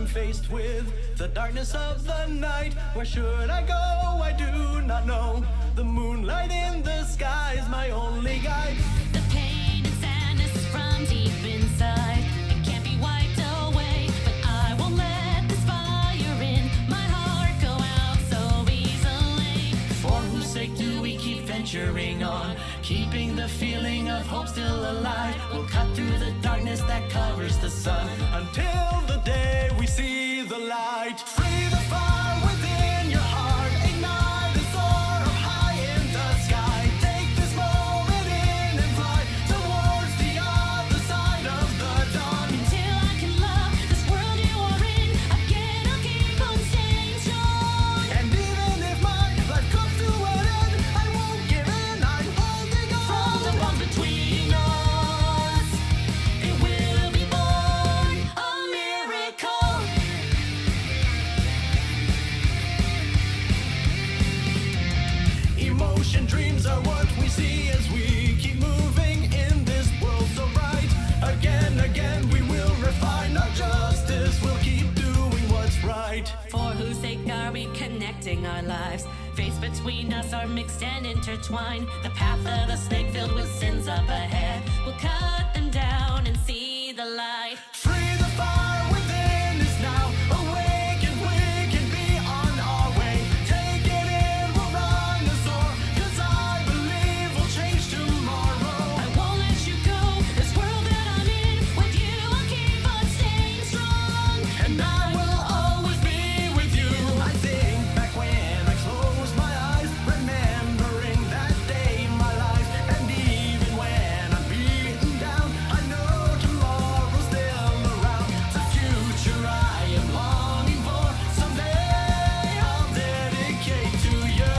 I'm faced with the darkness of the night. Where should I go? I do not know. The moonlight in the sky is my only guide. The pain and sadness from deep inside, it can't be wiped away, but I won't let this fire in my heart go out so easily. For whose sake do we keep venturing on, keeping the feeling of hope still alive? We'll cut through the darkness that covers the sun until the day we see the light. Free the fire within your heart, ignite the soar up high in the sky. Take this moment in and fly towards the other side of the dawn. Until I can love this world you are in again, I'll keep on staying strong. And even if my life comes to an end, I won't give in, I'm holding on. From the bond between us, it will be born a miracle. Emotion dreams are what we see as we keep moving in this world so bright. Again, we will refine our justice. We'll keep doing what's right. For whose sake are we connecting our lives? Fates between us are mixed and intertwined. The path of the snake filled with sins up ahead. We'll cut them down and see the light. Free the fire within is now awake, and we can be on our way. Take it in, we'll run the soar, 'cause I believe we'll change tomorrow. I won't let you go. This world that I'm in, with you I'll keep on staying strong. And I will always be with you. I think back when I close my eyes, remembering that day in my life. And even when I'm beaten down, I know tomorrow's still around. The future I am longing for, someday I'll dedicate to you.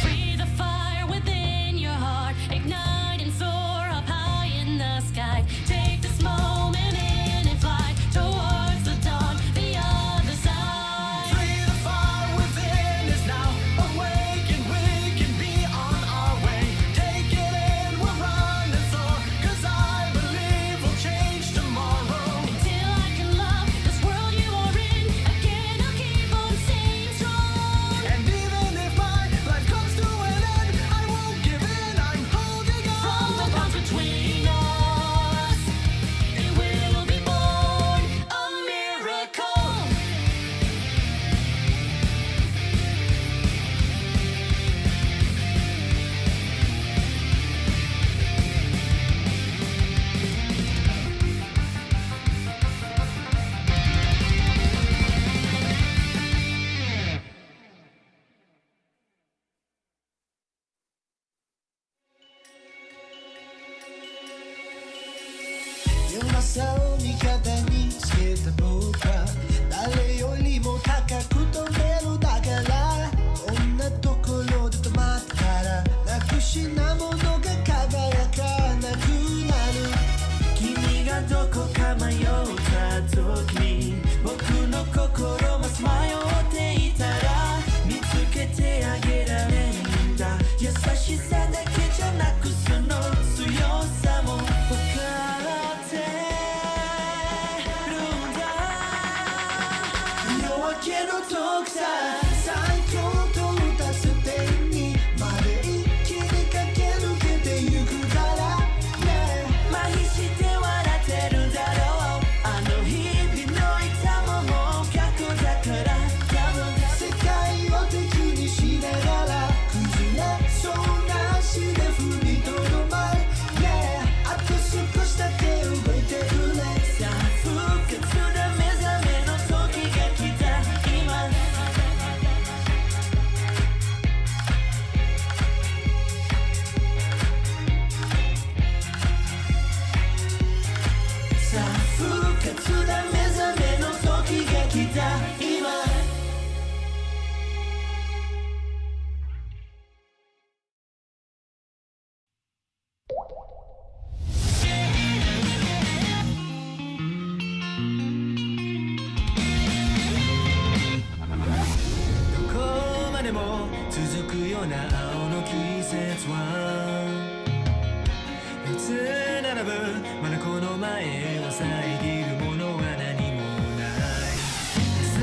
Free the fire within your heart, ignite and soar up high in the sky. Take this moment in and fly towards the dawn, the other side. Free the fire within is now awake, and we can be on our way. Take it in, we'll run and soar, 'cause I believe we'll change tomorrow. Until I can love this world you are in again, I'll keep on staying strong. And even if my life comes to an end, I won't give in, I'm holding From the on. bonds between us, it will be born a miracle. Yourself 味方につけた僕は誰よりも高く飛べるだからこんなところで止まったらなくしなものが輝かなくなる君がどこか迷った時に僕の心ます迷っていたら見つけてあげられるんだ優しさだけじゃなくその強さも分かってるんだ夜明けの遠くさ最高到達点にまで一気に駆け抜けてゆくから、ね、麻痺して笑ってるだろうあの日々の痛ももう過去だから多分世界を敵にしながら崩れそうな足で踏みとどまる、yeah、あと少しだけ動いてるねさあ復活だ目覚めの時が来た今続くような青の季節は夏並ぶまだこの前を遮るものは何もないアス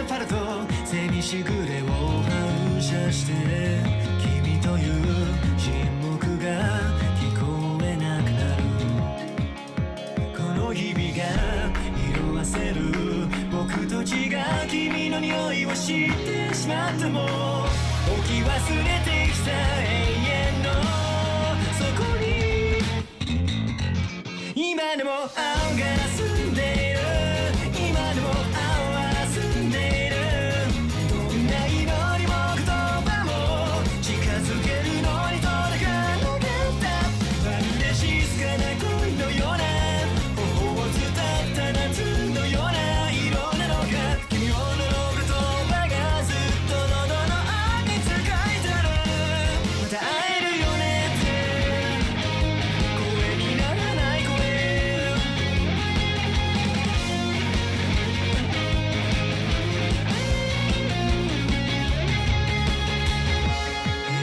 ファルト背にしぐれを反射して君という沈黙が聞こえなくなるこの日々が色あせる僕と違う君の匂いを知ってしまっても置き忘れてきた永遠のそこに今でも青が澄んでいる今でも青は澄んでいるどんな色にも言葉も近づけるのに届かなかったまるで静かな恋のような頬を伝った夏のような色なのか君を呪う言葉がずっと喉の奥に使えてるまた会えるよねって声にならない声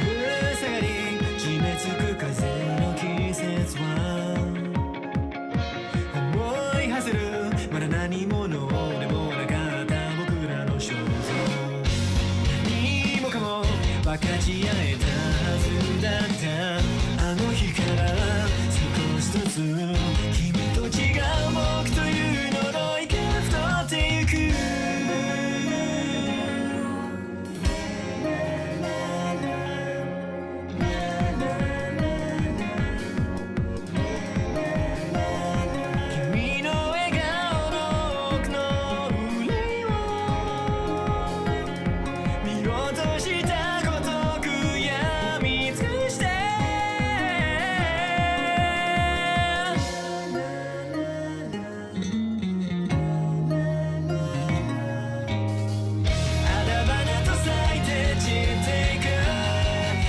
昼下がり締め付く風の季節は思いはせるまだ何者でもなかった僕らの肖像何もかも分かち合えたはずだったあの日から少しずつ君と違う僕という呪いが太ってゆく君の笑顔の奥の憂いを見落としたこと悔やみ尽くしてあだ花と咲いて散っていく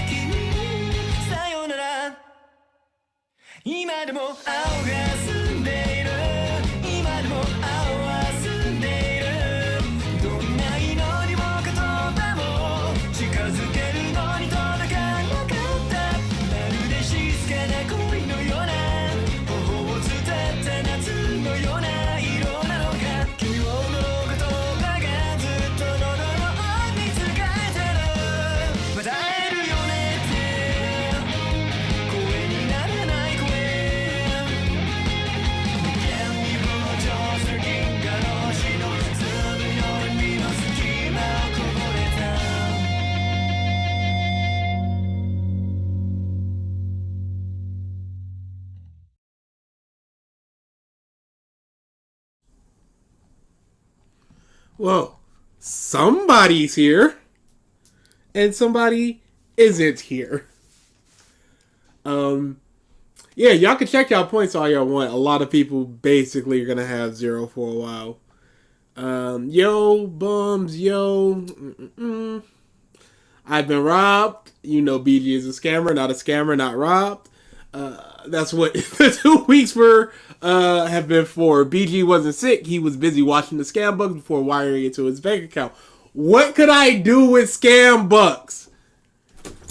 君にさよなら今でも青が澄んでいる今でも青は澄んでいるどんな色にも言葉も近づけるのに届かなかったまるで静かな恋のような頬を伝った夏のような色なのか君を呪う言葉がずっと喉の奥に使えてるまた会えるよねって声にならない声無限に膨張する銀河の星の粒ようにの隙間をこぼれたWhoa, somebody's here, and somebody isn't here. Yeah, y'all can check y'all points all y'all want. A lot of people basically are gonna have 0 for a while. Yo, bums, yo. I've been robbed. You know, BG is a scammer, not a scammer, not robbed. That's what the 2 weeks have been for. BG wasn't sick. He was busy watching the scam bucks before wiring it to his bank account. What could I do with scam bucks?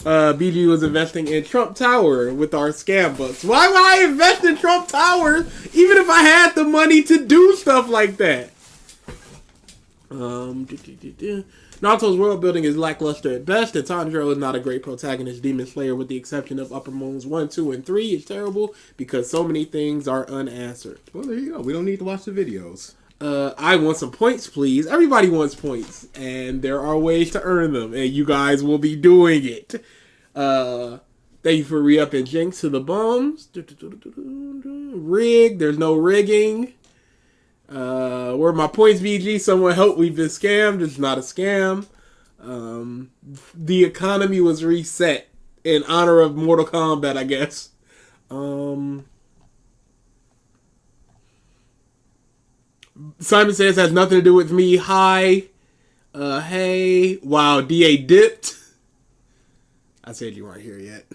BG was investing in Trump Tower with our scam bucks. Why would I invest in Trump Towers even if I had the money to do stuff like that? Naruto's world building is lackluster at best, and Tanjiro is not a great protagonist. Demon Slayer, with the exception of Upper Moons 1, 2, and 3, is terrible because so many things are unanswered. Well, there you go. We don't need to watch the videos. I want some points, please. Everybody wants points, and there are ways to earn them, and you guys will be doing it. Thank you for re-upping Jinx to the bums. Rig, there's no rigging. Where are my points, BG? Someone help, we've been scammed. It's not a scam. The economy was reset in honor of Mortal Kombat, I guess. Simon says has nothing to do with me. Hi. Hey. Wow, DA dipped. I said you weren't here yet.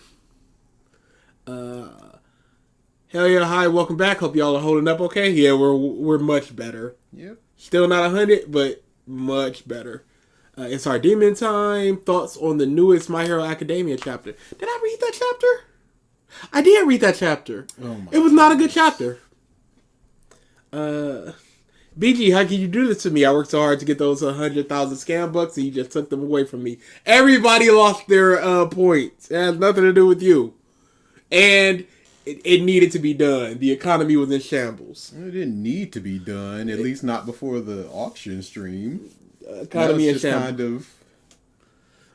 Hell yeah, hi, welcome back. Hope y'all are holding up okay. Yeah, we're much better. Yep. Still not 100, but much better. It's our demon time. Thoughts on the newest My Hero Academia chapter. Did I read that chapter? I did read that chapter. It was not a good chapter. BG, how can you do this to me? I worked so hard to get those 100,000 scam bucks and you just took them away from me. Everybody lost their points. It has nothing to do with you. And it needed to be done. The economy was in shambles. It didn't need to be done, at least not before the auction stream. Economy in shambles. Kind of.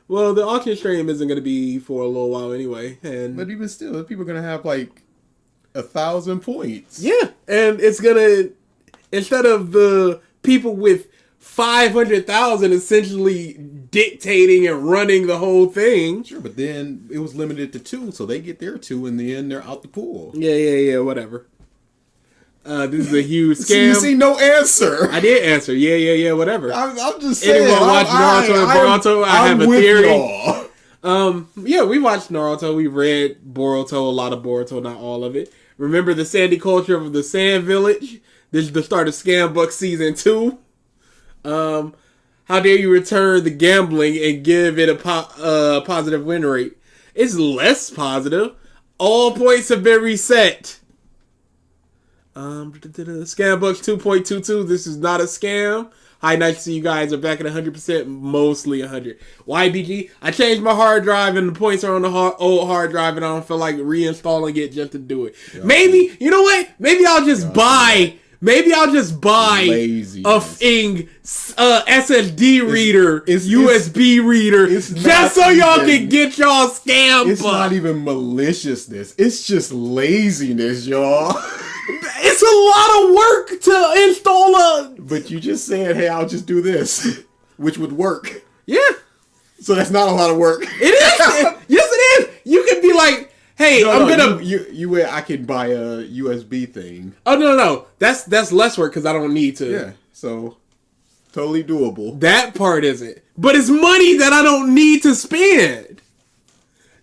Well, the auction stream isn't going to be for a little while anyway. But even still, people are going to have like 1,000 points. Yeah, and it's going to, instead of the people with 500,000 essentially dictating and running the whole thing. Sure, but then it was limited to 2, so they get their 2 and then they're out the pool. Yeah, whatever. This is a huge scam. You see no answer. I did answer. Yeah, whatever. I'm just saying. Anyone watch Naruto and Boruto? I have a theory. Y'all. Yeah, we watched Naruto. We read Boruto, a lot of Boruto, not all of it. Remember the sandy culture of the Sand Village? This is the start of Scam Buck Season 2. How dare you return the gambling and give it a positive win rate? It's less positive. All points have been reset. Scam Bucks 2.22. This is not a scam. Hi, nice to see you guys are back at 100%, mostly 100. YBG, I changed my hard drive and the points are on the old hard drive and I don't feel like reinstalling it just to do it. Yeah, maybe, you know what? Maybe I'll just buy Laziness. a thing, SSD reader, USB reader, just so y'all can get y'all scam. It's not even maliciousness. It's just laziness, y'all. It's a lot of work to install But you just said, hey, I'll just do this, which would work. Yeah. So that's not a lot of work. It is. Yes, it is. You can be like, hey, I can buy a USB thing. Oh, no. That's less work because I don't need to. Yeah, so totally doable. That part isn't. But it's money that I don't need to spend.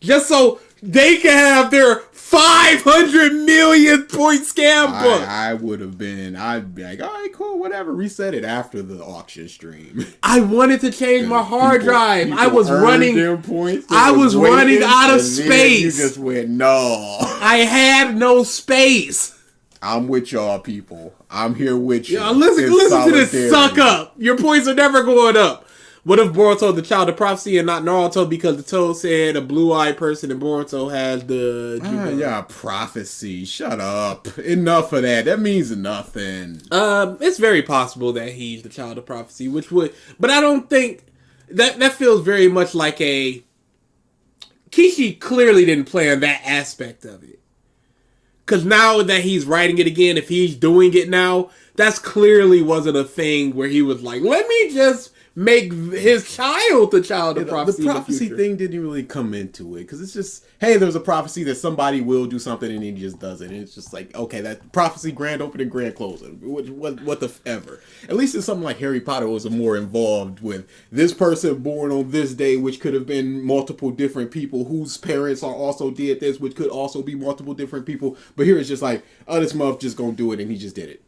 Just so they can have their 500 million point scam book. I'd be like, all right, cool, whatever. Reset it after the auction stream. I wanted to change my hard drive. I was running their points. I was running out of space. You just went, no. I had no space. I'm with y'all, people. I'm here with you. Listen to this suck up. Your points are never going up. What if Boruto the child of prophecy and not Naruto because the Toad said a blue-eyed person in Boruto has the... prophecy. Shut up. Enough of that. That means nothing. It's very possible that he's the child of prophecy, which would... But I don't think... That feels very much like a... Kishi clearly didn't plan that aspect of it. Because now that he's writing it again, if he's doing it now, that's clearly wasn't a thing where he was like, let me just... make his child the child of prophecy. The prophecy thing didn't really come into it because it's just, hey, there's a prophecy that somebody will do something and he just does it. And it's just like, okay, that prophecy, grand opening, grand closing, what the ever. At least in something like Harry Potter was more involved with this person born on this day, which could have been multiple different people whose parents are also did this, which could also be multiple different people. But here it's just like, oh, this month just gonna do it and he just did it.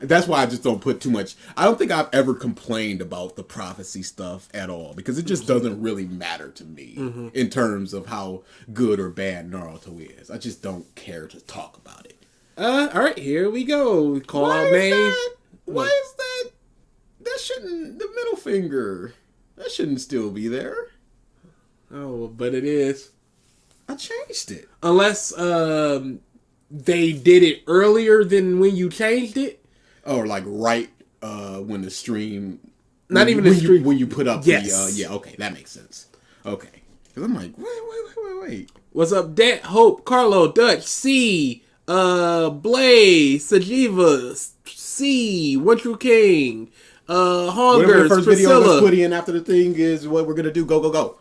That's why I just don't put too much. I don't think I've ever complained about the prophecy stuff at all because it just doesn't really matter to me in terms of how good or bad Naruto is. I just don't care to talk about it. All right, here we go. Call out names. Why is that? That shouldn't. The middle finger. That shouldn't still be there. Oh, but it is. I changed it. Unless they did it earlier than when you changed it. Or like right when the stream. Not even the stream. When you put up yes. the okay, that makes sense. Okay. Because I'm like, wait. What's up, Dan, Hope, Carlo, Dutch, C, Blaze, Sajiva, C, One True King, Hongers, the first Priscilla. video let's put in after the thing is what we're gonna do. Go.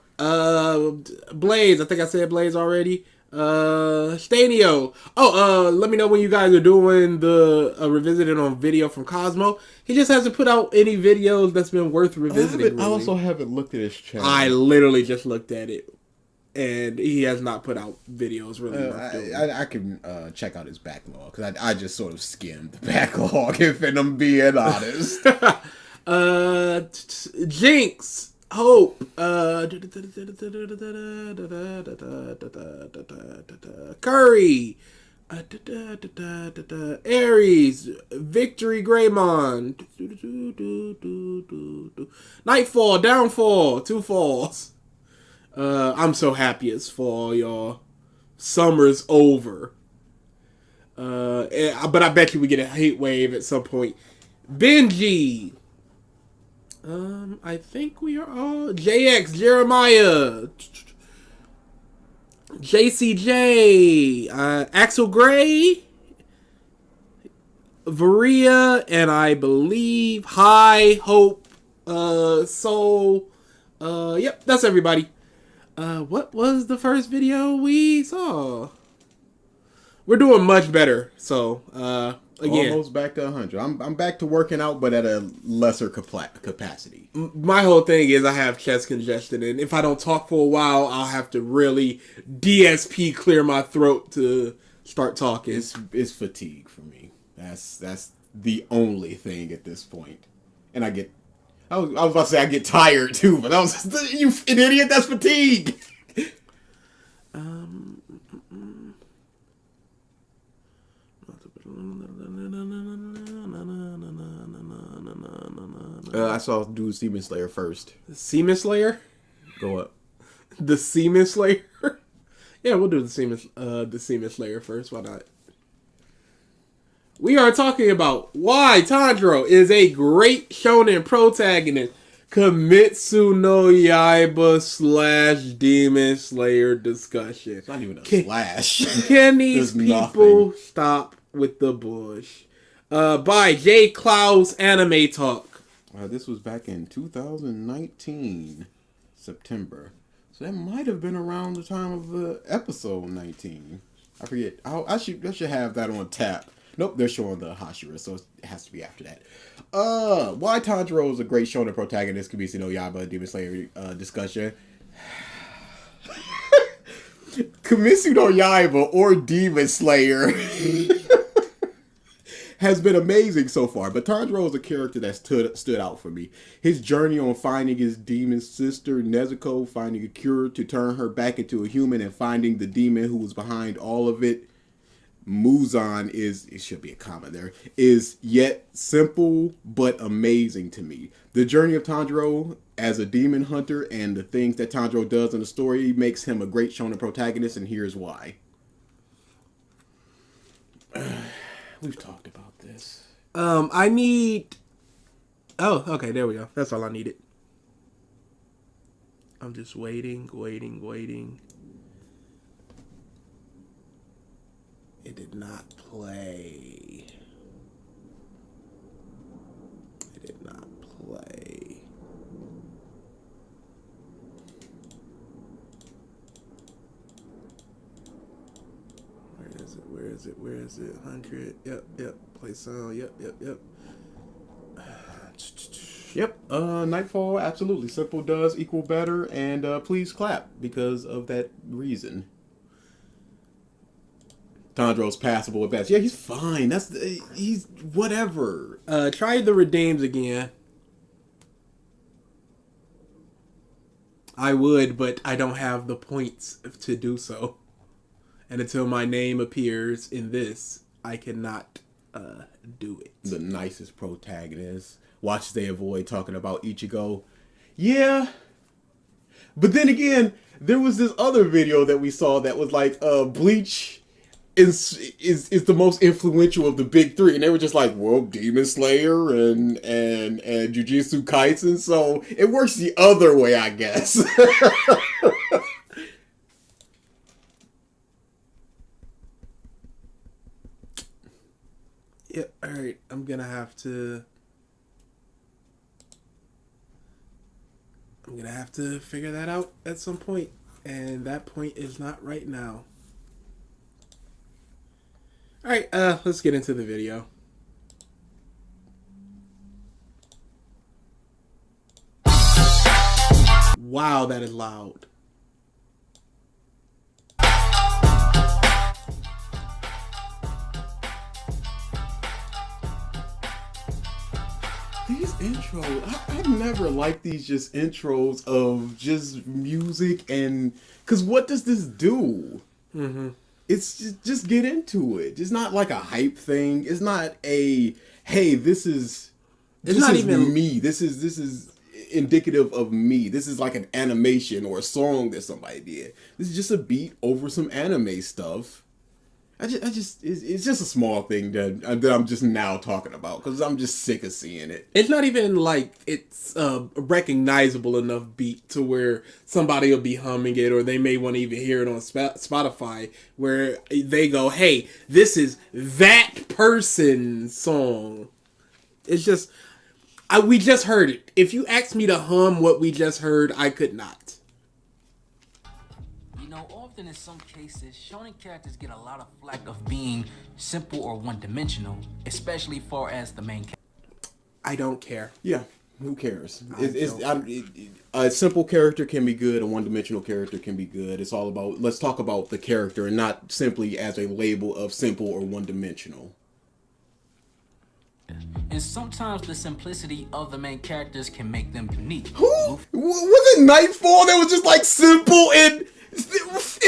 Blaze, I think I said Blaze already. Stanio. Let me know when you guys are doing the revisiting on video from Cosmo. He just hasn't put out any videos that's been worth revisiting. I also haven't looked at his channel. I literally just looked at it, and he has not put out videos really worth doing. I can check out his backlog because I just sort of skimmed the backlog if I'm being honest. Jinx, Hope, Curry, Aries, Victory, Greymon, Nightfall, Downfall, 2 falls. I'm so happy it's fall, y'all. Summer's over. But I bet you we get a hate wave at some point. Benji. I think we are all JX, Jeremiah, JCJ, Axel Gray, Varia, and I believe High Hope, Soul. Yep, that's everybody. What was the first video we saw? We're doing much better. So, again, almost back to 100. I'm back to working out, but at a lesser capacity. My whole thing is I have chest congestion, and if I don't talk for a while, I'll have to really DSP clear my throat to start talking. It's fatigue for me. That's the only thing at this point. And I was about to say I get tired too, but I was you an idiot. That's fatigue. I saw do Semen Slayer first. Semen Slayer? Go up. The Semen Slayer? Yeah, we'll do the Semen Slayer first. Why not? We are talking about why Tanjiro is a great shonen protagonist. Kimetsu no Yaiba / Demon Slayer discussion. It's not even a slash. Can these people stop with the bush? By J. Klaus Anime Talk. This was back in 2019, September. So that might have been around the time of episode 19. I forget. I should have that on tap. Nope, they're showing the Hashira, so it has to be after that. Why Tanjiro is a great shonen protagonist, Kimetsu no Yaiba Demon Slayer discussion. Kimetsu no Yaiba or Demon Slayer has been amazing so far, but Tanjiro is a character that stood out for me. His journey on finding his demon sister, Nezuko, finding a cure to turn her back into a human, and finding the demon who was behind all of it, Muzan it should be a comma there, is yet simple but amazing to me. The journey of Tanjiro as a demon hunter and the things that Tanjiro does in the story makes him a great shonen protagonist, and here's why. We've talked about this. I need... Oh, okay, there we go. That's all I needed. I'm just waiting. It did not play. Where is it? 100. Yep. Play sound. Yep. Yep. Nightfall, absolutely. Simple does equal better, and please clap because of that reason. Tanjiro's passable at best. Yeah, he's fine. He's whatever. Try the redeems again. I would, but I don't have the points to do so. And until my name appears in this, I cannot do it. The nicest protagonist. Watch they avoid talking about Ichigo. Yeah. But then again, there was this other video that we saw that was like, Bleach is the most influential of the big three. And they were just like, well, Demon Slayer and Jujutsu Kaisen. So it works the other way, I guess. Yeah, alright. I'm gonna have to figure that out at some point. And that point is not right now. Alright, let's get into the video. Wow, that is loud. intro. I never like these just intros of just music and because what does this do? Mm-hmm. It's just get into it. It's not like a hype thing. It's not a hey. This is not even me. This is indicative of me. This is like an animation or a song that somebody did. This is just a beat over some anime stuff. It's just a small thing that I'm just now talking about because I'm just sick of seeing it. It's not even like it's a recognizable enough beat to where somebody will be humming it, or they may want to even hear it on Spotify where they go, hey, this is that person's song. It's just, we just heard it. If you asked me to hum what we just heard, I could not. Often in some cases, shonen characters get a lot of flack of being simple or one-dimensional, especially far as the main character. I don't care. Yeah, who cares? A simple character can be good, a one-dimensional character can be good. It's all about, let's talk about the character and not simply as a label of simple or one-dimensional. And sometimes the simplicity of the main characters can make them unique. Who? Was it Nightfall that was just like simple and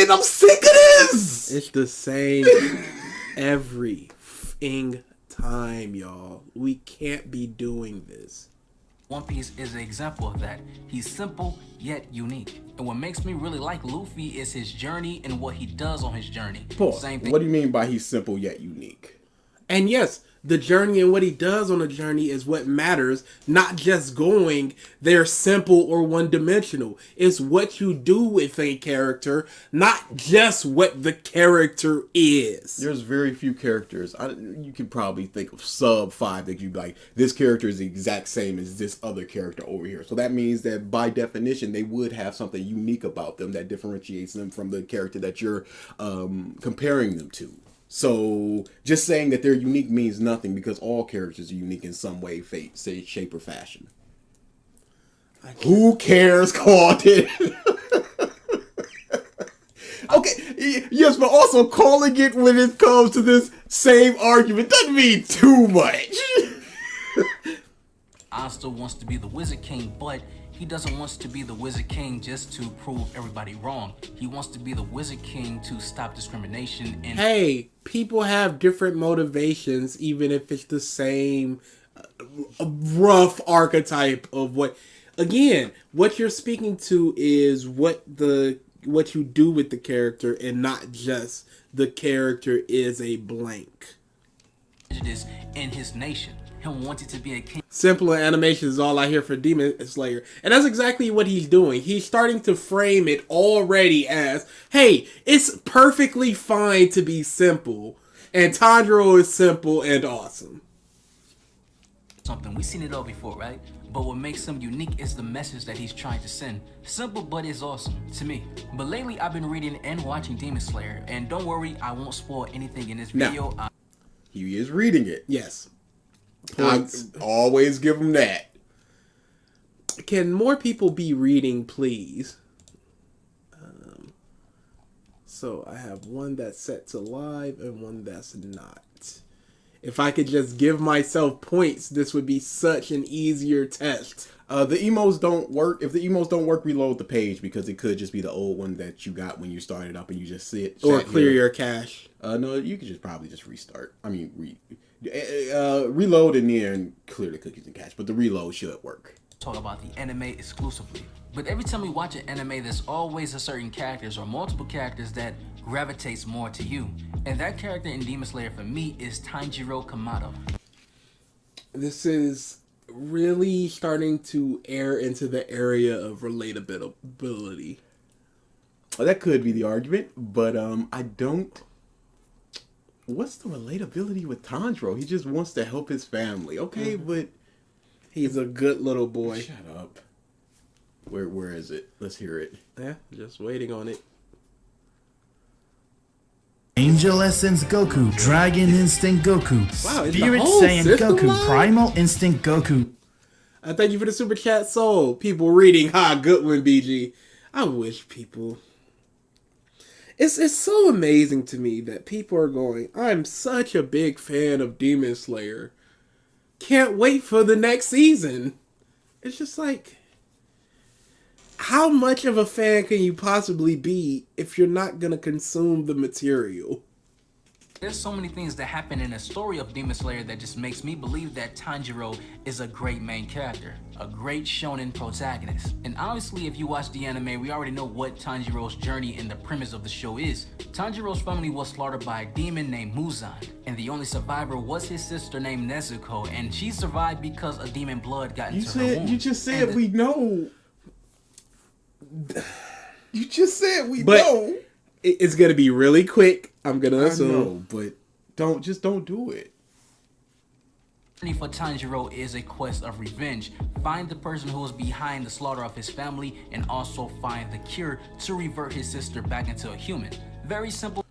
I'm sick of this? It's the same every time, y'all. We can't be doing this. One Piece is an example of that. He's simple yet unique. And what makes me really like Luffy is his journey and what he does on his journey. Pause. Same thing. What do you mean by he's simple yet unique? And yes, the journey and what he does on the journey is what matters, not just going they're simple or one-dimensional. It's what you do with a character, not just what the character is. There's very few characters. You could probably think of sub 5 that you'd be like, this character is the exact same as this other character over here. So that means that by definition, they would have something unique about them that differentiates them from the character that you're comparing them to. So just saying that they're unique means nothing because all characters are unique in some way, shape, or fashion. Who cares? Called it. Okay, yes, but also calling it when it comes to this same argument doesn't mean too much. Asta wants to be the Wizard King, but he doesn't want to be the Wizard King just to prove everybody wrong. He wants to be the Wizard King to stop discrimination. And hey, people have different motivations, even if it's the same rough archetype of what. Again, what you're speaking to is what you do with the character, and not just the character is a blank. prejudice in his nation. Him wanting to be a king. Simpler animation is all I hear for Demon Slayer. And that's exactly what he's doing. He's starting to frame it already as, hey, it's perfectly fine to be simple. And Tanjiro is simple and awesome. Something. We've seen it all before, right? But what makes him unique is the message that he's trying to send. Simple, but it's awesome to me. But lately, I've been reading and watching Demon Slayer. And don't worry, I won't spoil anything in this video. No. He is reading it. Yes. I always give him that. Can more people be reading, please? So I have one that's set to live and one that's not. If I could just give myself points, this would be such an easier test. The emos don't work. If the emos don't work, reload the page because it could just be the old one that you got when you started up and you just or clear your cache. No, you could just probably just restart. I mean, reload and then clear the cookies and cache. But the reload should work. Talk about the anime exclusively. But every time we watch an anime, there's always a certain characters or multiple characters that gravitates more to you. And that character in Demon Slayer for me is Tanjiro Kamado. This is really starting to air into the area of relatability. Well, that could be the argument, but I don't. What's the relatability with Tanjiro? He just wants to help his family. Okay, but he's a good little boy. Shut up. Where is it? Let's hear it. Yeah, just waiting on it. Angel Essence Goku, Dragon Instinct Goku, Wow, is the Spirit whole Saiyan system Goku, live? Primal Instinct Goku. Thank you for the super chat, Soul. People reading, good one, BG. I wish people. It's so amazing to me that people are going, I'm such a big fan of Demon Slayer. can't wait for the next season. It's just like, how much of a fan can you possibly be if you're not gonna consume the material? There's so many things that happen in the story of Demon Slayer that just makes me believe that Tanjiro is a great main character, a great shonen protagonist. And obviously, if you watch the anime, we already know what Tanjiro's journey and the premise of the show is. Tanjiro's family was slaughtered by a demon named Muzan, and the only survivor was his sister named Nezuko, and she survived because a demon blood got into her womb. You just said we know. You just said we But know. it's gonna be really quick. I'm gonna assume. I know, but don't do it. Journey for Tanjiro is a quest of revenge. Find the person who is behind the slaughter of his family, and also find the cure to revert his sister back into a human. Very simple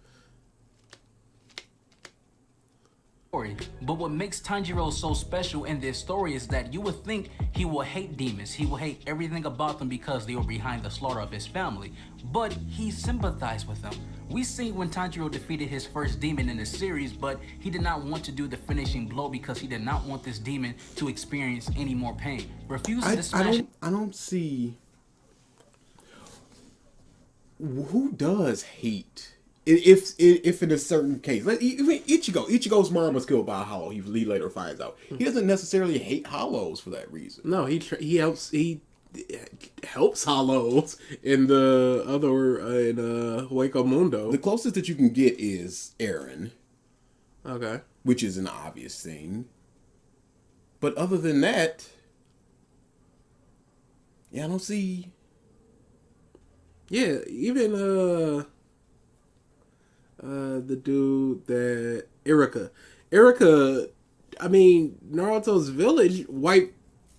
story. But what makes Tanjiro so special in this story is that you would think he will hate demons. He will hate everything about them because they were behind the slaughter of his family. But he sympathized with them. We see when Tanjiro defeated his first demon in the series, but he did not want to do the finishing blow because he did not want this demon to experience any more pain. Refusing to smash. I don't see who does hate. If in a certain case, like even Ichigo's mom was killed by a hollow. He later finds out he doesn't necessarily hate hollows for that reason. No, he helps hollows in the other in Hueco Mundo. The closest that you can get is Eren, Okay. which is an obvious thing. But other than that, yeah, I don't see. Yeah, even the dude that Erika, I mean, Naruto's village wiped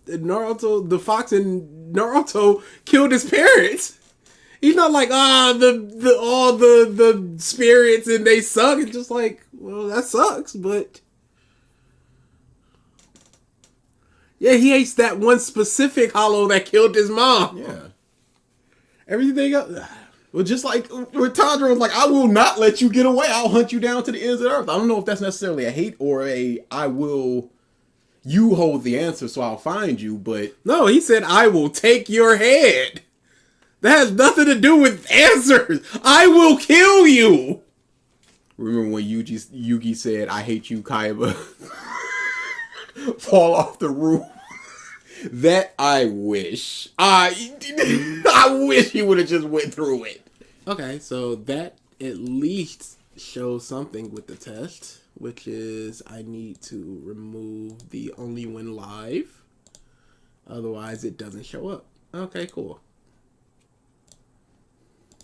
Naruto, the fox in Naruto killed his parents. He's not like, all the spirits and they suck. It's just like, well, that sucks, but yeah, he hates that one specific hollow that killed his mom. Yeah. Everything else. Well, just like with Tanjiro, like, I will not let you get away. I'll hunt you down to the ends of the earth. I don't know if that's necessarily a hate or you hold the answer, so I'll find you, but... No, he said, I will take your head. That has nothing to do with answers. I will kill you. Remember when Yugi said, I hate you, Kaiba? Fall off the roof. That I wish. I wish he would have just went through it. Okay, so that at least shows something with the test, which is I need to remove the only when live. Otherwise, it doesn't show up. Okay, cool.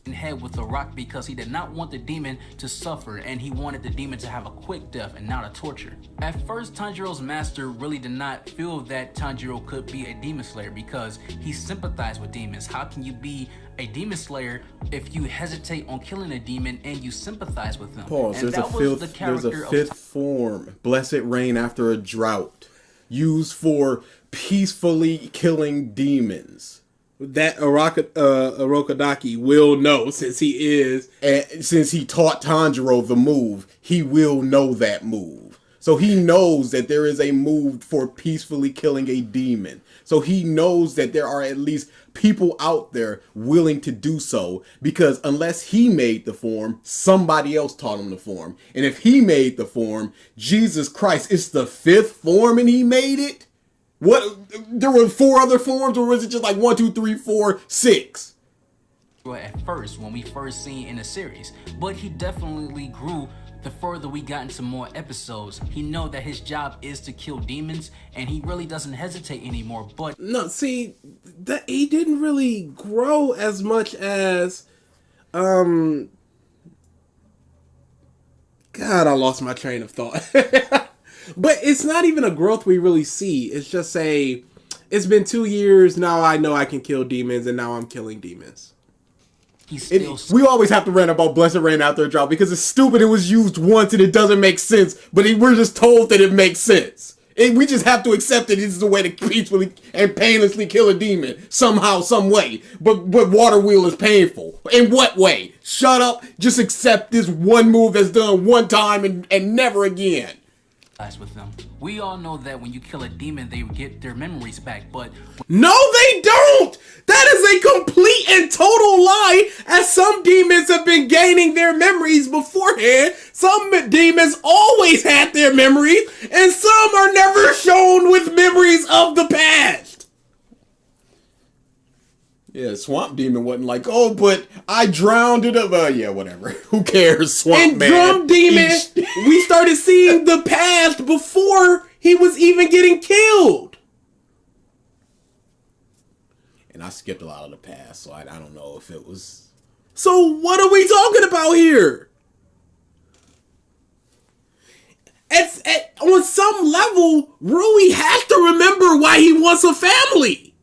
Head with a rock because he did not want the demon to suffer, and he wanted the demon to have a quick death and not a torture. At first, Tanjiro's master really did not feel that Tanjiro could be a demon slayer because he sympathized with demons. How can you be a demon slayer if you hesitate on killing a demon and you sympathize with them? Pause. And There's a fifth form. Blessed rain after a drought. Used for peacefully killing demons. That Orokodaki will know since he is. And since he taught Tanjiro the move, he will know that move. So he knows that there is a move for peacefully killing a demon. So he knows that there are at least people out there willing to do so, because unless he made the form, somebody else taught him the form. And if he made the form, Jesus Christ, it's the fifth form and he made it? What? There were 4 other forms, or was it just like 1, 2, 3, 4, 6? At first, when we first seen in the series, but he definitely grew the further we got into more episodes. He know that his job is to kill demons, and he really doesn't hesitate anymore. But No, see, that he didn't really grow as much as God, I lost my train of thought. But it's not even a growth we really see. It's just it's been 2 years, now I know I can kill demons, and now I'm killing demons. he's still We always have to rant about Blessed Rain after a drought because it's stupid. It was used once and it doesn't make sense, but we're just told that it makes sense. And we just have to accept that this is a way to peacefully and painlessly kill a demon somehow, some way. But water wheel is painful. In what way? Shut up. Just accept this one move that's done one time and never again. with them. We all know that when you kill a demon, they get their memories back, but No, they don't! That is a complete and total lie, as some demons have been gaining their memories beforehand. Some demons always had their memories, and some are never shown with memories of the past. Yeah, Swamp Demon wasn't like, oh, but I drowned it up. Yeah, whatever. Who cares, Swamp And Man? Drum Demon, we started seeing the past before he was even getting killed. And I skipped a lot of the past, so I don't know if it was... So what are we talking about here? On some level, Rui has to remember why he wants a family.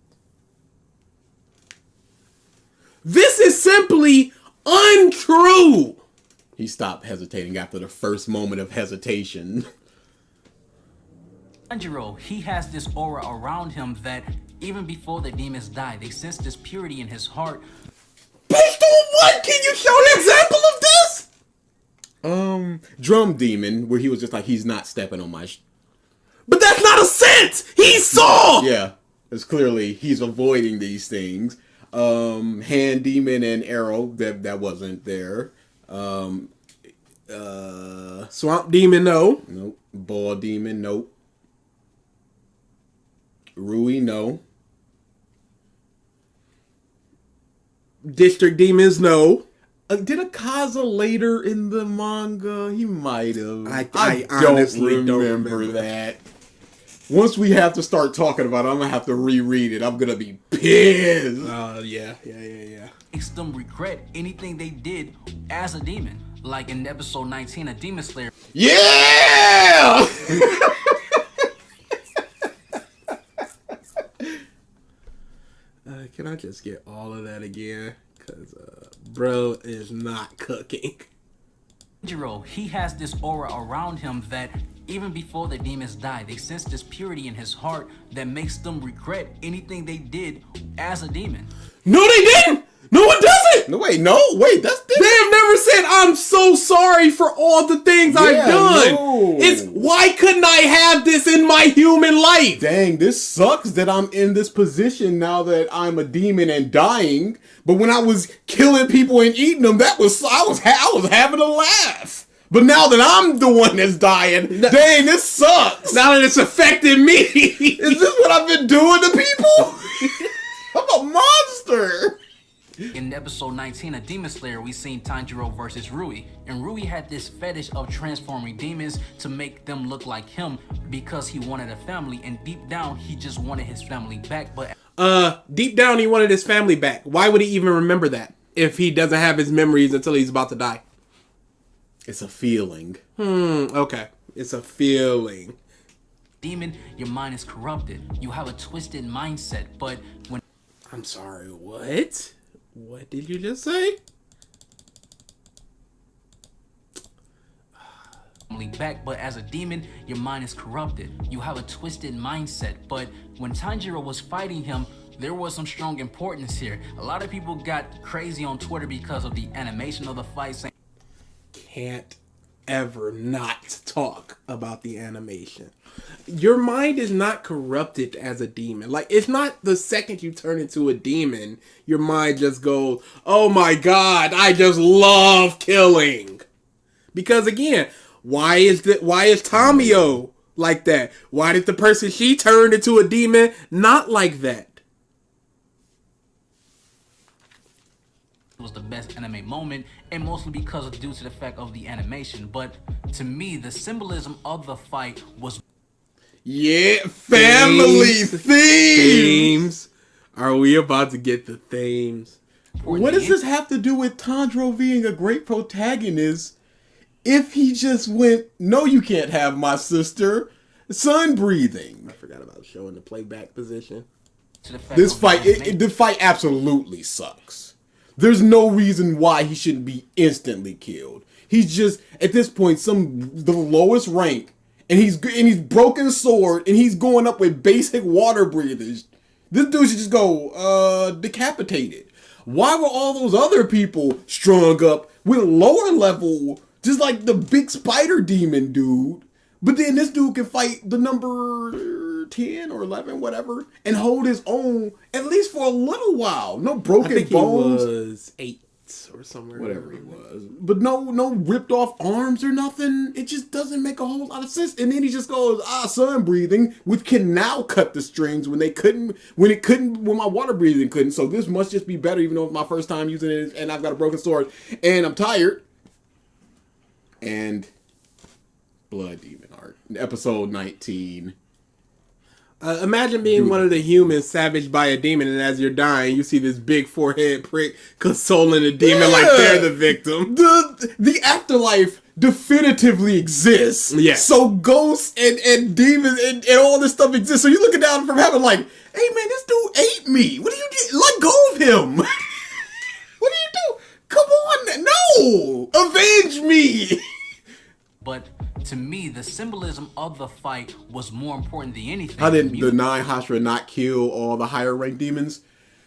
This is simply untrue. He stopped hesitating after the first moment of hesitation. Tanjiro, he has this aura around him that even before the demons die, they sense this purity in his heart. Based on what? Can you show an example of this? Drum Demon, where he was just like, he's not stepping on my... But that's not a sense. He saw. Yeah, it's clearly he's avoiding these things. Hand Demon and Arrow, that wasn't there. Swamp Demon, no. Nope. Ball Demon, nope. Rui, no. District Demons, no. Did Akaza later in the manga? He might have. I honestly don't remember that. Once we have to start talking about it, I'm gonna have to reread it. I'm gonna be pissed. Yeah. Makes them regret anything they did as a demon. Like in episode 19 of Demon Slayer. Yeah! Can I just get all of that again? Because bro is not cooking. Tanjiro, he has this aura around him that even before the demons die, they sense this purity in his heart that makes them regret anything they did as a demon. No, they didn't. No, it doesn't. No, wait, that's They have never said, I'm so sorry for all the things I've done. No. It's, why couldn't I have this in my human life? Dang, this sucks that I'm in this position now that I'm a demon and dying. But when I was killing people and eating them, I was having a laugh. But now that I'm the one that's dying, dang, this sucks. Now that it's affecting me. Is this what I've been doing to people? I'm a monster. In episode 19 of Demon Slayer, we seen Tanjiro versus Rui. And Rui had this fetish of transforming demons to make them look like him because he wanted a family. And deep down, he just wanted his family back. But deep down, he wanted his family back. Why would he even remember that if he doesn't have his memories until he's about to die? It's a feeling. Okay. It's a feeling. demon, your mind is corrupted. You have a twisted mindset. But when I'm sorry, what? What did you just say? back, but as a demon, your mind is corrupted. You have a twisted mindset. But when Tanjiro was fighting him, there was some strong importance here. A lot of people got crazy on Twitter because of the animation of the fight, saying Can't ever not talk about the animation. Your mind is not corrupted as a demon. Like, it's not the second you turn into a demon, your mind just goes, oh my god, I just love killing. Because again, why is Tamio like that? Why did the person she turned into a demon not like that? it was the best anime moment, and mostly because of due to the fact of the animation. But to me, the symbolism of the fight was family themes. Are we about to get the themes? What does this have to do with Tanjiro being a great protagonist if he just went, no, you can't have my sister, sun breathing? I forgot about showing the playback position. to the fact This of fight, the animation. the fight absolutely sucks. There's no reason why he shouldn't be instantly killed. He's just, at this point, the lowest rank, and he's broken sword, and he's going up with basic water breathers. This dude should just go, decapitated. Why were all those other people strung up with lower level, just like the big spider demon dude? But then this dude can fight the number 10 or 11, whatever, and hold his own at least for a little while. No broken I think bones. he was 8 or somewhere. Whatever he was. But no ripped off arms or nothing. It just doesn't make a whole lot of sense. And then he just goes, sun breathing, which can now cut the strings when my water breathing couldn't. So this must just be better, even though it's my first time using it and I've got a broken sword and I'm tired. And Blood Demon Art. Episode 19. Imagine being one of the humans savaged by a demon, and as you're dying, you see this big forehead prick consoling the demon like they're the victim. The afterlife definitively exists. Yeah. So ghosts and demons and all this stuff exists. So you're looking down from heaven like, hey man, this dude ate me. What do you do? Let go of him. What do you do? Come on. No. Avenge me. But to me, the symbolism of the fight was more important than anything. How did the 9 Hashira not kill all the higher ranked demons?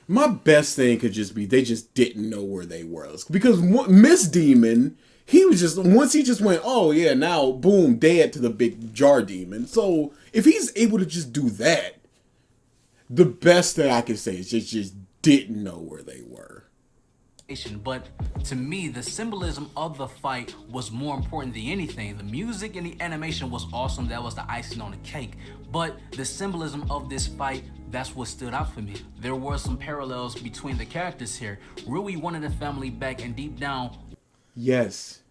My best thing could just be they just didn't know where they were. Because Miss Demon, once he just went, oh yeah, now boom, dead to the big jar demon. So if he's able to just do that, the best thing I can say is just didn't know where they were. But to me, the symbolism of the fight was more important than anything. The music and the animation was awesome. That was the icing on the cake. But the symbolism of this fight, that's what stood out for me. There were some parallels between the characters here. Rui wanted the family back, and deep down, Yes.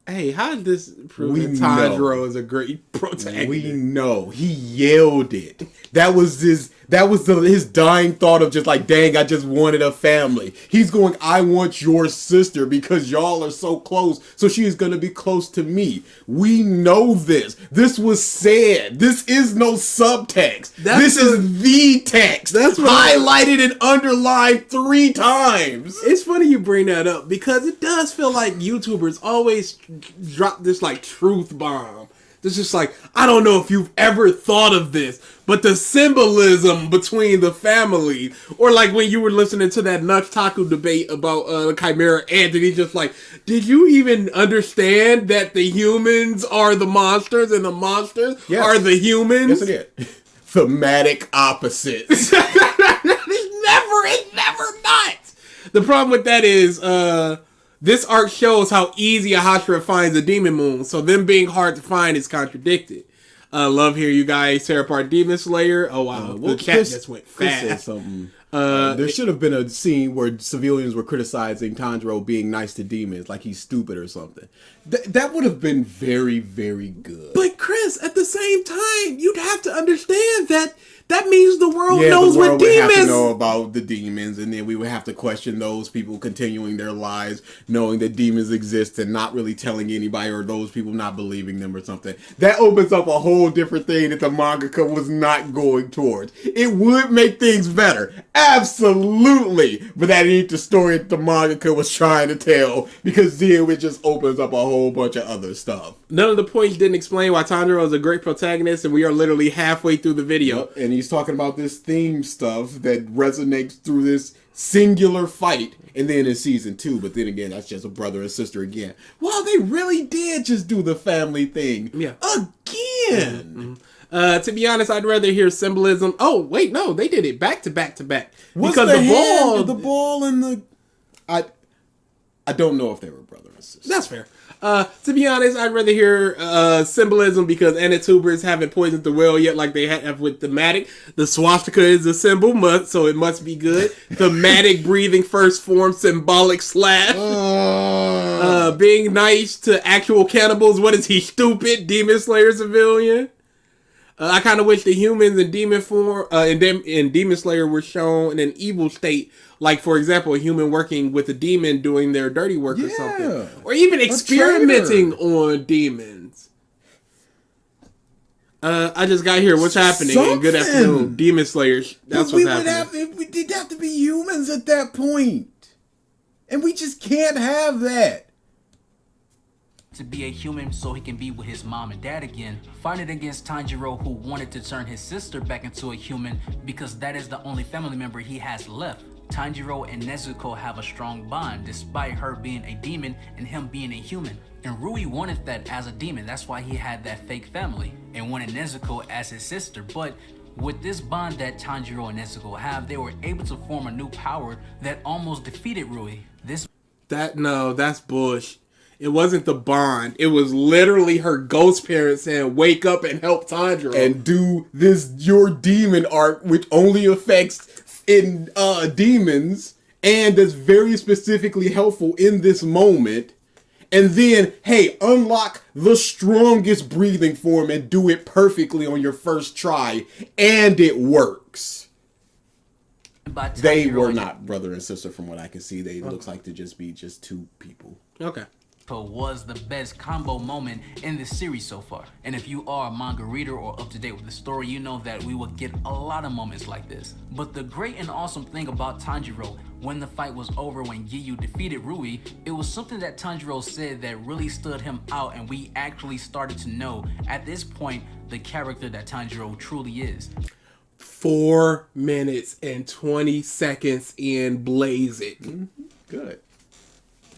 Hey, how did this prove We that Tanjiro is a great protagonist? We know. He yelled it. That was his dying thought of just like, dang, I just wanted a family. He's going, I want your sister because y'all are so close. So she is going to be close to me. We know this. This was said. This is no subtext. This is the text. That's what highlighted and underlined 3 times. It's funny you bring that up because it does feel like YouTubers always drop this like truth bomb. It's just like, I don't know if you've ever thought of this, but the symbolism between the family, or like when you were listening to that Nutaku debate about Chimera Anthony, just like, did you even understand that the humans are the monsters and the monsters are the humans? Yes, it did. Thematic opposites. It's never not. The problem with that is, this arc shows how easy a Hashira finds a demon moon, so them being hard to find is contradicted. Love hear you guys tear apart Demon Slayer. Oh wow, the chat just went Chris said fast. something. There should have been a scene where civilians were criticizing Tanjiro being nice to demons, like he's stupid or something. That would have been very, very good. But Chris, at the same time, you'd have to understand that means the world knows the world what would demons. have to know about the demons, and then we would have to question those people continuing their lives, knowing that demons exist and not really telling anybody, or those people not believing them or something. That opens up a whole different thing that the mangaka was not going towards. It would make things better, absolutely, but that ain't the story that the mangaka was trying to tell, because then it just opens up a whole bunch of other stuff. None of the points didn't explain why Tanjiro is a great protagonist, and we are literally halfway through the video. Yep. And he's talking about this theme stuff that resonates through this singular fight, and then in season 2, but then again, that's just a brother and sister again. Well, they really did just do the family thing again. Mm-hmm. To be honest, I'd rather hear symbolism. Oh, wait, no, they did it back to back to back. What's because the ball and the... I don't know if they were brother and sister. That's fair. To be honest, I'd rather hear symbolism because Anatubers haven't poisoned the well yet like they have with thematic. The swastika is a symbol, so it must be good. Thematic breathing first form, symbolic slash. Being nice to actual cannibals. What is he, stupid? Demon Slayer civilian? I kind of wish the humans in demon form in Demon Slayer were shown in an evil state, like for example, a human working with a demon doing their dirty work or something, or even experimenting on demons. I just got here. What's happening? And good afternoon, Demon Slayers. That's what's happening. We'd have to be humans at that point, and we just can't have that. to be a human so he can be with his mom and dad again. Fighting against Tanjiro, who wanted to turn his sister back into a human because that is the only family member he has left. Tanjiro and Nezuko have a strong bond despite her being a demon and him being a human. And Rui wanted that as a demon, that's why he had that fake family and wanted Nezuko as his sister. But with this bond that Tanjiro and Nezuko have, they were able to form a new power that almost defeated Rui. That's bullshit. It wasn't the bond. It was literally her ghost parents saying, wake up and help Tanjiro. And do this your demon art, which only affects in demons, and is very specifically helpful in this moment. And then, hey, unlock the strongest breathing form and do it perfectly on your first try. And it works. They were not brother and sister from what I can see. They looks like to just be just two people. Okay. Was the best combo moment in this series so far. And if you are a manga reader or up to date with the story, you know that we will get a lot of moments like this. But the great and awesome thing about Tanjiro, when the fight was over, when Giyu defeated Rui, it was something that Tanjiro said that really stood him out, and we actually started to know at this point the character that Tanjiro truly is. 4 minutes and 20 seconds in, blaze it. Good.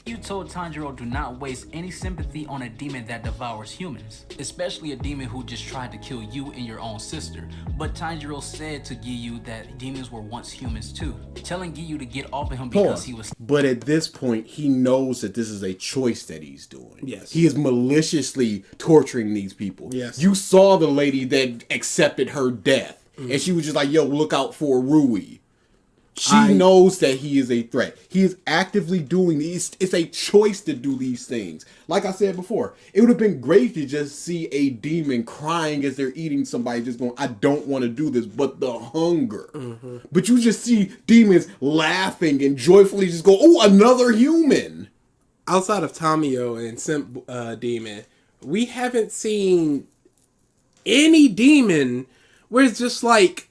You told Tanjiro do not waste any sympathy on a demon that devours humans, especially a demon who just tried to kill you and your own sister. But Tanjiro said to Giyu that demons were once humans too, telling Giyu to get off of him because he was... But at this point, he knows that this is a choice that he's doing. Yes. He is maliciously torturing these people. Yes. You saw the lady that accepted her death, and she was just like, yo, look out for Rui. She knows that he is a threat. He is actively doing these. It's a choice to do these things. Like I said before, it would have been great to just see a demon crying as they're eating somebody, just going, I don't want to do this, but the hunger. Mm-hmm. But you just see demons laughing and joyfully just go, oh, another human. Outside of Tamio and Simp Demon, we haven't seen any demon where it's just like,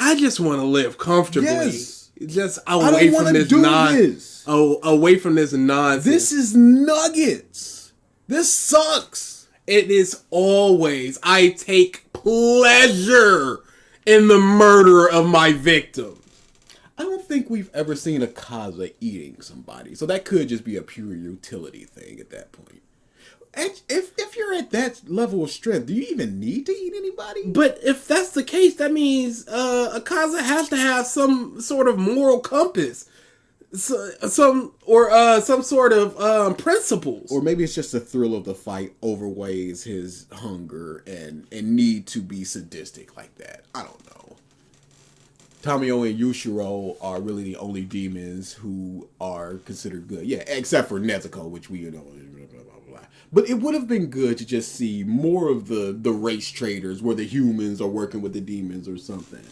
I just want to live comfortably. Yes. Just away from this nonsense. Away from this nonsense. This is nuggets. This sucks. It is always, I take pleasure in the murder of my victim. I don't think we've ever seen a Kaza eating somebody. So that could just be a pure utility thing at that point. If you're at that level of strength, do you even need to eat anybody? But if that's the case, that means Akaza has to have some sort of moral compass, some sort of principles. Or maybe it's just the thrill of the fight overweighs his hunger and need to be sadistic like that. I don't know. Tamio and Yushiro are really the only demons who are considered good. Yeah, except for Nezuko, which we know. But it would have been good to just see more of the race traders where the humans are working with the demons or something.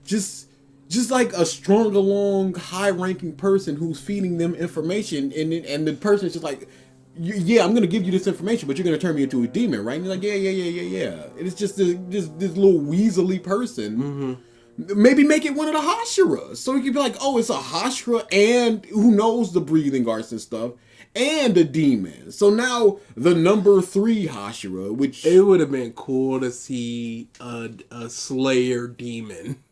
Just like a strong along high-ranking person who's feeding them information, and the person's just like, yeah, I'm going to give you this information, but you're going to turn me into a demon, right? And you're like, yeah. And it's just this little weaselly person. Mm-hmm. Maybe make it one of the Hashiras. So you could be like, oh, it's a Hashira and who knows the breathing arts and stuff. And a demon. So now the number 3 Hashira, which... It would have been cool to see a Slayer demon.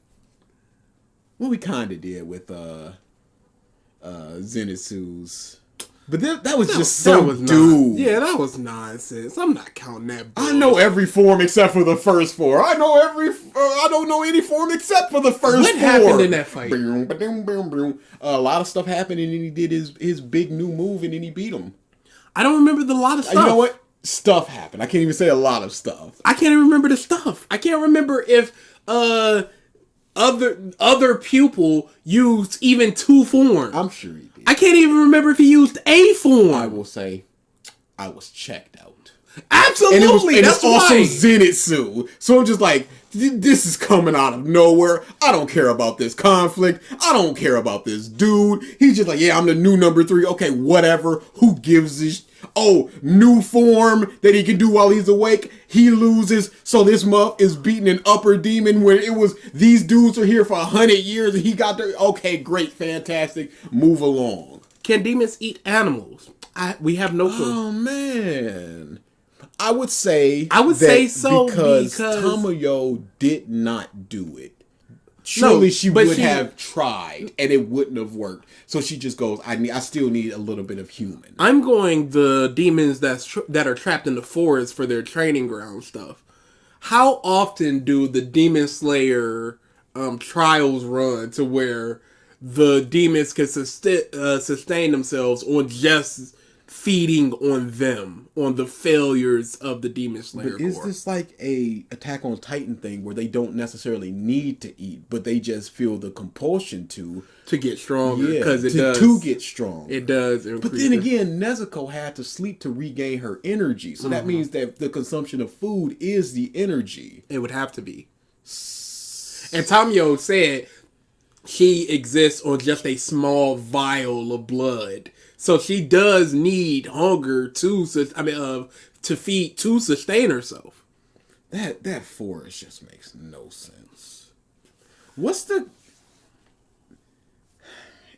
Well, we kind of did with Zenitsu's... But that was just some dude. Yeah, that was nonsense. I'm not counting that bullshit. I know every form except for the first 4. I don't know any form except for the first 4. What happened in that fight? A lot of stuff happened, and then he did his big new move, and then he beat him. I don't remember a lot of stuff. You know what? Stuff happened. I can't even say a lot of stuff. I can't even remember the stuff. I can't remember if other pupil used even 2 forms. I'm sure he did. I can't even remember if he used a form. I will say, I was checked out. Absolutely, and it's also Zenitsu. So I'm just like, this is coming out of nowhere. I don't care about this conflict. I don't care about this dude. He's just like, yeah, I'm the new number 3. Okay, whatever. Who gives a Oh, new form that he can do while he's awake. He loses, so this muff is beating an upper demon when it was these dudes are here for 100 years and he got there. Okay, great, fantastic. Move along. Can demons eat animals? We have no clue. Oh man, I would say so because Tamayo did not do it. surely she but would have tried and it wouldn't have worked. So she just goes, I still need a little bit of human. I'm going the demons that are trapped in the forest for their training ground stuff. How often do the Demon Slayer trials run to where the demons can sustain themselves on just feeding on them, on the failures of the Demon Slayer But is Corps? this like a Attack on Titan thing where they don't necessarily need to eat, but they just feel the compulsion to get stronger, yeah, because it does to get strong. It does. But then again, Nezuko had to sleep to regain her energy, so that means that the consumption of food is the energy. it would have to be. And Tamio said she exists on just a small vial of blood. So she does need hunger to feed to sustain herself. That forest just makes no sense. What's the?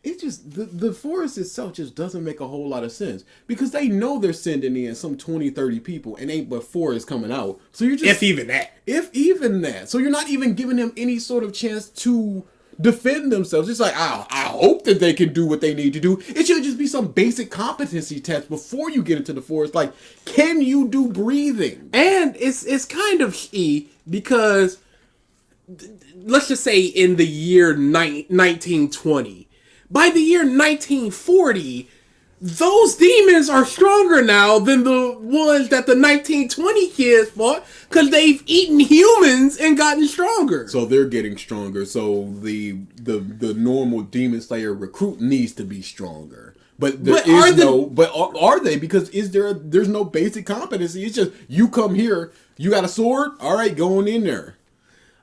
It just the forest itself just doesn't make a whole lot of sense because they know they're sending in some 20, 30 people and ain't but 4 is coming out. So you're just If even that. So you're not even giving them any sort of chance to defend themselves. It's like, I hope that they can do what they need to do. It should just be some basic competency test before you get into the forest. Like, can you do breathing? And it's kind of shitty because let's just say in the year 1920, by the year 1940, those demons are stronger now than the ones that the 1920 kids fought because they've eaten humans and gotten stronger. So they're getting stronger. So the normal Demon Slayer recruit needs to be stronger. But are they? Because there's no basic competency. It's just you come here, you got a sword, all right, going in there.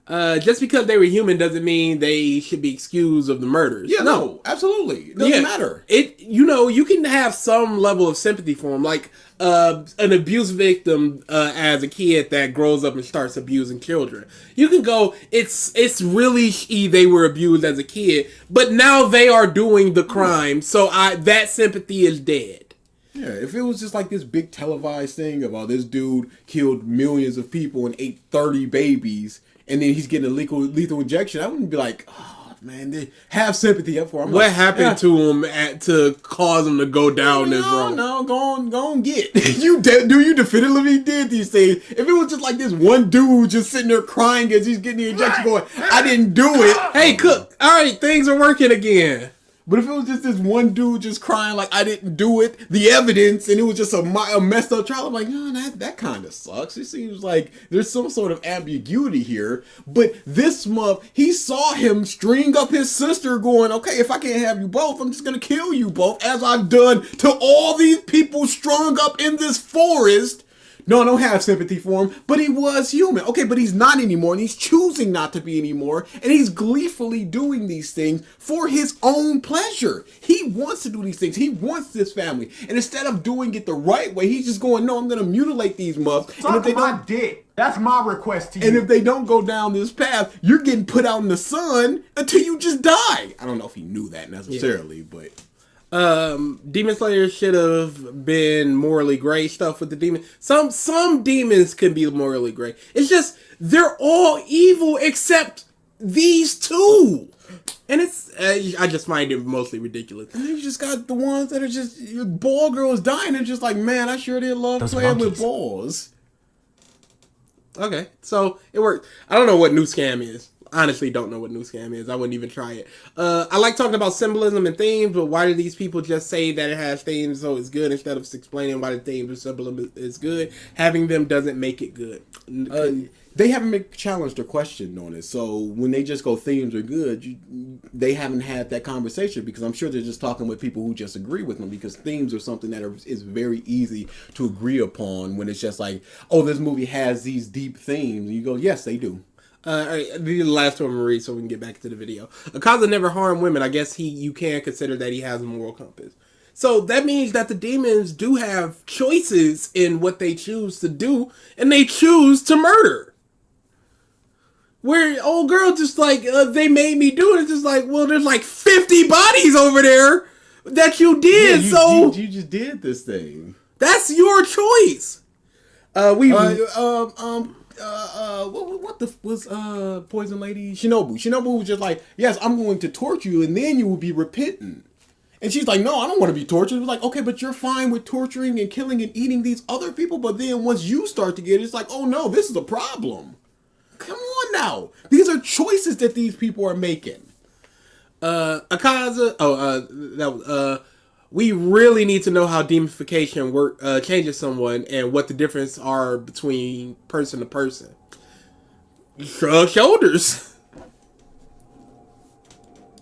Just because they were human doesn't mean they should be excused of the murders. Yeah, no, absolutely. It doesn't matter. You can have some level of sympathy for them, like an abuse victim as a kid that grows up and starts abusing children. You can go, it's really they were abused as a kid, but now they are doing the crime, so that sympathy is dead. Yeah, if it was just like this big televised thing about this dude killed millions of people and ate 30 babies, and then he's getting a lethal injection, I wouldn't be like, oh man, they have sympathy up for him. What happened to him to cause him to go down this road? No, go on, get. You definitively did these things. If it was just like this one dude just sitting there crying as he's getting the injection going, I didn't do it. Hey, Cook, all right, things are working again. But if it was just this one dude just crying like I didn't do it, the evidence, and it was just a messed up trial, I'm like, no, that kind of sucks. It seems like there's some sort of ambiguity here. But this month, he saw him string up his sister going, okay, if I can't have you both, I'm just going to kill you both, as I've done to all these people strung up in this forest. No, I don't have sympathy for him, but he was human. Okay, but he's not anymore, and he's choosing not to be anymore, and he's gleefully doing these things for his own pleasure. He wants to do these things. He wants this family. And instead of doing it the right way, he's just going, no, I'm going to mutilate these muffs. Suck my dick. That's my request to you. And if they don't go down this path, you're getting put out in the sun until you just die. I don't know if he knew that necessarily, but... Demon Slayer should have been morally gray stuff with the demon. Some demons can be morally gray. It's just they're all evil except these two, and it's I just find it mostly ridiculous. And then you just got the ones that are just ball girls dying and just like, man, I sure did love Those playing with monkeys. balls. Okay, so it worked. I don't know what new scam is. Honestly, don't know what new scam is. I wouldn't even try it. I like talking about symbolism and themes, but why do these people just say that it has themes so it's good instead of explaining why the themes or symbolism is good? Having them doesn't make it good. They haven't challenged or questioned on it. So when they just go themes are good, they haven't had that conversation because I'm sure they're just talking with people who just agree with them because themes are something that is very easy to agree upon when it's just like, oh, this movie has these deep themes. And you go, yes, they do. All right, these are the last two I'm gonna read so we can get back to the video. Akaza never harmed women. I guess you can consider that he has a moral compass. So that means that the demons do have choices in what they choose to do, and they choose to murder. Where old girl just like, they made me do it. It's just like, well, there's like 50 bodies over there that you did, you just did this thing. That's your choice. what the was Poison Lady Shinobu? Shinobu was just like, yes, I'm going to torture you, and then you will be repentant. And she's like, no, I don't want to be tortured. It was like, okay, but you're fine with torturing and killing and eating these other people, but then once you start to get it, it's like, oh no, this is a problem. Come on now, these are choices that these people are making. Akaza. We really need to know how demonification changes someone and what the difference are between person to person. Shrug shoulders.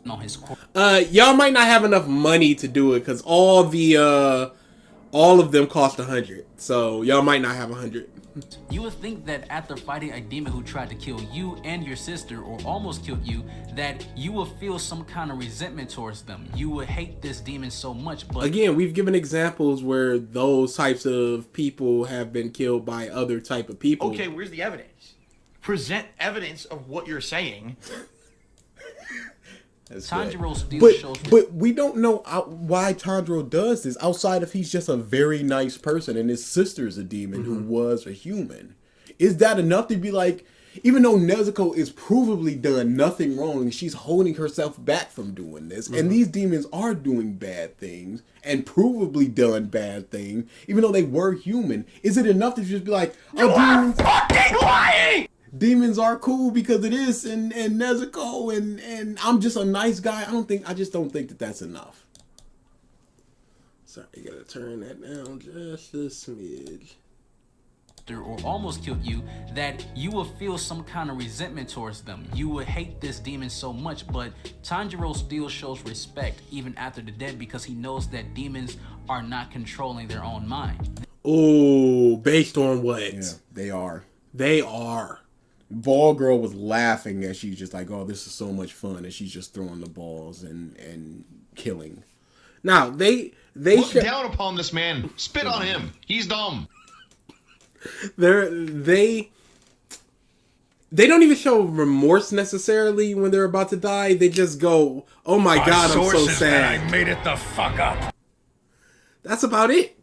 On his core. Y'all might not have enough money to do it because all of them cost 100. So y'all might not have 100. You would think that after fighting a demon who tried to kill you and your sister, or almost killed you, that you would feel some kind of resentment towards them. You would hate this demon so much, but again, we've given examples where those types of people have been killed by other type of people. Okay, where's the evidence? Present evidence of what you're saying. Tanjiro still shows. But we don't know why Tanjiro does this outside of he's just a very nice person and his sister's a demon who was a human. Is that enough to be like, even though Nezuko is provably done nothing wrong, she's holding herself back from doing this, and these demons are doing bad things and provably done bad things, even though they were human, is it enough to just be like, oh, demons fucking lying! Demons are cool because it is, and Nezuko, and I'm just a nice guy. I just don't think that that's enough. Sorry, you gotta turn that down just a smidge. Or almost killed you, that you would feel some kind of resentment towards them. You would hate this demon so much, but Tanjiro still shows respect even after the dead because he knows that demons are not controlling their own mind. Oh, based on what? Yeah, they are. They are. Ball girl was laughing as she's just like, oh, this is so much fun, and she's just throwing the balls and killing. Now they look down upon this man. Spit on him. He's dumb. They don't even show remorse necessarily when they're about to die. They just go, "Oh my god, I'm so sad." I made it the fuck up. That's about it.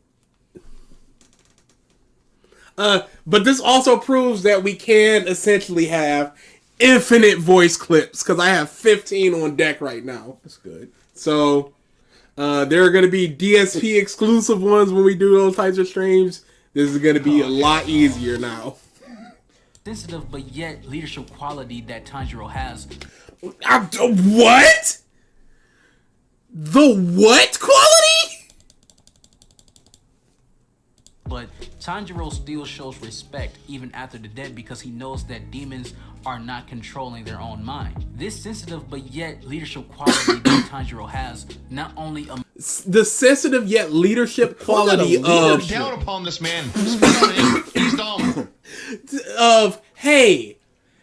But this also proves that we can essentially have infinite voice clips because I have 15 on deck right now. That's good. So there are going to be DSP exclusive ones when we do those types of streams. This is going to be a lot easier now. Sensitive but yet leadership quality that Tanjiro has. What? The what quality? But Tanjiro still shows respect even after the dead because he knows that demons are not controlling their own mind. This sensitive but yet leadership quality that Tanjiro has not only the sensitive yet leadership quality Look down upon this man. Spit on him. He's dumb. Of, hey,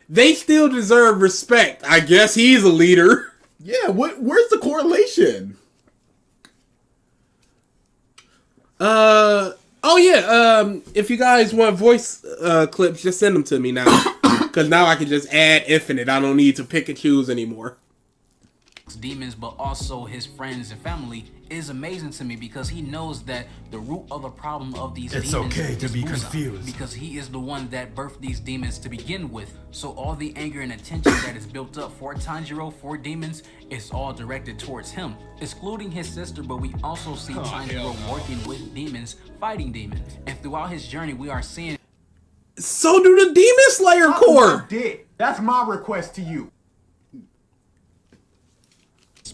they still deserve respect. I guess he's a leader. Yeah, where's the correlation? Oh yeah, if you guys want voice clips, just send them to me now. Because now I can just add infinite. I don't need to pick and choose anymore. demons, but also his friends and family, is amazing to me because he knows that the root of the problem of these demons okay to is be Usopp, confused. because he is the one that birthed these demons to begin with. So all the anger and attention that is built up for Tanjiro, for demons, is all directed towards him, excluding his sister. But we also see Tanjiro working with demons, fighting demons, and throughout his journey we are seeing So do the Demon Slayer Corps. Dick. That's my request to you.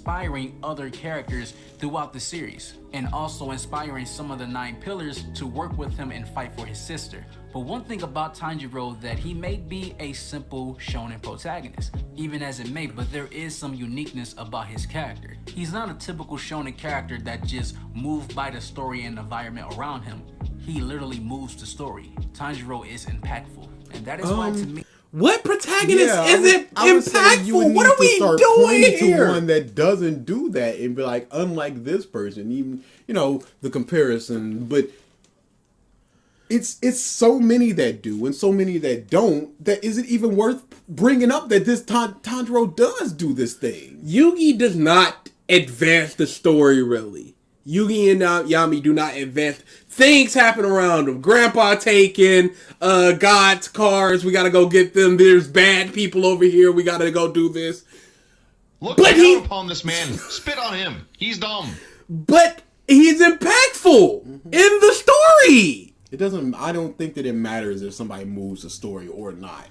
inspiring other characters throughout the series, and also inspiring some of the 9 pillars to work with him and fight for his sister. But one thing about Tanjiro, that he may be a simple shonen protagonist, even as it may, but there is some uniqueness about his character. He's not a typical shonen character that just moves by the story and environment around him. He literally moves the story. Tanjiro is impactful, and that is why to me, what protagonist isn't impactful? What are we doing here? To one that doesn't do that and be like, unlike this person, even, you know, the comparison, but it's so many that do and so many that don't, that is it even worth bringing up that this Tanjiro does do this thing? Yugi does not advance the story really. Yugi and Yami do not invent. Things happen around them. Grandpa taken, God's cars, we gotta go get them. There's bad people over here, we gotta go do this. Look down upon this man. Spit on him. He's dumb. But he's impactful in the story. It doesn't. I don't think that it matters if somebody moves the story or not.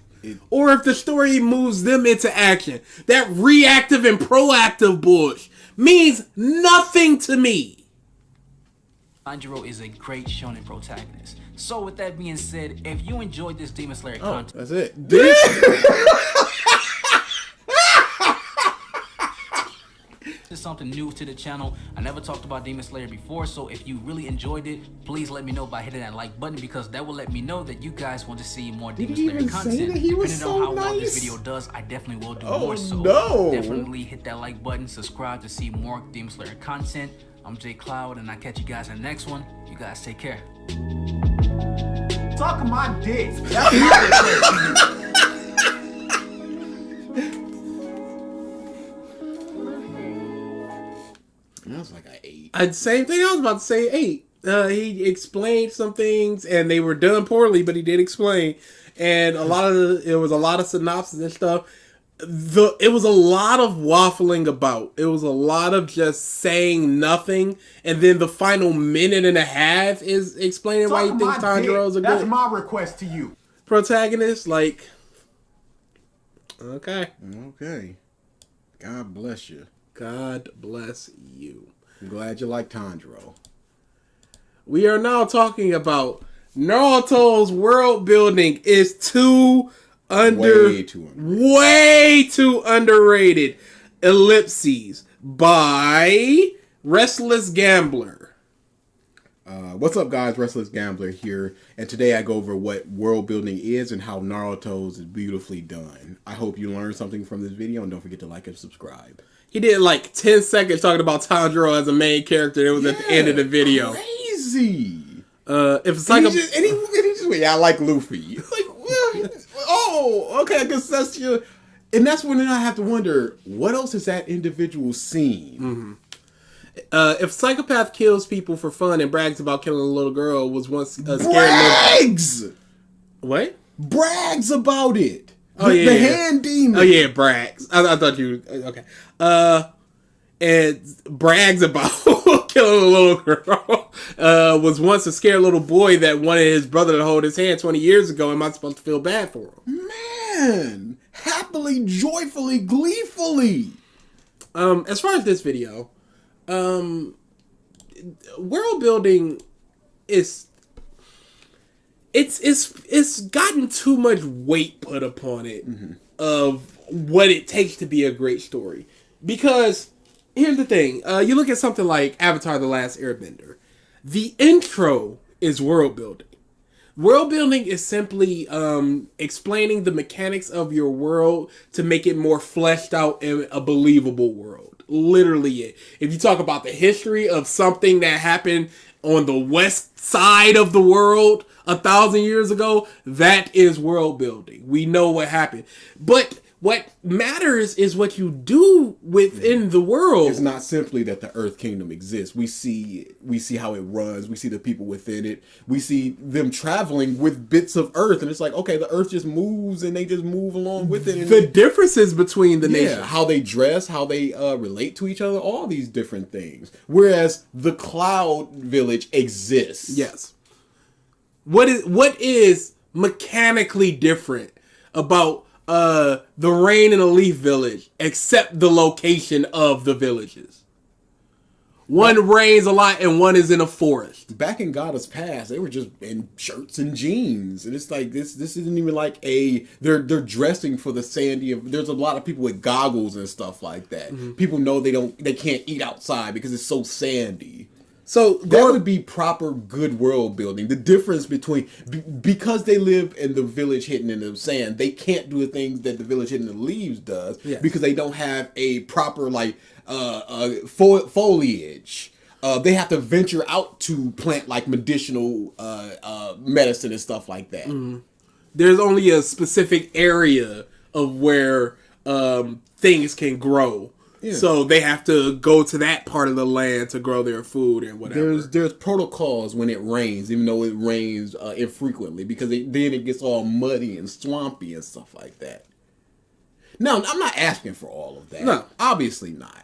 Or if the story moves them into action. That reactive and proactive bullshit means nothing to me. Tanjiro is a great shonen protagonist. So with that being said, if you enjoyed this Demon Slayer content, That's it. this is something new to the channel. I never talked about Demon Slayer before, so if you really enjoyed it, please let me know by hitting that like button, because that will let me know that you guys want to see more Demon Slayer content. Depending on how well this video does, I definitely will do more. So definitely hit that like button, subscribe to see more Demon Slayer content. I'm Jay Cloud, and I'll catch you guys in the next one. You guys take care. Suck my dick. That's my request. That was like an 8. Same thing I was about to say, 8. He explained some things, and they were done poorly, but he did explain. And it was a lot of synopsis and stuff. It was a lot of waffling about. It was a lot of just saying nothing, and then the final minute and a half is explaining why he thinks Tanjiro is a That's good my request to you. protagonist. Like, okay. God bless you. God bless you. I'm glad you like Tanjiro. We are now talking about Naruto's world building is way too underrated. Ellipses by Restless Gambler. What's up, guys? Restless Gambler here, and today I go over what world building is and how Naruto's is beautifully done. I hope you learned something from this video, and don't forget to like and subscribe. He did like 10 seconds talking about Tanjiro as a main character. It was at the end of the video. Crazy. If it's like and he just went, yeah, I like Luffy. Like, well, oh, okay, I guess that's your. And that's when I have to wonder, what else has that individual seen? if Psychopath kills people for fun and brags about killing a little girl, was once a scared brags. Little... What? Brags about it. The hand demon. Oh yeah, brags. I thought you okay. And brags about killing a little girl. Was once a scared little boy that wanted his brother to hold his hand 20 years ago. Am I supposed to feel bad for him? Man, happily, joyfully, gleefully. As far as this video, world building is it's gotten too much weight put upon it of what it takes to be a great story. Because here's the thing, you look at something like Avatar: The Last Airbender. The intro is world building. World building is simply explaining the mechanics of your world to make it more fleshed out and a believable world. Literally it. If you talk about the history of something that happened on the west side of the world 1,000 years ago, that is world building. We know what happened. But what matters is what you do within the world. It's not simply that the Earth Kingdom exists. We see how it runs. We see the people within it. We see them traveling with bits of Earth, and it's like, okay, the Earth just moves, and they just move along with it. And the differences between the nations, how they dress, how they relate to each other, all these different things. Whereas the Cloud Village exists. Yes. What is mechanically different about the Rain and the Leaf Village, except the location of the villages? One rains a lot and one is in a forest. Back in Goddess Pass, they were just in shirts and jeans, and it's like this isn't even like they're dressing for the sandy. There's a lot of people with goggles and stuff like that. People know they can't eat outside because it's so sandy. So that would be proper good world building. The difference between because they live in the village hidden in the sand, they can't do the things that the village hidden in the leaves does because they don't have a proper foliage. They have to venture out to plant like medicinal medicine and stuff like that. There's only a specific area of where things can grow. So they have to go to that part of the land to grow their food and whatever. There's protocols when it rains, even though it rains infrequently, because then it gets all muddy and swampy and stuff like that. Now, I'm not asking for all of that. No. Obviously not.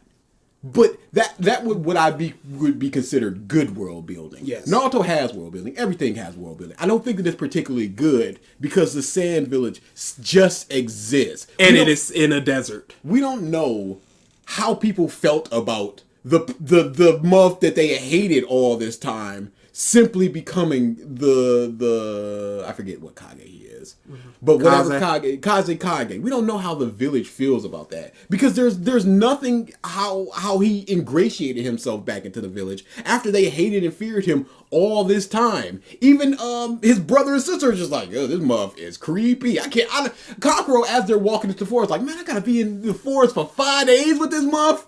But that would be considered good world building. Yes. Naruto has world building. Everything has world building. I don't think that it's particularly good because the Sand Village just exists. And it is in a desert. We don't know how people felt about the month that they hated all this time simply becoming the I forget what Kage he is. But whatever Kage. We don't know how the village feels about that. Because there's nothing how he ingratiated himself back into the village after they hated and feared him all this time. Even his brother and sister are just like, oh, this muff is creepy. Kokoro, as they're walking into the forest, like, man, I gotta be in the forest for 5 days with this muff.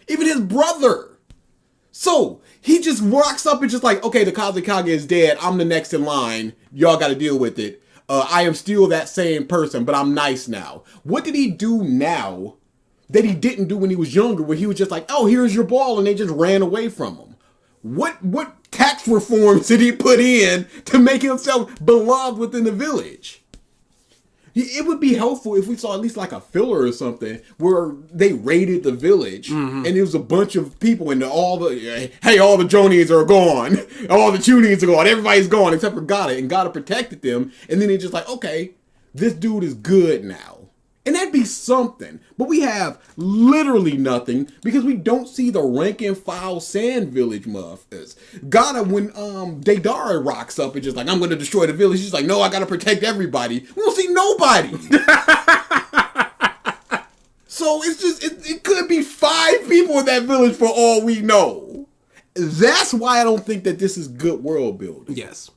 Even his brother. So he just walks up and just like, okay, the Kazekage is dead. I'm the next in line. Y'all got to deal with it. I am still that same person, but I'm nice now. What did he do now that he didn't do when he was younger, where he was just like, oh, here's your ball, and they just ran away from him? What tax reforms did he put in to make himself beloved within the village? It would be helpful if we saw at least like a filler or something where they raided the village and it was a bunch of people and all the Jonies are gone. All the Chunies are gone. Everybody's gone except for Gata, and Gata protected them. And then they just like, okay, this dude is good now. And that'd be something. But we have literally nothing because we don't see the rank and file Sand Village muffers. Gata, when Deidara rocks up and just like, I'm going to destroy the village, he's like, no, I got to protect everybody. We don't see nobody. So it's just, it could be 5 people in that village for all we know. That's why I don't think that this is good world building. Yes.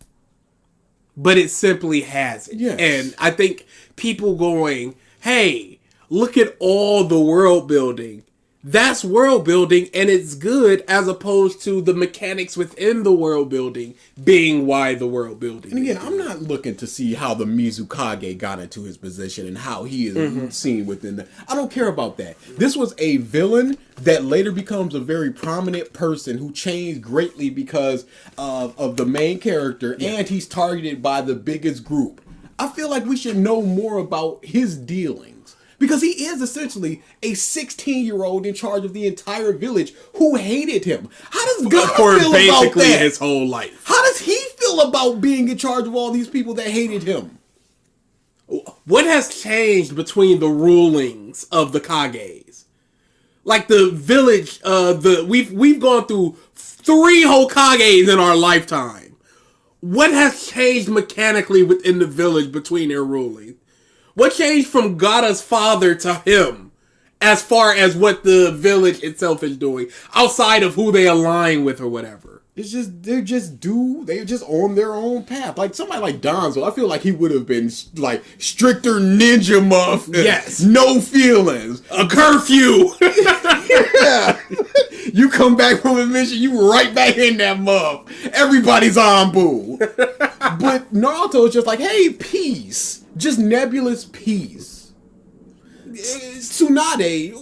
But it simply hasn't. Yes. And I think people going, hey, look at all the world building. That's world building, and it's good, as opposed to the mechanics within the world building being why the world building. And again, I'm not looking to see how the Mizukage got into his position and how he is seen within the... I don't care about that. This was a villain that later becomes a very prominent person who changed greatly because of the main character, and he's targeted by the biggest group. I feel like we should know more about his dealings. Because he is essentially a 16-year-old in charge of the entire village who hated him. How does God feel about that? Basically his whole life. How does he feel about being in charge of all these people that hated him? What has changed between the rulings of the Kages? Like the village, we've gone through 3 Hokages in our lifetime. What has changed mechanically within the village between their rulings? What changed from Gata's father to him as far as what the village itself is doing, outside of who they align with or whatever? It's just, they're just on their own path. Like somebody like Donzo, I feel like he would have been like stricter ninja muff. Yes. No feelings. A curfew. Yeah. You come back from a mission, you right back in that muff. Everybody's on boo. But Naruto is just like, hey, peace. Just nebulous peace. Tsunade,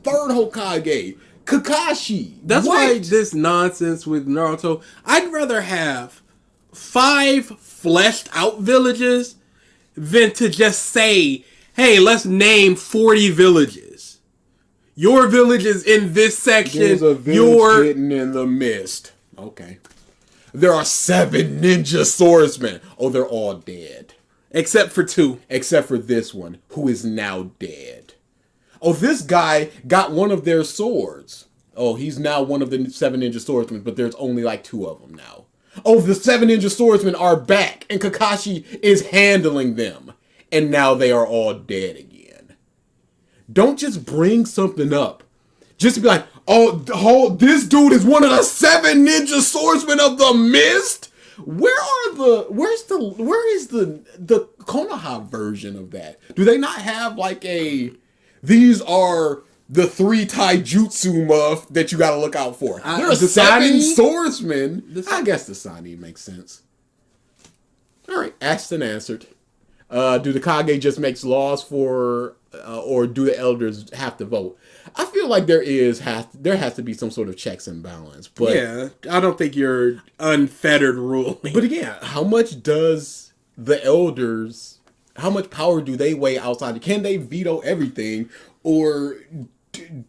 3rd Hokage. Kakashi. That's why this nonsense with Naruto, I'd rather have 5 fleshed out villages than to just say, hey, let's name 40 villages. Your village is in this section. There's a village hidden in the mist. Okay. There are 7 ninja swordsmen. Oh, they're all dead. Except for 2. Except for this one, who is now dead. Oh, this guy got one of their swords. Oh, he's now one of the 7 ninja swordsmen, but there's only like 2 of them now. Oh, the 7 ninja swordsmen are back, and Kakashi is handling them. And now they are all dead again. Don't just bring something up. Just to be like, oh, this dude is one of the 7 ninja swordsmen of the mist? Where is the Konoha version of that? Do they not have like these are the 3 taijutsu muff that you gotta look out for? There are 7 swordsmen. I guess the Sani makes sense. Alright, asked and answered. Do the Kage just makes laws for, or do the elders have to vote? I feel like there has to be some sort of checks and balance. But yeah, I don't think you're unfettered ruling. But again, how much does the elders? How much power do they weigh outside? Can they veto everything, or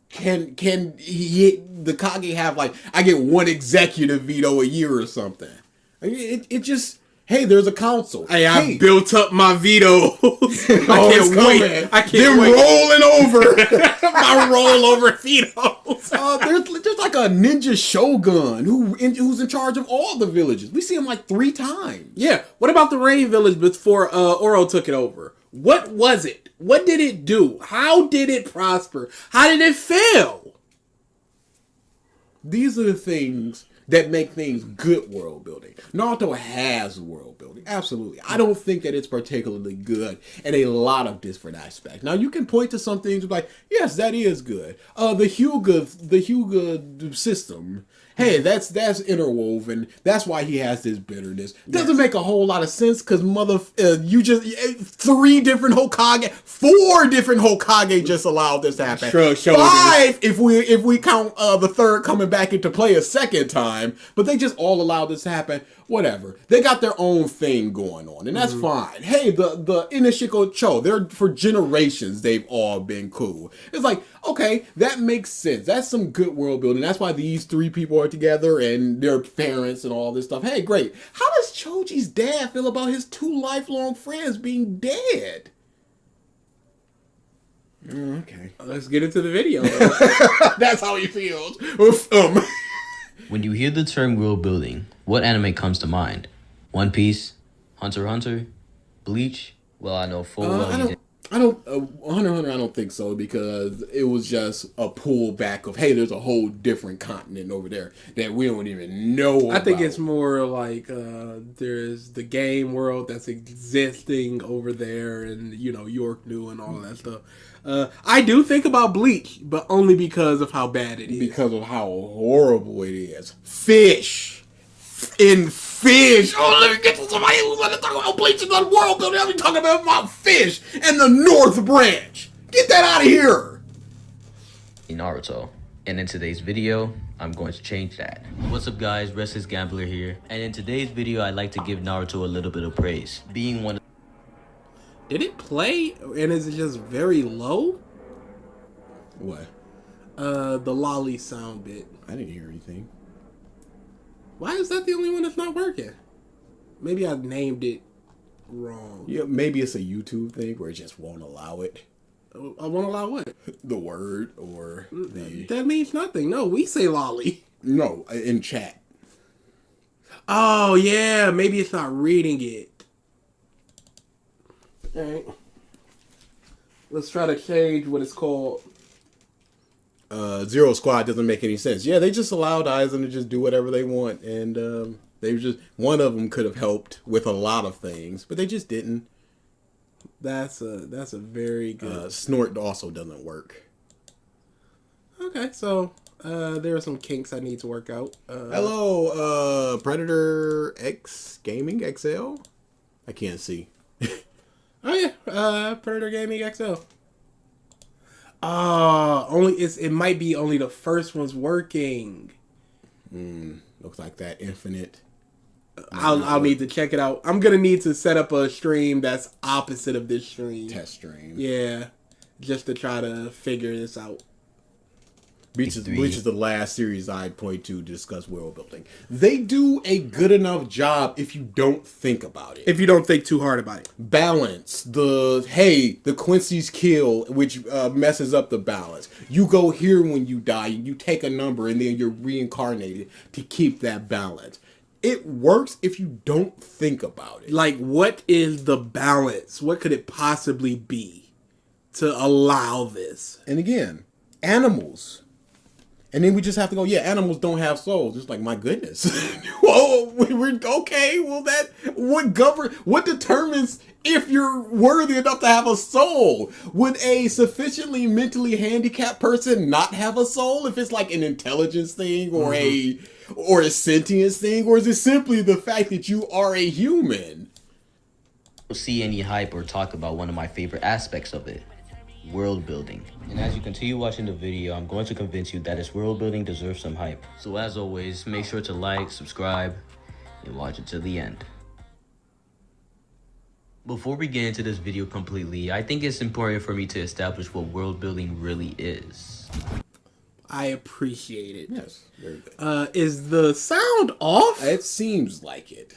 can the Kage have like I get one executive veto a year or something? I mean, it just. Hey, there's a council. Hey, I built up my veto. I can't wait. I can't They're wait. rolling over. My rollover vetoes. There's like a ninja shogun who's in charge of all the villages. We see him like 3 times. Yeah. What about the Rain Village before Oro took it over? What was it? What did it do? How did it prosper? How did it fail? These are the things that make things good world building. Naruto has world building, absolutely. I don't think that it's particularly good in a lot of different aspects. Now you can point to some things like, yes, that is good. The Hyuga system. Hey, that's interwoven. That's why he has this bitterness. Doesn't make a whole lot of sense because you just 4 different Hokage just allowed this to happen. 5 if we count the third coming back into play a second time. But they just all allowed this to happen. Whatever. They got their own thing going on, and that's fine. Hey, the Inashiko Cho, they're for generations they've all been cool. It's like, okay, that makes sense. That's some good world building. That's why these 3 people are together and their parents and all this stuff. Hey, great. How does Choji's dad feel about his 2 lifelong friends being dead? Okay. Let's get into the video. That's how he feels. When you hear the term world building, what anime comes to mind? One Piece? Hunter x Hunter? Bleach? Well, I know full well you did. Hunter x Hunter, I don't think so, because it was just a pullback of, hey, there's a whole different continent over there that we don't even know about. I think it's more like there's the game world that's existing over there, and York New and all of that stuff. I do think about Bleach, but only because of how bad it is. Because of how horrible it is. Fish. Oh, let me get to somebody who's going to talk about Bleach and the world building. I'll be talking about my fish and the North Branch. Get that out of here. Naruto. And in today's video, I'm going to change that. What's up guys, Restless Gambler here. And in today's video, I'd like to give Naruto a little bit of praise. Being one of... Did it play, and is it just very low? What? The lolly sound bit. I didn't hear anything. Why is that the only one that's not working? Maybe I named it wrong. Yeah, maybe it's a YouTube thing where it just won't allow it. I won't allow what? The word or the... That means nothing. No, we say lolly. No, in chat. Oh, yeah. Maybe it's not reading it. All right. Let's try to change what it's called. Zero Squad doesn't make any sense. Yeah, they just allowed Aizen to just do whatever they want, and they just one of them could have helped with a lot of things, but they just didn't. That's a very good. Snort also doesn't work. Okay, so there are some kinks I need to work out. Hello, Predator X Gaming XL. I can't see. Oh yeah, Predator Gaming XL. It might be only the first one's working. Looks like that infinite. I'll need to check it out. I'm gonna need to set up a stream that's opposite of this stream. Test stream. Yeah, just to try to figure this out. Bleach is the last series I'd point to discuss world building. They do a good enough job if you don't think about it. If you don't think too hard about it. Balance. The Quincy's kill, which messes up the balance. You go here when you die, you take a number, and then you're reincarnated to keep that balance. It works if you don't think about it. Like, what is the balance? What could it possibly be to allow this? And again, animals. And then we just have to go, yeah, animals don't have souls. It's like, my goodness. Whoa, we're okay. Well, what determines if you're worthy enough to have a soul? Would a sufficiently mentally handicapped person not have a soul if it's like an intelligence thing or a sentience thing? Or is it simply the fact that you are a human? See any hype or talk about one of my favorite aspects of it. world building. And as you continue watching the video, I'm going to convince you that its world building deserves some hype. So as always, make sure to like, subscribe, and watch it to the end. Before we get into this video completely, I think it's important for me to establish what world building really is. I appreciate it. Yes, very good. Is the sound off? It seems like it.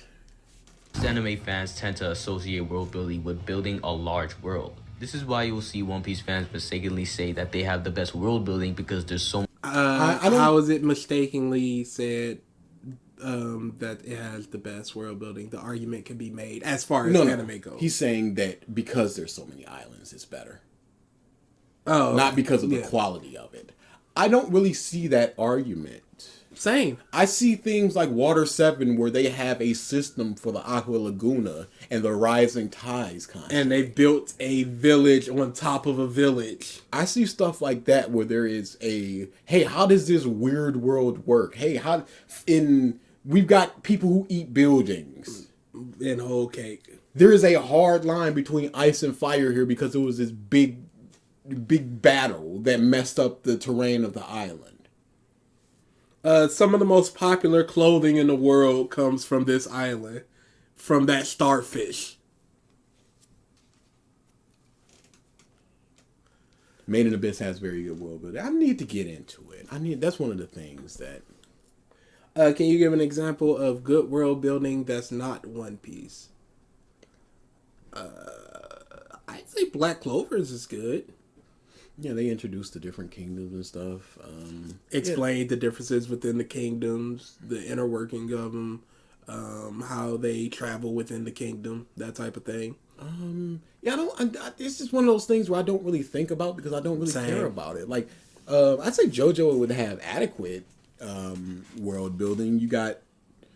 Anime fans tend to associate world building with building a large world. This is why you'll see One Piece fans mistakenly say that they have the best world building because there's so how is it mistakenly said that it has the best world building? The argument can be made as far as anime goes. He's saying that because there's so many islands, it's better. Oh, not because of the quality of it. I don't really see that argument. Same. I see things like Water 7 where they have a system for the Aqua Laguna and the Rising Tides concept. And they built a village on top of a village. I see stuff like that where there is a, hey, how does this weird world work? Hey, we've got people who eat buildings. And whole cake. There is a hard line between ice and fire here because it was this big battle that messed up the terrain of the island. Some of the most popular clothing in the world comes from this island, from that starfish. Made in Abyss has very good world building. I need to get into it. That's one of the things that. Can you give an example of good world building that's not One Piece? I'd say Black Clover's is good. Yeah, they introduced the different kingdoms and stuff. Explained the differences within the kingdoms, the inner working of them, how they travel within the kingdom, that type of thing. It's just one of those things where I don't really think about because I don't really care about it. Like, I'd say JoJo would have adequate world building.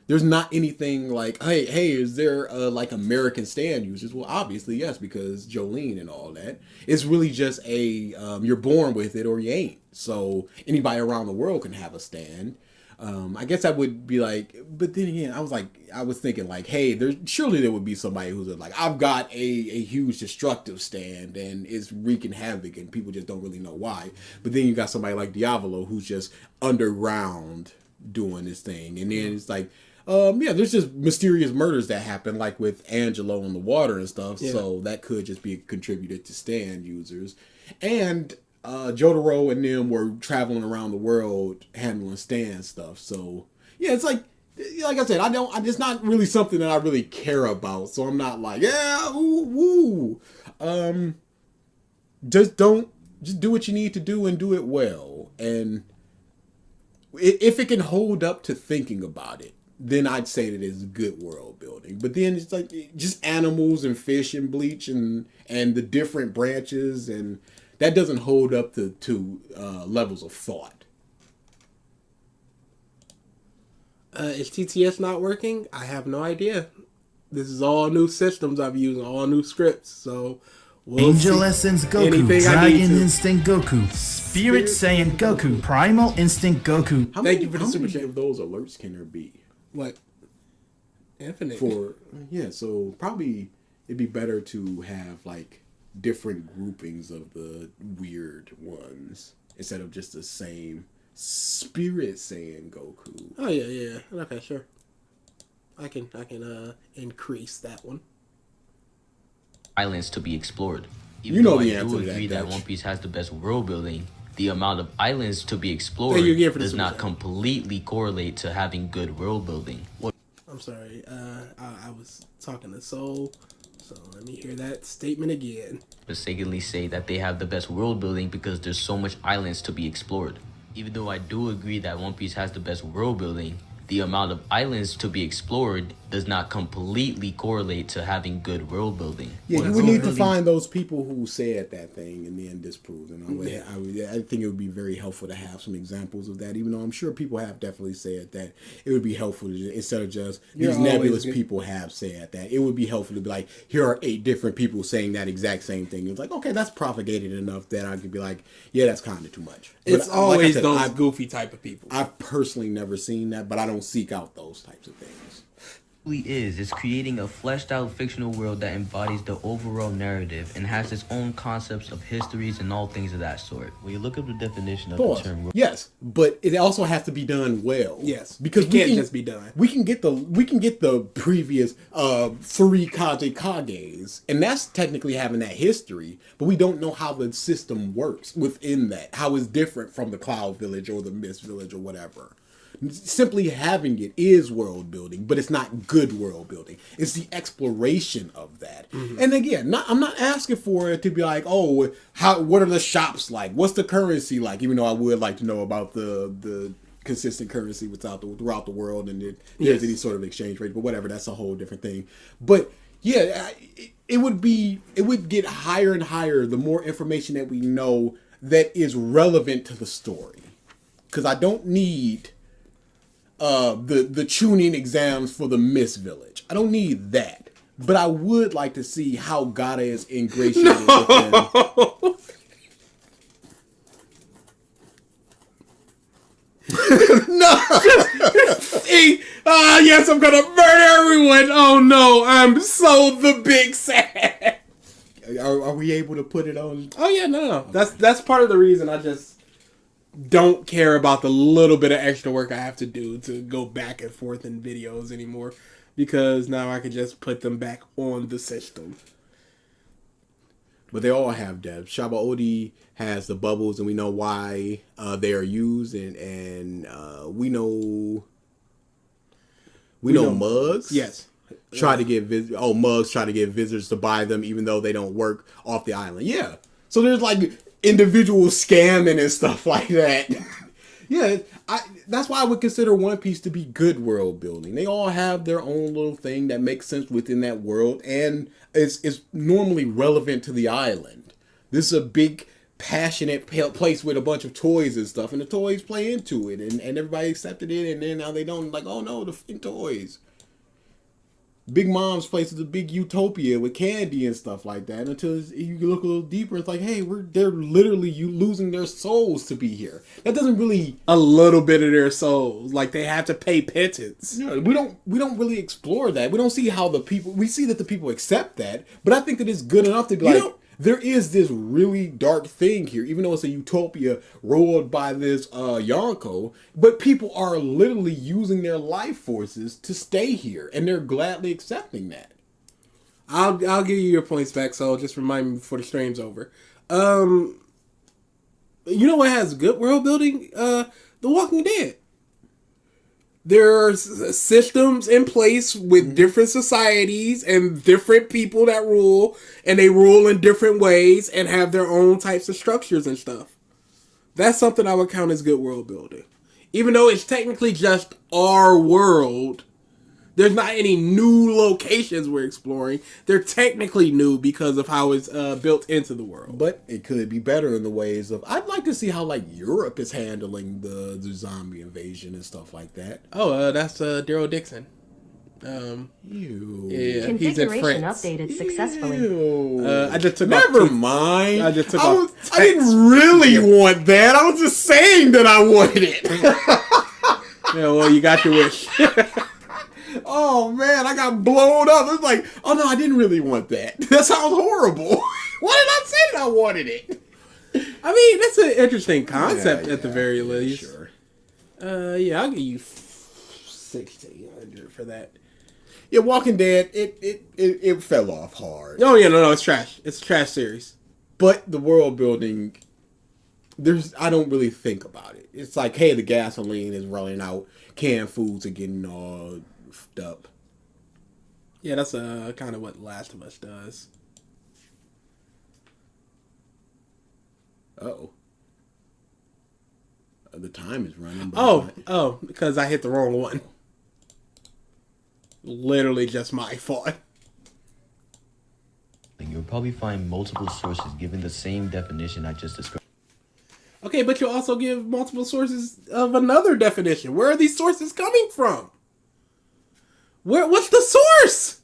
There's not anything like, hey, is there like American stand users? Well, obviously yes, because Jolene and all that. It's really just you're born with it or you ain't. So anybody around the world can have a stand. I guess I would be like, but then again, I was thinking like, hey, surely there would be somebody who's like, I've got a huge destructive stand and it's wreaking havoc and people just don't really know why. But then you got somebody like Diavolo who's just underground doing this thing, and then it's like. There's just mysterious murders that happen, like with Angelo in the water and stuff. Yeah. So that could just be contributed to stand users. And Jotaro and them were traveling around the world handling stand stuff. So yeah, it's like I said, it's not really something that I really care about. So I'm not like, yeah, woo. Just do what you need to do and do it well. And if it can hold up to thinking about it, then I'd say that it's good world building. But then it's like just animals and fish and Bleach and the different branches, and that doesn't hold up to levels of thought. Is TTS not working? I have no idea. This is all new systems I've used, all new scripts. So Angel Essence Goku, Dragon Instinct Goku, Spirit Saiyan Goku, Primal Instinct Goku. Thank you for the super chat. How many of those alerts can there be? What? Infinite. So probably it'd be better to have like different groupings of the weird ones instead of just the same Spirit Saiyan Goku. Oh yeah. Okay, sure. I can increase that one. Islands to be explored. Even though I do agree that One Piece has the best world building, the amount of islands to be explored does not completely correlate to having good world building. I'm sorry, I was talking to Soul, so let me hear that statement again. Mistakenly say that they have the best world building because there's so much islands to be explored. Even though I do agree that One Piece has the best world building, the amount of islands to be explored does not completely correlate to having good world building. Yeah, you would need to find those people who said that thing and then disprove it. I think it would be very helpful to have some examples of that, even though I'm sure people have definitely said that. It would be helpful to, instead of just these nebulous people have said that, it would be helpful to be like, here are 8 different people saying that exact same thing. It's like, okay, that's propagated enough that I could be like, yeah, that's kind of too much. It's always like those goofy type of people. I've personally never seen that, but I don't seek out those types of things. Is it's creating a fleshed out fictional world that embodies the overall narrative and has its own concepts of histories and all things of that sort. When you look up the definition of the term, yes, but it also has to be done well. Yes, because it can't just be done. We can get the previous three Kages, and that's technically having that history, but we don't know how the system works within that. How it's different from the Cloud Village or the Mist Village or whatever. Simply having it is world building, but it's not good world building. It's the exploration of that. Mm-hmm. And again, I'm not asking for it to be like, oh, what are the shops like? What's the currency like? Even though I would like to know about the consistent currency throughout the world, and there's any sort of exchange rate. But whatever, that's a whole different thing. But yeah, it would get higher and higher the more information that we know that is relevant to the story. Because I don't need the tuning exams for the Mist Village. I don't need that. But I would like to see how Gata is ingratiated within. No! Yes, I'm gonna murder everyone! Oh no, I'm so the big sad! Are we able to put it on? Oh yeah, no. That's part of the reason I just don't care about the little bit of extra work I have to do to go back and forth in videos anymore, because now I can just put them back on the system. But they all have depth. Shaba Odi has the bubbles, and we know why they are used, and we know Mugs. Yes. Mugs try to get visitors to buy them, even though they don't work off the island. Yeah. So there's like individual scamming and stuff like that. Yeah, that's why I would consider One Piece to be good world building. They all have their own little thing that makes sense within that world, and it's normally relevant to the island. This is a big, passionate place with a bunch of toys and stuff, and the toys play into it, and everybody accepted it, and then now they don't, like, oh no, the f***ing toys. Big Mom's place is a big utopia with candy and stuff like that, until you look a little deeper, it's like, hey, they're literally losing their souls to be here. That doesn't really... A little bit of their souls. Like, they have to pay pittance. Yeah, we don't really explore that. We don't see how the people... We see that the people accept that, but I think that it's good enough to be like... There is this really dark thing here, even though it's a utopia ruled by this Yonko, but people are literally using their life forces to stay here, and they're gladly accepting that. I'll give you your points back, so just remind me before the stream's over. You know what has good world building? The Walking Dead. There are systems in place with different societies and different people that rule, and they rule in different ways and have their own types of structures and stuff. That's something I would count as good world building. Even though it's technically just our world, there's not any new locations we're exploring. They're technically new because of how it's built into the world. But it could be better in the ways of... I'd like to see how, like, Europe is handling the zombie invasion and stuff like that. Oh, that's Daryl Dixon. Ew. Yeah, he's in Configuration France. updated successful. Ew. I just took Never off mind. I just took off I didn't really want that. I was just saying that I wanted it. Yeah, well, you got your wish. Oh man, I got blown up. It was like, oh no, I didn't really want that. That sounds horrible. Why did I say that I wanted it? I mean, that's an interesting concept at the very least. Sure. Yeah, I'll give you 1,600 for that. Yeah, Walking Dead, it fell off hard. Oh yeah, no, it's trash. It's a trash series. But the world building, I don't really think about it. It's like, hey, the gasoline is running out, canned foods are getting all up. Yeah, that's kind of what Last of Us does. Uh-oh. The time is running. Oh, because I hit the wrong one. Literally just my fault. You'll probably find multiple sources giving the same definition I just described. Okay, but you'll also give multiple sources of another definition. Where are these sources coming from? What's the source?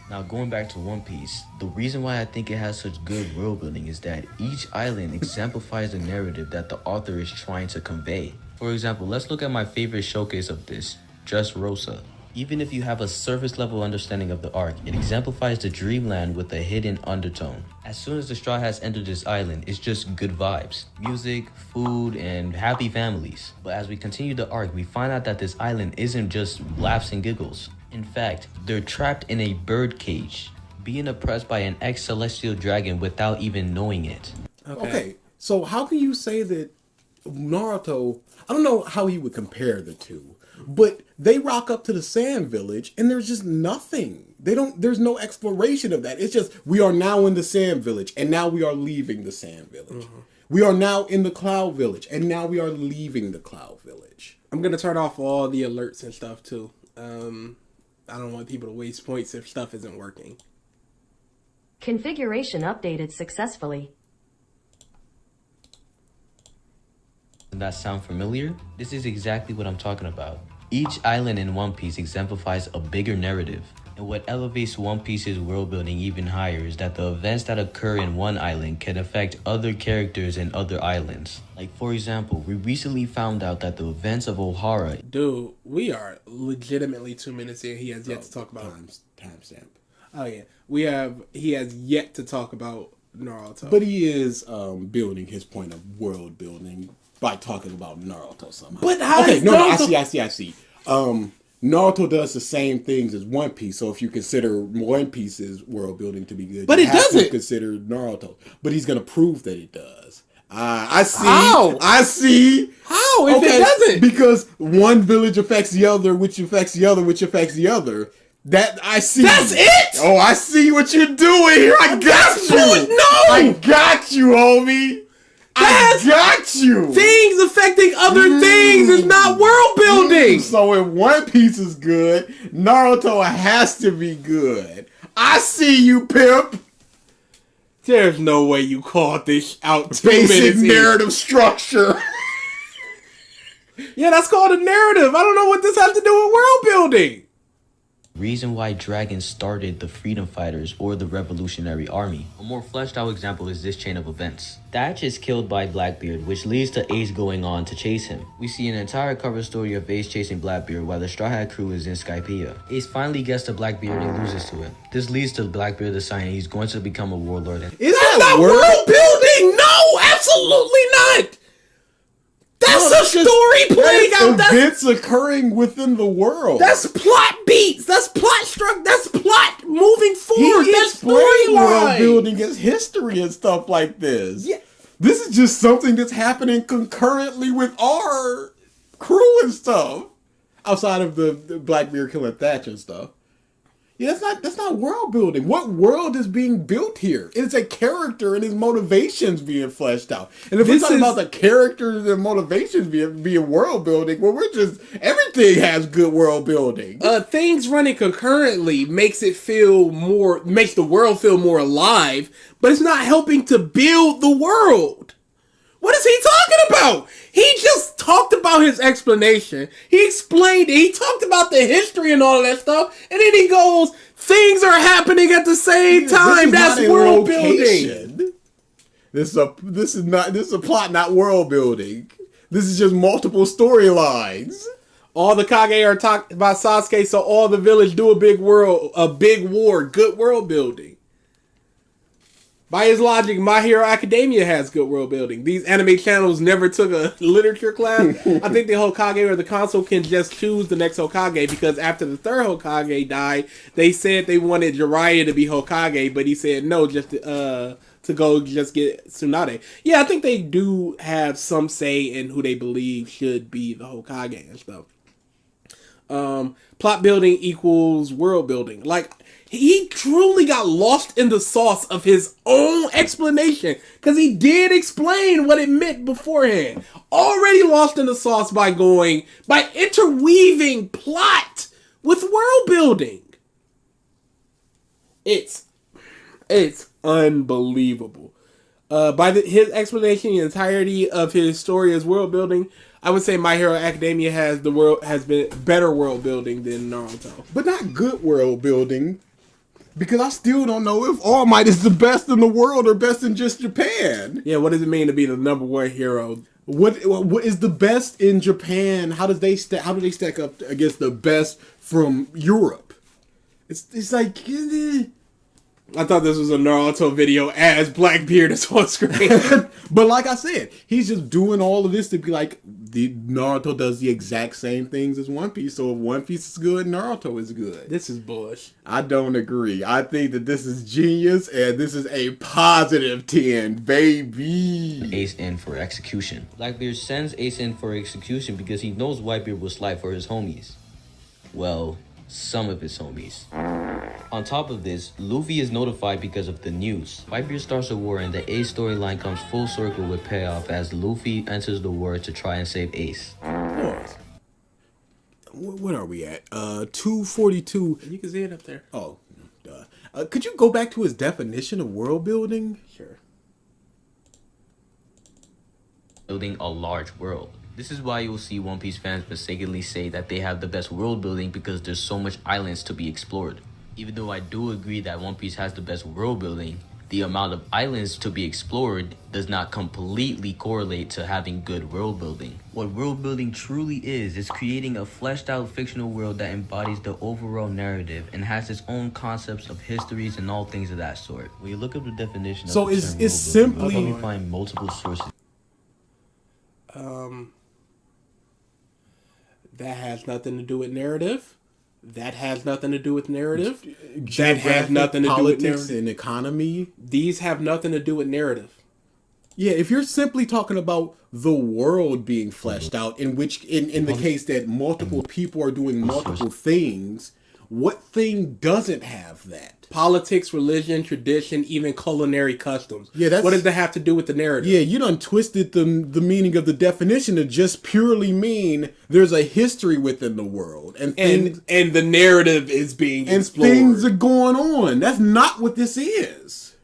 Now, going back to One Piece, the reason why I think it has such good world building is that each island exemplifies the narrative that the author is trying to convey. For example, let's look at my favorite showcase of this, Dressrosa. Even if you have a surface level understanding of the arc, it exemplifies the dreamland with a hidden undertone. As soon as the Straw Hats enter this island, it's just good vibes, music, food, and happy families. But as we continue the arc, we find out that this island isn't just laughs and giggles. In fact, they're trapped in a bird cage, being oppressed by an ex-celestial dragon without even knowing it. Okay, so how can you say that Naruto, I don't know how he would compare the two, but they rock up to the Sand Village and there's just nothing. There's no exploration of that. It's just, we are now in the Sand Village and now we are leaving the Sand Village. We are now in the Cloud Village and now we are leaving the Cloud Village. I'm going to turn off all the alerts and stuff too. I don't want people to waste points if stuff isn't working. Configuration updated successfully. Does that sound familiar? This is exactly what I'm talking about. Each island in One Piece exemplifies a bigger narrative. And what elevates One Piece's world building even higher is that the events that occur in one island can affect other characters in other islands. Like, for example, we recently found out that the events of Ohara... Dude, we are legitimately 2 minutes in. He has yet to talk about... Timestamp. Oh, yeah. He has yet to talk about Naruto. But he is building his point of world building by talking about Naruto somehow. But how okay, is no, Naruto... I see. Naruto does the same things as One Piece, so if you consider One Piece's world building to be good, but you it have doesn't. to consider Naruto. But he's gonna prove that it does. I see. How? I see. How if it doesn't? Because one village affects the other, which affects the other, which affects the other. That I see. That's it. Oh, I see what you're doing here. I got you. No, I got you, homie. I got you. Things affecting other things is not world building. So if One Piece is good, Naruto has to be good. I see you, pimp. There's no way you called this out 2 Basic minutes narrative structure. Yeah, that's called a narrative. I don't know what this has to do with world building. Reason why dragons started the freedom fighters or the revolutionary army. A more fleshed out example is this chain of events. Thatch is killed by Blackbeard, which leads to Ace going on to chase him. We see an entire cover story of Ace chasing Blackbeard while the Straw Hat crew is in Skypiea. Ace finally gets to Blackbeard and loses to him. This leads to Blackbeard deciding he's going to become a warlord. Is that not world building? No, absolutely not. That's a story playing out. That's events occurring within the world. That's plot beats. That's plot structure. That's plot moving forward. That's world storyline. building as history and stuff like this. Yeah. This is just something that's happening concurrently with our crew and stuff. Outside of the Blackbeard killing Thatch and stuff. Yeah, that's not world building. What world is being built here? It's a character and his motivations being fleshed out. And if we're talking about the characters and motivations being world building, well, everything has good world building. Things running concurrently makes the world feel more alive, but it's not helping to build the world. What is he talking about? He just talked about his explanation. He explained it. He talked about the history and all of that stuff. And then he goes, things are happening at the same time. That's world building. This is a plot, not world building. This is just multiple storylines. All the Kage are talking about Sasuke, so all the village do a big war, good world building. By his logic, My Hero Academia has good world building. These anime channels never took a literature class. I think the Hokage or the council can just choose the next Hokage, because after the third Hokage died, they said they wanted Jiraiya to be Hokage, but he said no, just to go just get Tsunade. Yeah, I think they do have some say in who they believe should be the Hokage and stuff. Plot building equals world building. Like, he truly got lost in the sauce of his own explanation, because he did explain what it meant beforehand. Already lost in the sauce by interweaving plot with world building. It's unbelievable. His explanation, the entirety of his story is world building. I would say My Hero Academia has been better world building than Naruto, but not good world building. Because I still don't know if All Might is the best in the world or best in just Japan. Yeah, what does it mean to be the number one hero? What is the best in Japan? How do they stack up against the best from Europe? It's like I thought this was a Naruto video as Blackbeard is on screen. but like I said, he's just doing all of this to be like the Naruto does the exact same things as One Piece. So if One Piece is good, Naruto is good. This is bullshit. I don't agree. I think that this is genius and this is a positive 10, baby. Ace in for execution. Blackbeard sends Ace in for execution because he knows Whitebeard will slide for his homies. Well, some of his homies. On top of this, Luffy is notified because of the news. Whitebeard starts a war and the Ace storyline comes full circle with payoff as Luffy enters the war to try and save Ace. What are we at? 242. You can see it up there. Oh, duh. Could you go back to his definition of world building? Sure. Building a large world. This is why you'll see One Piece fans mistakenly say that they have the best world building because there's so much islands to be explored. Even though I do agree that One Piece has the best world building, the amount of islands to be explored does not completely correlate to having good world building. What world building truly is creating a fleshed out fictional world that embodies the overall narrative and has its own concepts of histories and all things of that sort. When you look up the definition of So the it's term world simply- building, you'll probably find multiple sources. That has nothing to do with narrative. That has nothing to do with narrative. That has nothing to do with politics narrative. and economy. These have nothing to do with narrative. Yeah, if you're simply talking about the world being fleshed out, in which in the case that multiple people are doing multiple things, what thing doesn't have that? Politics, religion, tradition, even culinary customs. Yeah, that's- what does that have to do with the narrative? Yeah, you done twisted the meaning of the definition to just purely mean there's a history within the world and things, and the narrative is being and explored. things are going on. That's not what this is.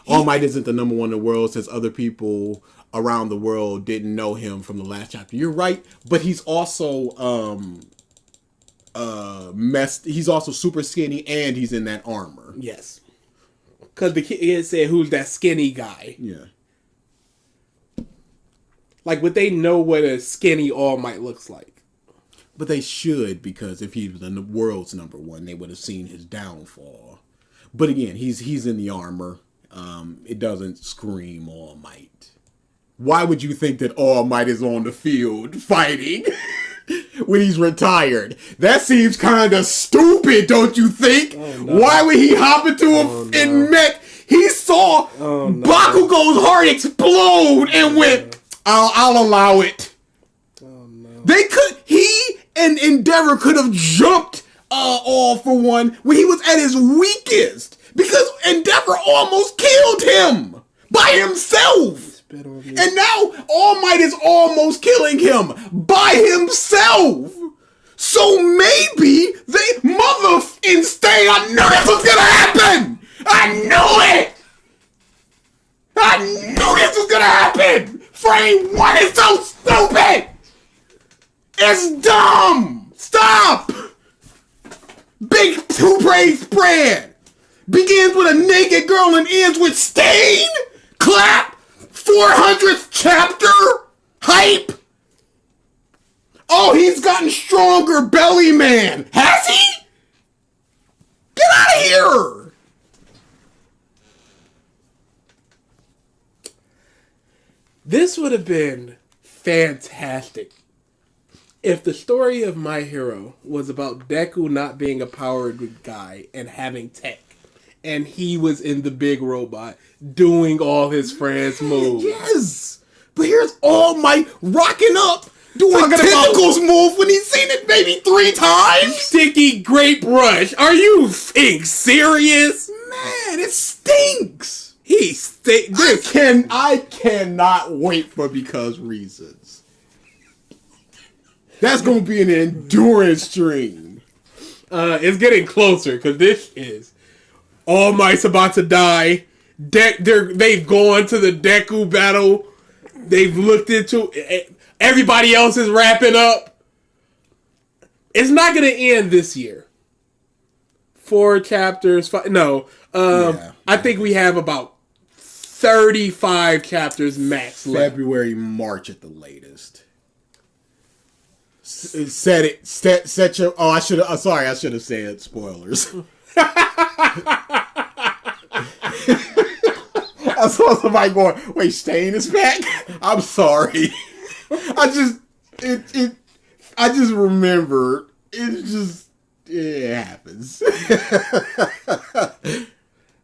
All Might isn't the number one in the world since other people around the world didn't know him from the last chapter. You're right, but he's also he's also super skinny and he's in that armor. Yes. Because the kid said, who's that skinny guy? Yeah. Like, would they know what a skinny All Might looks like? But they should, because if he was the world's number one, they would have seen his downfall. But again, he's in the armor. It doesn't scream All Might. Why would you think that All Might is on the field fighting when he's retired? That seems kind of stupid, don't you think? Oh, no. Why would he hop into a in mech? He saw Bakugo's heart explode and went, I'll allow it. They could, he and Endeavor could have jumped All for One when he was at his weakest, because Endeavor almost killed him by himself. And now All Might is almost killing him by himself. So maybe they mother insane. I knew this was gonna happen. I knew it. I knew this was gonna happen. Frame 1 is so stupid. It's dumb. Stop. Big two-brain spread. Begins with a naked girl and ends with stain. Clap. 400th chapter? Hype? Oh, he's gotten stronger, belly man. Has he? Get out of here. This would have been fantastic if the story of My Hero was about Deku not being a powered guy and having tech. And he was in the big robot doing all his friends' moves. Yes. But here's All Might rocking up, doing Talking tentacles move when he's seen it maybe 3 times. Sticky grape brush. Are you being serious? Man, it stinks. He stinks. I cannot wait for Because Reasons. That's going to be an endurance stream. It's getting closer because this is All Might's about to die. They've gone to the Deku battle. They've looked into everybody else is wrapping up. It's not going to end this year. 4 chapters. I think we have about 35 chapters max left. February, March at the latest. Set your. Oh, I should have. Sorry, I should have said spoilers. I saw somebody going, "Wait, Stain is back." I'm sorry. I just remember. It happens.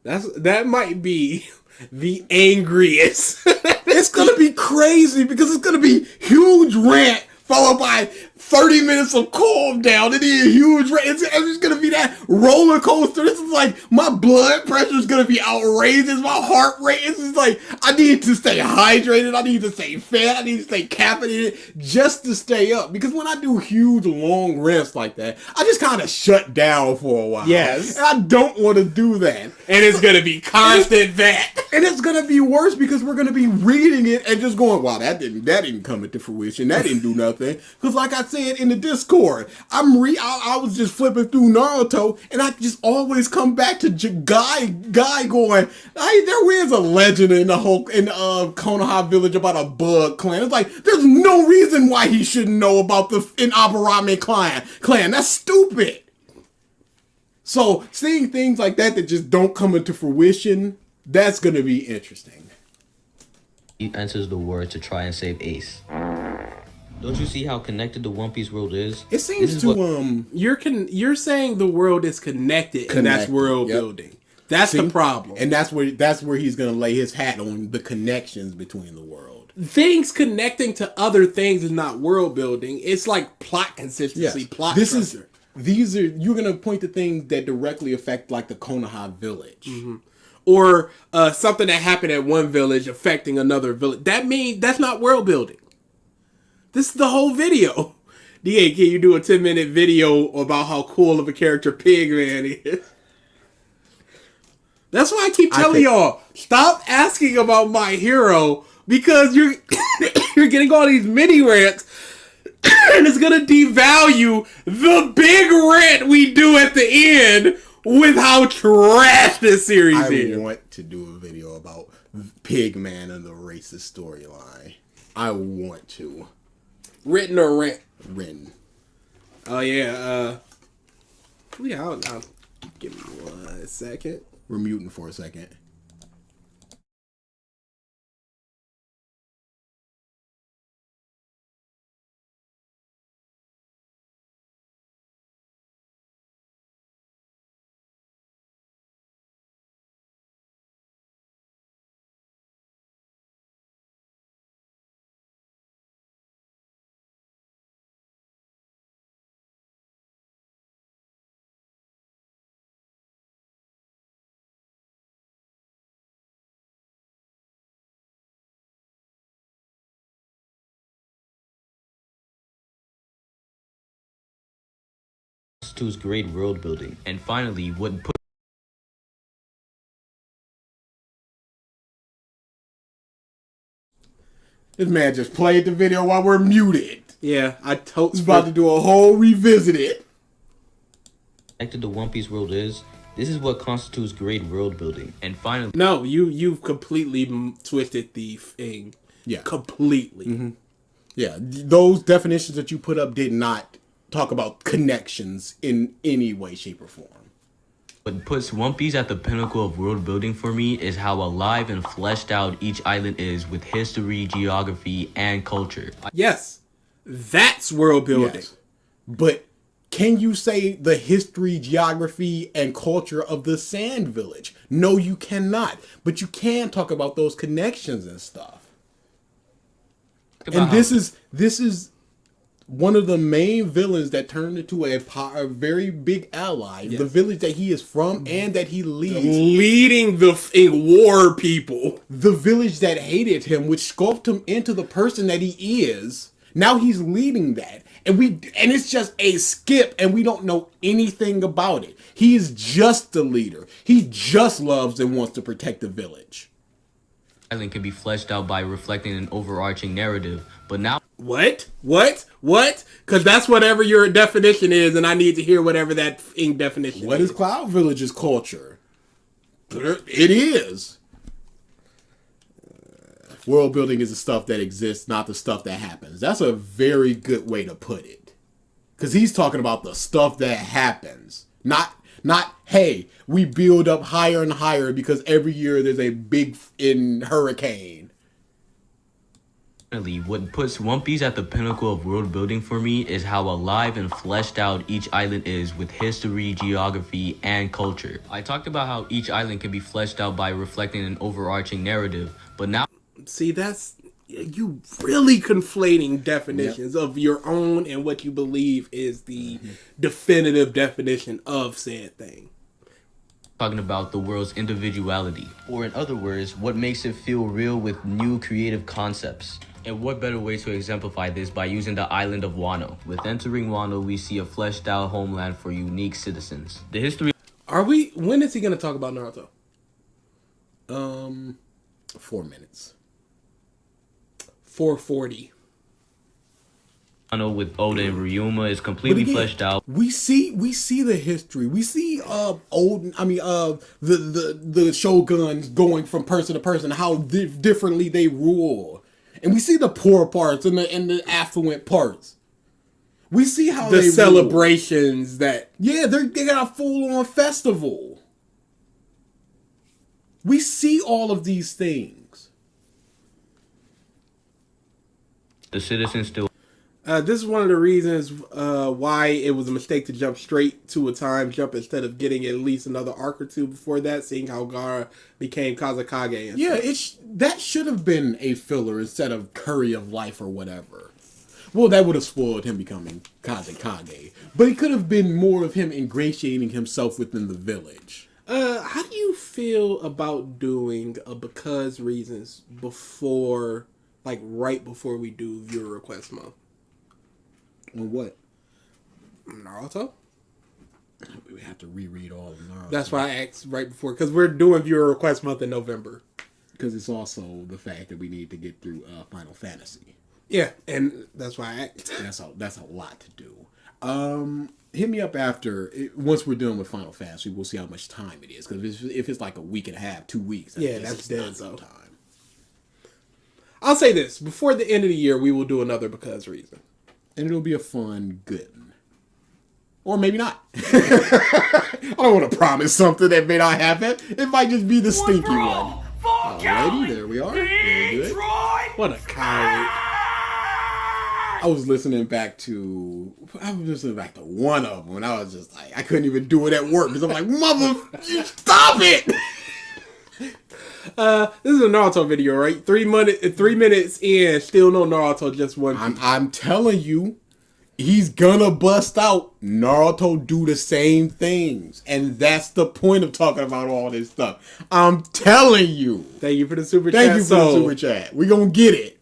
That might be the angriest. It's gonna be crazy because it's gonna be huge rant followed by 30 minutes of calm down and then a huge rant. It's just gonna be that roller coaster. This is like my blood pressure is gonna be outrageous. My heart rate is just like I need to stay hydrated. I need to stay fed. I need to stay caffeinated just to stay up. Because when I do huge long rants like that, I just kind of shut down for a while. Yes, and I don't want to do that. And it's gonna be constant that. And it's gonna be worse because we're gonna be reading it and just going, "Wow, that didn't come into fruition. That didn't do nothing." Because, like I said in the Discord, I was just flipping through Naruto, and I just always come back to Guy going, "Hey, there is a legend in Konoha village about a bug clan." It's like there's no reason why he shouldn't know about the Aburame clan. That's stupid. So seeing things like that just don't come into fruition. That's going to be interesting. He enters the world to try and save Ace. Don't you see how connected the One Piece world is? It seems to you're saying the world is connected. And that's world building. That's the problem. And that's where he's going to lay his hat on the connections between the world. Things connecting to other things is not world building. It's like plot consistency, plot structure. You're going to point to things that directly affect like the Konoha village. Mm-hmm. Or something that happened at one village affecting another village. That's not world building. This is the whole video. DA, can you do a 10-minute video about how cool of a character Pigman is? That's why I keep telling y'all, stop asking about My Hero, because you're getting all these mini rants, and it's gonna devalue the big rant we do at the end with how trash this series is. I want to do a video about Pigman and the racist storyline. I want to. Written or rent? Written. Oh yeah. I'll give me 1 second. We're muting for a second. Constitutes great world building. And finally, what put This man just played the video while we're muted. Yeah, I totally He's about to do a whole revisit it. connected the One Piece world is, this is what constitutes great world building. And finally, no, you've completely twisted the thing. Yeah, completely. Mm-hmm. Yeah, those definitions that you put up did not talk about connections in any way, shape, or form. what puts One Piece at the pinnacle of world building for me is how alive and fleshed out each island is with history, geography, and culture. Yes, that's world building. Yes. But can you say the history, geography, and culture of the Sand Village? No, you cannot. But you can talk about those connections and stuff. And this is one of the main villains that turned into a very big ally. Yes. The village that he is from and that he leads. Leading the war people. The village that hated him, which sculpted him into the person that he is. Now he's leading that. And it's just a skip and we don't know anything about it. He is just the leader. He just loves and wants to protect the village. Island can be fleshed out by reflecting an overarching narrative, but now What? Because that's whatever your definition is, and I need to hear whatever that definition is. What is Cloud Village's culture? It is. World building is the stuff that exists, not the stuff that happens. That's a very good way to put it. Because he's talking about the stuff that happens. Not, hey, we build up higher and higher because every year there's a big hurricane. What puts One Piece at the pinnacle of world building for me is how alive and fleshed out each island is with history, geography, and culture. I talked about how each island can be fleshed out by reflecting an overarching narrative, but now... See, that's... You really conflating definitions of your own and what you believe is the definitive definition of said thing. Talking about the world's individuality, or in other words, what makes it feel real with new creative concepts. And what better way to exemplify this by using the island of Wano? With entering Wano, we see a fleshed out homeland for unique citizens. The history... When is he going to talk about Naruto? 4 minutes. 4:40. Wano with Oda and Ryuma is completely fleshed out. We see the history. We see the shoguns going from person to person, how differently they rule. And we see the poor parts and the affluent parts. We see how the they celebrations rule. That they got a full on festival. We see all of these things. The citizens still... this is one of the reasons why it was a mistake to jump straight to a time jump instead of getting at least another arc or two before that, seeing how Gaara became Kazekage. That should have been a filler instead of Curry of Life or whatever. Well, that would have spoiled him becoming Kazekage. But it could have been more of him ingratiating himself within the village. How do you feel about doing a because reasons before, like right before we do viewer request month? On what? Naruto? We have to reread all of Naruto. That's why I asked right before, because we're doing viewer request month in November. Because it's also the fact that we need to get through Final Fantasy. Yeah, and that's why I asked. That's a lot to do. Hit me up after, once we're done with Final Fantasy, we'll see how much time it is. Because if it's like a week and a half, 2 weeks, that's dead some time. I'll say this, before the end of the year, we will do another because reason. And it'll be a fun, good one. Or maybe not. I don't want to promise something that may not happen. It might just be the stinky one. Alrighty, there we are. Very good. What a coward. I was listening back to one of them, and I was just like, I couldn't even do it at work because I'm like, mother, stop it! This is a Naruto video, right? 3 minutes in, still no Naruto, just one. I'm telling you, he's gonna bust out. Naruto do the same things, and that's the point of talking about all this stuff. I'm telling you. Thank you for the super chat. Thank you for the super chat. We gonna get it.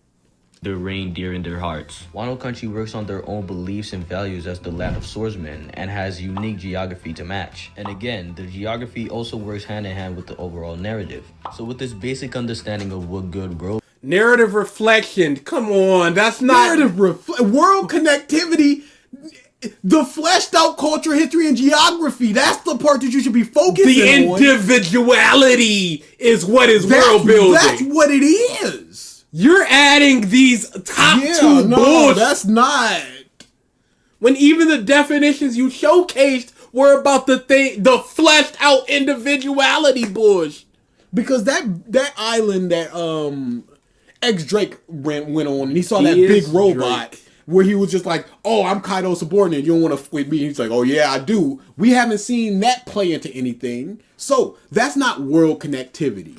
Their reign dear in their hearts. Wano Country works on their own beliefs and values as the land of swordsmen and has unique geography to match. And again, the geography also works hand in hand with the overall narrative. So with this basic understanding of what good world... Narrative reflection, come on, that's not... World connectivity, the fleshed out culture, history, and geography, that's the part that you should be focusing on. The individuality is what is world building. That's what it is. You're adding these top two bullshit. That's not. When even the definitions you showcased were about the fleshed out individuality bullshit. Because that island that X Drake went on, and he saw that big robot Drake. Where he was just like, "Oh, I'm Kaido's subordinate. You don't want to f with me." He's like, "Oh yeah, I do." We haven't seen that play into anything, so that's not world connectivity.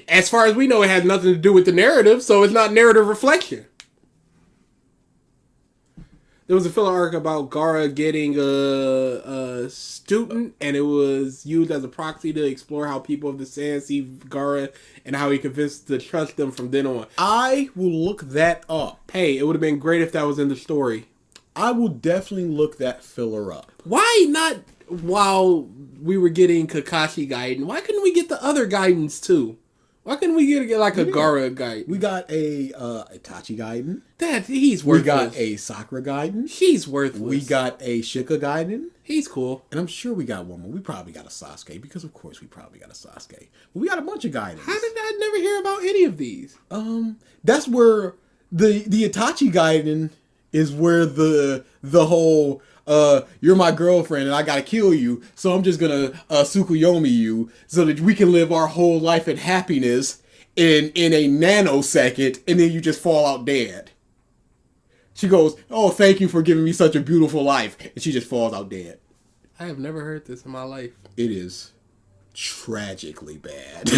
As far as we know, it has nothing to do with the narrative, so it's not narrative reflection. There was a filler arc about Gaara getting a student, and it was used as a proxy to explore how people of the sand see Gaara and how he convinced to trust them from then on. I will look that up. Hey, it would have been great if that was in the story. I will definitely look that filler up. Why not while we were getting Kakashi Gaiden? Why couldn't we get the other Gaidens too? Why couldn't we get like a Gaara guide? We got a Itachi Gaiden. He's worthless. We got a Sakura Gaiden. He's worthless. We got a Shika Gaiden. He's cool. And I'm sure we got one more. We probably got a Sasuke, because of course we probably got a Sasuke. But we got a bunch of Gaidens. How did I never hear about any of these? That's where the Itachi Gaiden is where the whole you're my girlfriend and I gotta kill you, so I'm just gonna Tsukuyomi you so that we can live our whole life in happiness in a nanosecond, and then you just fall out dead. She goes, "Oh, thank you for giving me such a beautiful life," and she just falls out dead. I have never heard this in my life. It is tragically bad.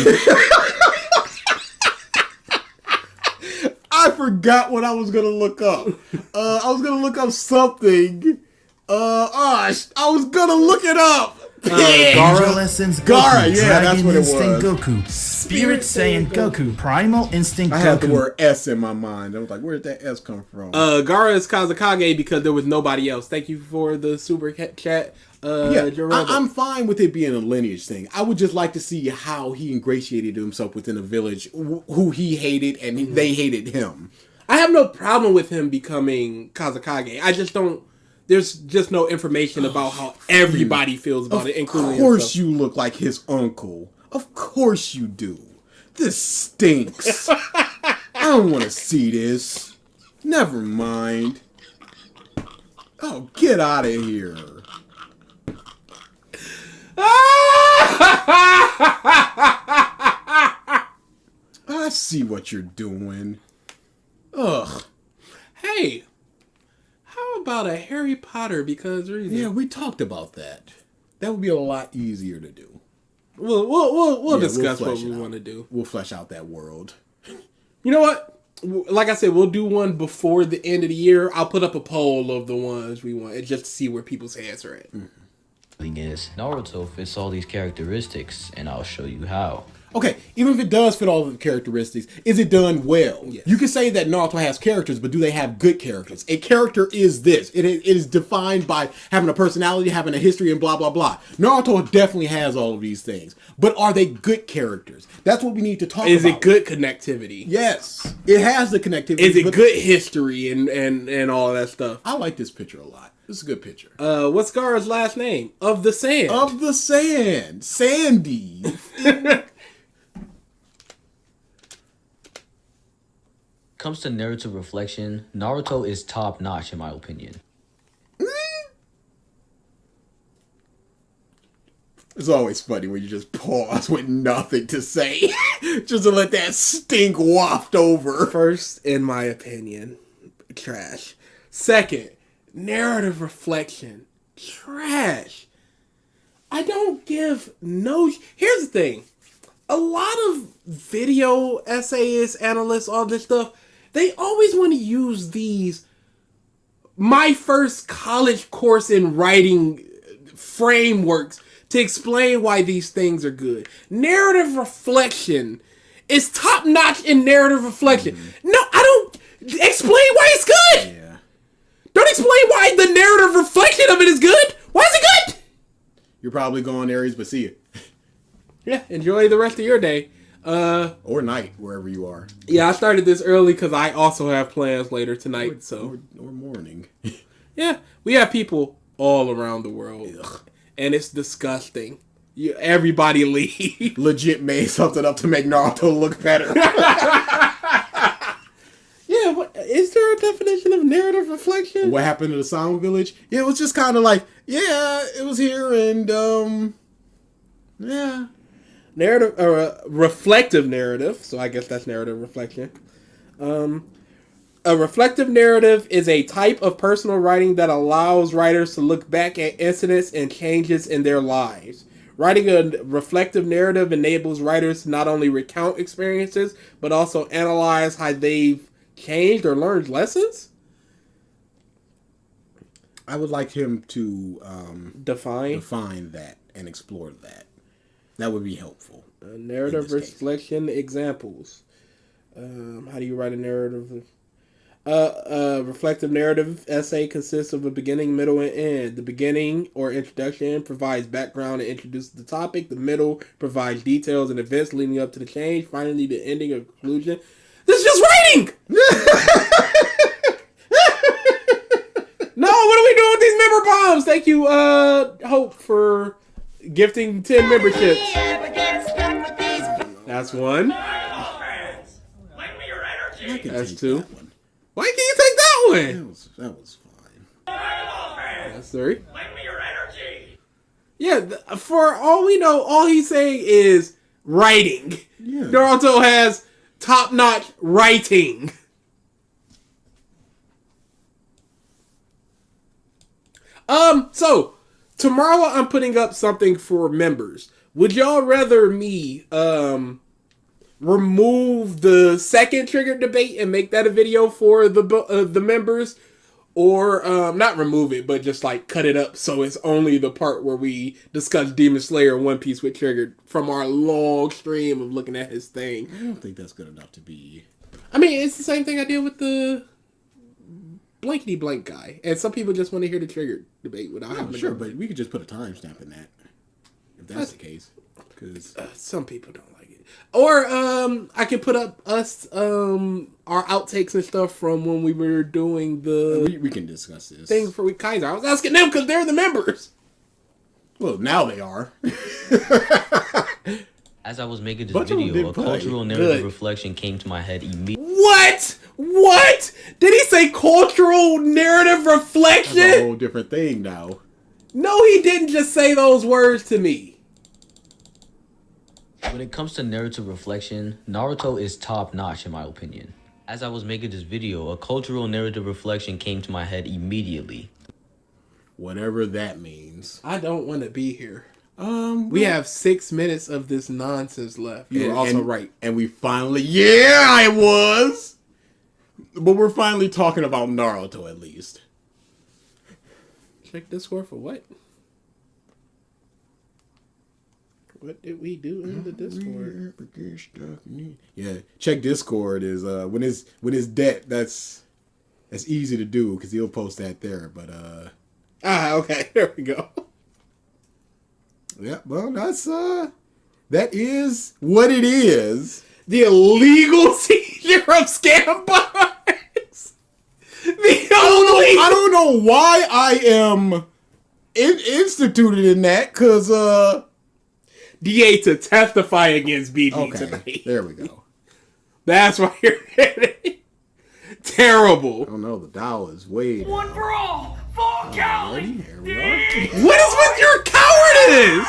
I forgot what I was gonna look up. I was gonna look up something. I was gonna look it up. Angel Essence Goku, Gaara, yeah, that's Dragon what it Instinct was. Goku, Spirit Saiyan Goku, Primal Instinct Goku. I had the word S in my mind. I was like, where did that S come from? Gaara is Kazakage because there was nobody else. Thank you for the super chat. I'm fine with it being a lineage thing. I would just like to see how he ingratiated himself within a village who he hated and they hated him. I have no problem with him becoming Kazakage. I just don't. There's just no information about how everybody feels about it, including himself. Of course you look like his uncle. Of course you do. This stinks. I don't want to see this. Never mind. Oh, get out of here. I see what you're doing. Ugh. Hey, how about a Harry Potter because reason? Yeah, we talked about that. That would be a lot easier to do. We'll discuss what we want to do. We'll flesh out that world. You know what? Like I said, we'll do one before the end of the year. I'll put up a poll of the ones we want, just to see where people's heads are at. Thing is, Naruto fits all these characteristics, and I'll show you how. Okay, even if it does fit all of the characteristics, is it done well? Yes. You can say that Naruto has characters, but do they have good characters? A character is this. It is defined by having a personality, having a history, and blah, blah, blah. Naruto definitely has all of these things. But are they good characters? That's what we need to talk about. Is it good connectivity? Yes. It has the connectivity. Is it good history and all that stuff? I like this picture a lot. This is a good picture. What's Gaara's last name? Of the Sand. Of the Sand. Sandy. Comes to narrative reflection, Naruto is top notch in my opinion. It's always funny when you just pause with nothing to say. Just to let that stink waft over. First, in my opinion, trash. Second, narrative reflection. Trash. I don't give no... Here's the thing. A lot of video essayists, analysts, all this stuff, they always want to use these my first college course in writing frameworks to explain why these things are good. Narrative reflection is top notch in narrative reflection. No, I don't explain why it's good. Yeah. Don't explain why the narrative reflection of it is good. Why is it good? You're probably going Aries, but see you. Yeah, enjoy the rest of your day. Or night, wherever you are. Yeah, I started this early because I also have plans later tonight. Or morning. Yeah, we have people all around the world. Ugh. And it's disgusting. Everybody leave. Legit made something up to make Naruto look better. Yeah, but is there a definition of narrative reflection? What happened to the Sound Village? Yeah, it was just kind of like, yeah, it was here and, yeah. Narrative, or reflective narrative, so I guess that's narrative reflection. A reflective narrative is a type of personal writing that allows writers to look back at incidents and changes in their lives. Writing a reflective narrative enables writers to not only recount experiences, but also analyze how they've changed or learned lessons. I would like him to Define that and explore that. That would be helpful. Narrative reflection examples. How do you write a narrative? Reflective narrative essay consists of a beginning, middle, and end. The beginning or introduction provides background and introduces the topic. The middle provides details and events leading up to the change. Finally, the ending or conclusion. This is just writing! No, what are we doing with these member bombs? Thank you, Hope, for gifting 10 memberships. That's one. That's two. Why can't you take that one? That was fine. That's three. Yeah, for all we know, all he's saying is writing. Yeah. Naruto has top-notch writing. So tomorrow I'm putting up something for members. Would y'all rather me remove the second trigger debate and make that a video for the members, or not remove it, but just like cut it up so it's only the part where we discuss Demon Slayer and One Piece with Triggered from our long stream of looking at his thing? I don't think that's good enough to be. I mean, it's the same thing I did with the blankety blank guy, and some people just want to hear the Triggered debate without having to Sure, go. but we could just put a timestamp in that if that's the case. Because some people don't like it. Or I could put up us our outtakes and stuff from when we were doing the we can discuss this thing for Kaiser. I was asking them because they're the members. Well, now they are. As I was making this Bunch of them video, a did play. cultural narrative Good. reflection came to my head immediately. What? What? Did he say cultural narrative reflection? That's a whole different thing now. No, he didn't just say those words to me. When it comes to narrative reflection, Naruto is top-notch in my opinion. As I was making this video, a cultural narrative reflection came to my head immediately. Whatever that means. I don't want to be here. We have 6 minutes of this nonsense left. You were also right. And we finally, yeah, I was. But we're finally talking about Naruto at least. Check Discord for what? What did we do in the Discord? Yeah, check Discord is when it's debt. That's easy to do because he'll post that there. But okay, there we go. Yeah, well, that is what it is. The illegal seizure of scam bars. I don't know why I am instituted in that because DA to testify against BG tonight. There we go. That's why you're ready. Terrible. I don't know. The Dow is way. One for all, full cowardly. Here we are. What is with your cowardice?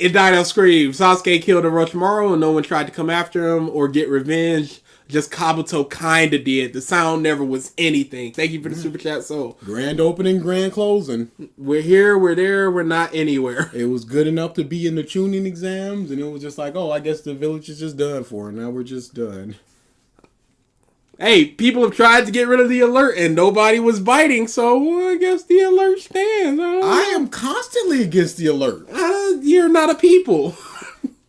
It died on scream. Sasuke killed Orochimaru and no one tried to come after him or get revenge. Just Kabuto kinda did. The sound never was anything. Thank you for the super chat, Soul. Grand opening, grand closing. We're here, we're there, we're not anywhere. It was good enough to be in the tuning exams, and it was just like, oh, I guess the village is just done for. Now we're just done. Hey, people have tried to get rid of the alert, and nobody was biting, so I guess the alert stands. I am constantly against the alert. You're not a people.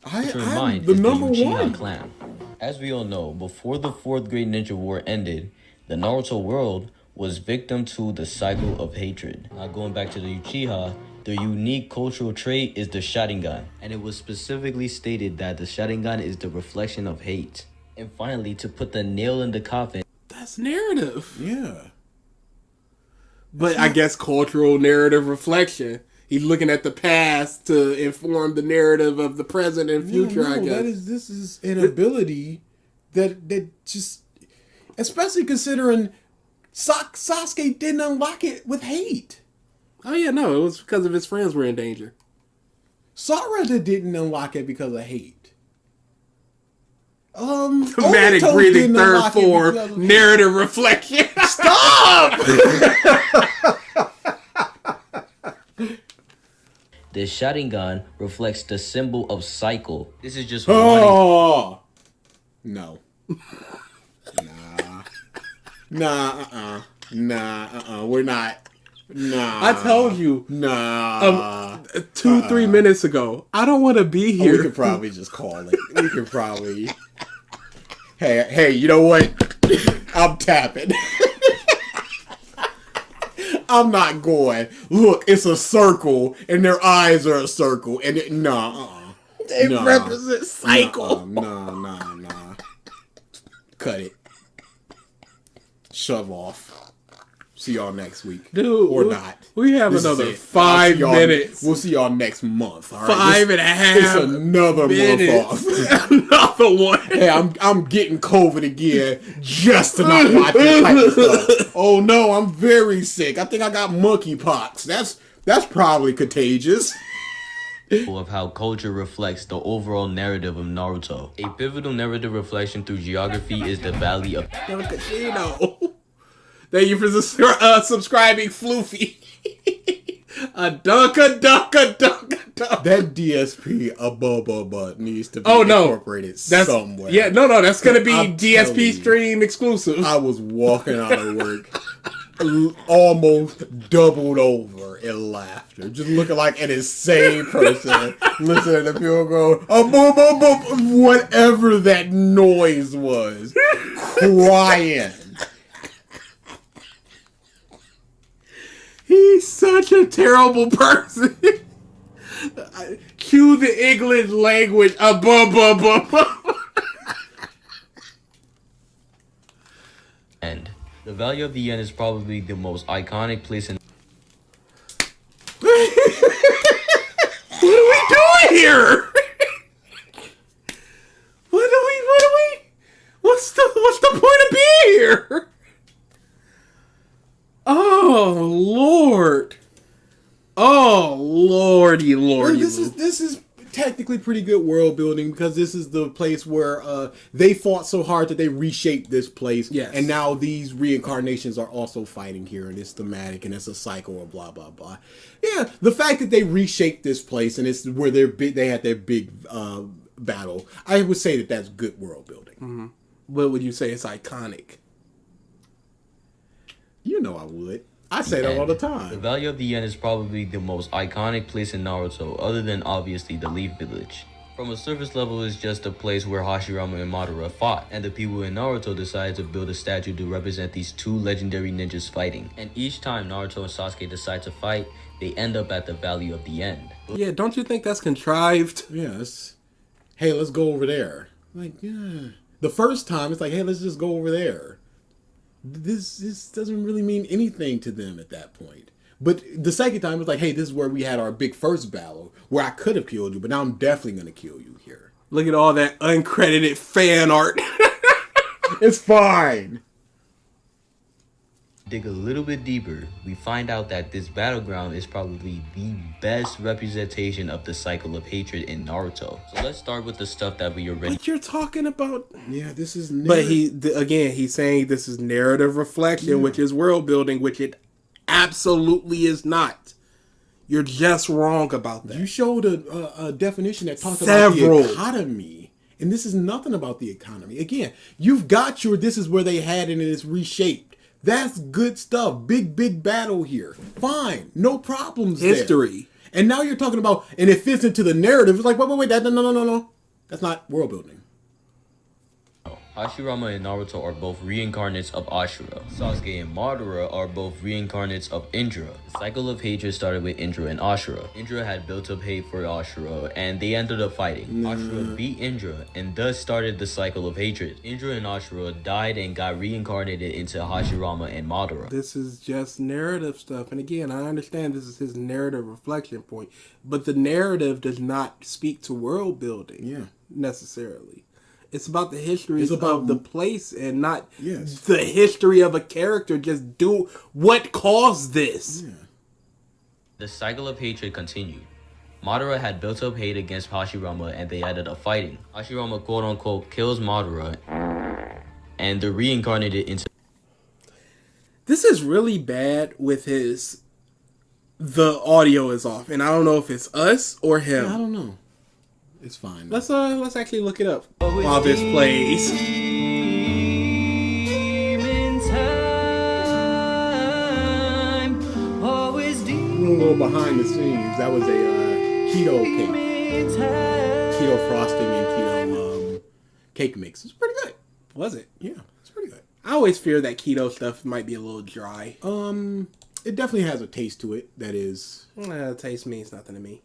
To remind the is number the Uchiha one. clan. As we all know, before the 4th Great Ninja War ended, the Naruto world was victim to the cycle of hatred. Now going back to the Uchiha, their unique cultural trait is the Sharingan, and it was specifically stated that the Sharingan is the reflection of hate. And finally, to put the nail in the coffin, That's narrative. Yeah. But I guess cultural narrative reflection. He's looking at the past to inform the narrative of the present and future, I guess. This is an ability that just, especially considering Sasuke didn't unlock it with hate. Oh yeah, no, it was because of his friends were in danger. Sarada didn't unlock it because of hate. Dramatic Obito breathing didn't third unlock it form because of narrative reflection. Stop! the Sharingan reflects the symbol of cycle. This is just one. Oh no. We're not. Nah. I told you. Nah. 2-3 minutes ago. I don't want to be here. We could probably just call it. We could probably. Hey, you know what? I'm tapping. I'm not going, look, it's a circle, and their eyes are a circle, and They represent cycle. Nah. Cut it. Shove off. See y'all next week. Dude. Or not. We have This is another it. 5 minutes. We'll see y'all next month. All right? 5 and a half. It's another minutes. month off. Another one. Hey, I'm getting COVID again just to not watch this type of stuff. Oh no, I'm very sick. I think I got monkeypox. That's probably contagious. Of how culture reflects the overall narrative of Naruto. A pivotal narrative reflection through geography is the Valley of Casino. Thank you for subscribing, Floofy. A dunka. That DSP needs to be incorporated somewhere. Yeah, no, that's gonna be I'm DSP stream exclusive. I was walking out of work, almost doubled over in laughter, just looking like an insane person. Listening to people go, whatever that noise was, crying. He's such a terrible person. Cue the English language. End. The Valley of the End is probably the most iconic place in. What are we doing here? What's the point of being here? Oh Lord. Oh Lordy. This is technically pretty good world building because this is the place where they fought so hard that they reshaped this place. Yes. And now these reincarnations are also fighting here, and it's thematic, and it's a cycle of blah blah blah. Yeah, the fact that they reshaped this place and it's where they had their big battle, I would say that that's good world building. Mm-hmm. What would you say is iconic? You know I would. I say that all the time. The Valley of the End is probably the most iconic place in Naruto, other than obviously the Leaf Village. From a surface level, it's just a place where Hashirama and Madara fought, and the people in Naruto decided to build a statue to represent these two legendary ninjas fighting. And each time Naruto and Sasuke decide to fight, they end up at the Valley of the End. Yeah, don't you think that's contrived? Yeah, hey, let's go over there. Like, yeah. The first time, it's like, hey, let's just go over there. This doesn't really mean anything to them at that point. But the second time, it's like, hey, this is where we had our big first battle, where I could have killed you, but now I'm definitely going to kill you here. Look at all that uncredited fan art. It's fine. Dig a little bit deeper, we find out that this battleground is probably the best representation of the cycle of hatred in Naruto. So let's start with the stuff that we already. What you're talking about? Yeah, this is. But he's saying this is narrative reflection, which is world building, which it absolutely is not. You're just wrong about that. You showed a definition that talked about the economy, and this is nothing about the economy. Again, you've got this is where they had it and it's reshaped. That's good stuff. Big battle here. Fine. No problems History. There. And now you're talking about, and it fits into the narrative. It's like, wait. No. That's not world building. Hashirama and Naruto are both reincarnates of Ashura. Sasuke and Madara are both reincarnates of Indra. The cycle of hatred started with Indra and Ashura. Indra had built up hate for Ashura, and they ended up fighting. Ashura beat Indra, and thus started the cycle of hatred. Indra and Ashura died and got reincarnated into Hashirama and Madara. This is just narrative stuff, and again, I understand this is his narrative reflection point, but the narrative does not speak to world building necessarily. It's about the history of the place and not the history of a character. Just do what caused this. Yeah. The cycle of hatred continued. Madara had built up hate against Hashirama and they ended up fighting. Hashirama quote unquote kills Madara and they're reincarnated into. This is really bad with the audio is off, and I don't know if it's us or him. I don't know. It's fine. Let's actually look it up while this plays. A little behind the scenes. That was a keto cake, keto frosting and keto cake mix. It's pretty good. Was it? Yeah, it's pretty good. I always fear that keto stuff might be a little dry. It definitely has a taste to it that is. Taste means nothing to me.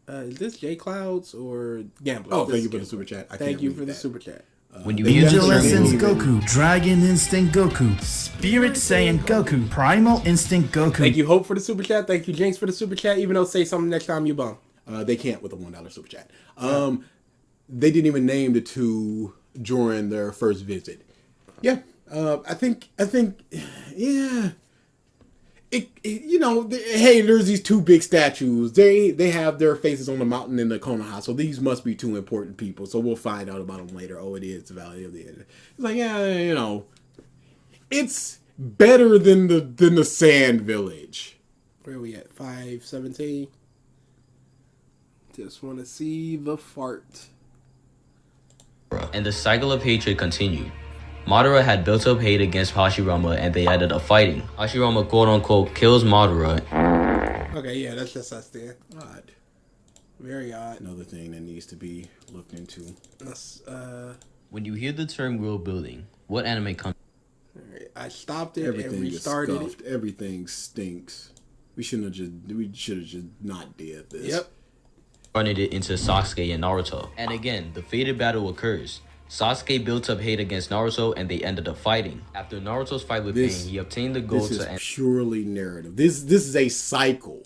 Is this J Clouds or Gambler? Oh, thank you for the super chat. Thank you for the super chat. When you hear Angel the term Essence world building, Goku, Dragon Instinct Goku, Spirit Saiyan Goku, Primal Instinct Goku. Thank you, Hope, for the super chat. Thank you, Jinx, for the super chat. Even though say something next time you bum. They can't with a $1 super chat. They didn't even name the two during their first visit. Yeah, I think, yeah. Hey, there's these two big statues. They have their faces on the mountain in the Konoha, so these must be two important people. So we'll find out about them later. Oh, it is the Valley of the End. It's like, yeah, it's better than the Sand Village. Where are we at? 517. Just want to see the fart. and the cycle of hatred continued. Madara had built up hate against Hashirama and they ended up fighting. Hashirama quote-unquote kills Madara. Okay, yeah, that's just us there. Odd. Very odd. Another thing that needs to be looked into. That's, When you hear the term world building, what anime comes? I stopped it Everything and is restarted scuffed. Everything stinks. We should have just not did this. Yep. Running it into Sasuke and Naruto. And again, the fated battle occurs. Sasuke built up hate against Naruto and they ended up fighting. After Naruto's fight with Pain, he obtained the goal This to is purely narrative. This is a cycle.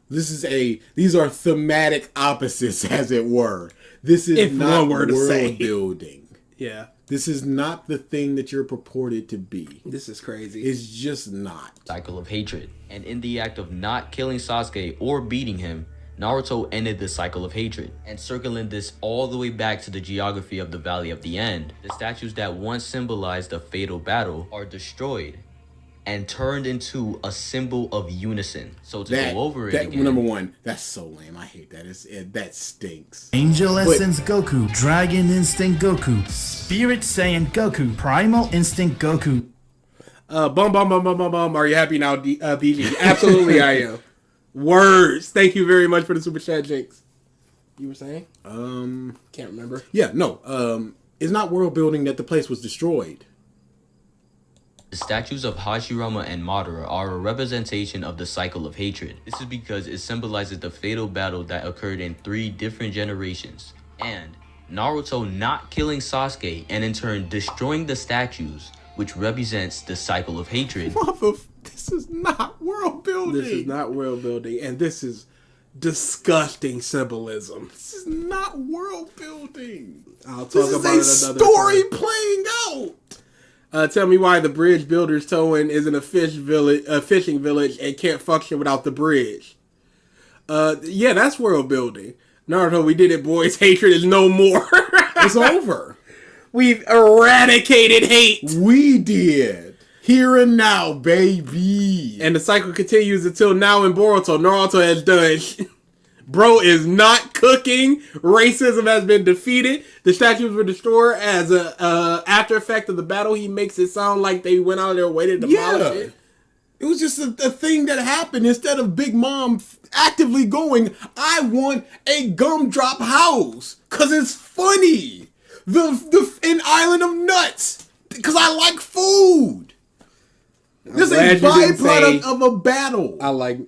These are thematic opposites, as it were. This is If not one were to say. world building. Yeah. This is not the thing that you're purported to be. This is crazy. It's just not. cycle of hatred. And in the act of not killing Sasuke or beating him, Naruto ended the cycle of hatred. And circling this all the way back to the geography of the Valley of the End, the statues that once symbolized the fatal battle are destroyed and turned into a symbol of unison. So to go over it again, number one, that's so lame. I hate that. That stinks. Angel Essence Goku, Dragon Instinct Goku, Spirit Saiyan Goku, Primal Instinct Goku. Bum. Are you happy now, BG? Absolutely, I am. Words. Thank you very much for the super chat, Jinx. You were saying? Can't remember. Yeah, no. It's not world building that the place was destroyed. the statues of Hashirama and Madara are a representation of the cycle of hatred. This is because it symbolizes the fatal battle that occurred in 3 different generations. And Naruto not killing Sasuke and in turn destroying the statues, which represents the cycle of hatred. This is not world building. This is not world building, and this is disgusting symbolism. This is not world building. I'll talk This about is it a another story time. playing out. Tell me why the bridge builders Toen isn't a fishing village and can't function without the bridge. Yeah, that's world building. Naruto, we did it, boys. Hatred is no more. It's over. We've eradicated hate. We did. Here and now, baby. And the cycle continues until now in Boruto. Naruto has done. Bro is not cooking. Racism has been defeated. The statues were destroyed as a after effect of the battle. He makes it sound like they went out of their way to demolish it. It was just a thing that happened instead of Big Mom actively going, I want a gumdrop house because it's funny. An island of nuts because I like food. This is a byproduct of a battle.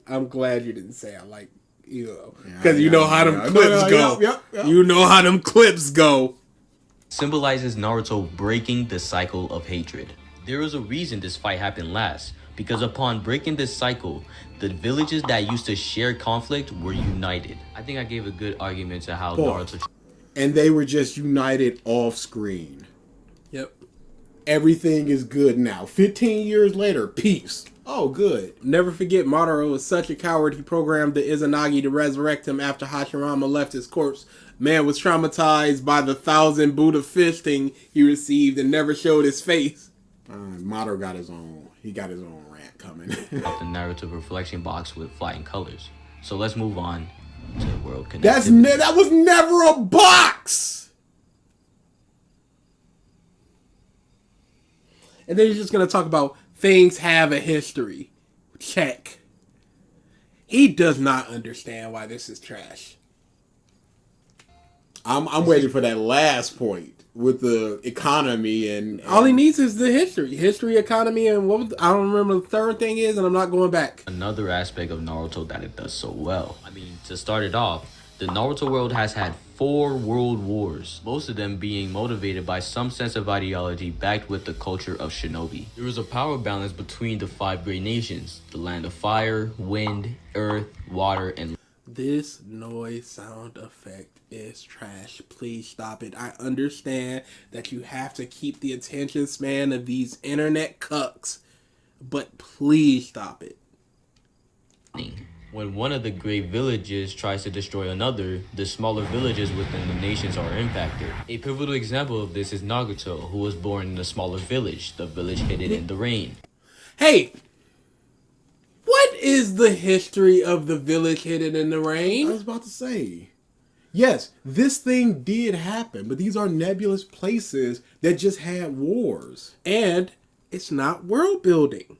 I'm glad you didn't say I like, because you know how them clips go. Yep. You know how them clips go. Symbolizes Naruto breaking the cycle of hatred. There is a reason this fight happened last, because upon breaking this cycle, the villages that used to share conflict were united. I think I gave a good argument to how Naruto... And they were just united off screen. Yep. Everything is good now. 15 years later, peace. Oh, good. Never forget, Madara was such a coward, he programmed the Izanagi to resurrect him after Hashirama left his corpse. Man was traumatized by the 1,000 Buddha fisting he received and never showed his face. Madara got his own. He got his own rant coming. the Naruto reflection box with flying colors. So let's move on to the world connectivity. That was never a box! And then he's just going to talk about things have a history. Check. He does not understand why this is trash. I'm waiting for that last point with the economy and all he needs is the history, economy, and I don't remember the third thing is, and I'm not going back. Another aspect of Naruto that it does so well. I mean, to start it off, the Naruto world has had 4 world wars, most of them being motivated by some sense of ideology backed with the culture of shinobi. There was a power balance between the 5 great nations, the land of fire, wind, earth, water, and This noise sound effect is trash. Please stop it. I understand that you have to keep the attention span of these internet cucks, but please stop it. When one of the great villages tries to destroy another, the smaller villages within the nations are impacted. A pivotal example of this is Naruto, who was born in a smaller village, the village hidden in the rain. Hey, what is the history of the village hidden in the I rain? was about to say, yes, this thing did happen, but these are nebulous places that just had wars. And it's not world building.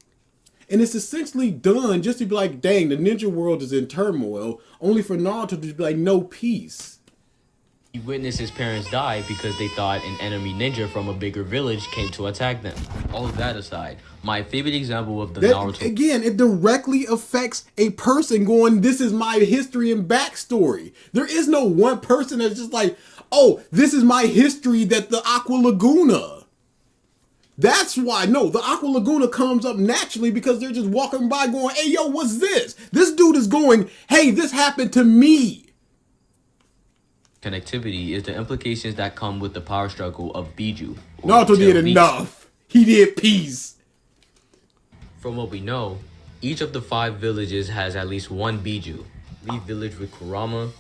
And it's essentially done just to be like, dang, the ninja world is in turmoil, only for Naruto to be like, no peace. He witnessed his parents die because they thought an enemy ninja from a bigger village came to attack them. All of that aside, my favorite example of the Naruto... Again, it directly affects a person going, this is my history and backstory. There is no one person that's just like, oh, this is my history that the Aqua Laguna. That's why, no, the Aqua Laguna comes up naturally because they're just walking by going, hey, yo, what's this? This dude is going, hey, this happened to me. Connectivity is the implications that come with the power struggle of Biju. Naruto did enough. He did peace. From what we know, each of the 5 villages has at least one Biju. Leaf Village with Kurama,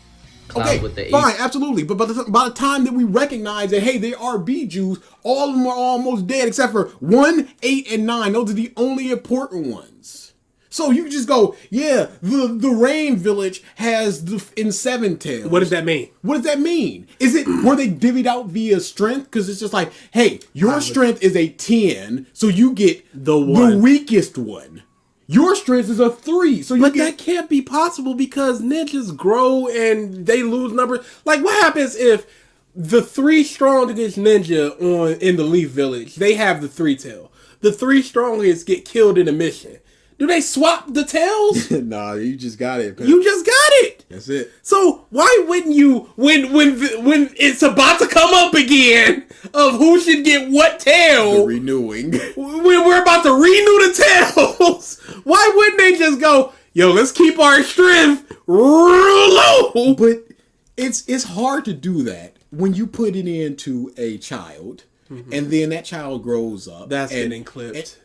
Cloud Okay, with the fine, Ace. absolutely. But by the time that we recognize that, hey, they are Bijus, all of them are almost dead except for 1, 8, and 9. Those are the only important ones. So you just go, yeah, the Rain Village has in 7 tails. What does that mean? What does that mean? Is it, were they divvied out via strength? Because it's just like, hey, your strength is a 10, so you get the weakest one. Your strength is a 3, so you But get... that can't be possible because ninjas grow and they lose numbers. Like, what happens if the 3 strongest ninja in the Leaf Village, they have the 3 tail. The 3 strongest get killed in a mission. Do they swap the tails? Nah, you just got it. You just got it. That's it. So why wouldn't you, when it's about to come up again of who should get what tail, The renewing. when we're about to renew the tails, why wouldn't they just go, yo, let's keep our strength real low? But it's hard to do that when you put it into a child. Mm-hmm. And then that child grows up. That's getting clipped.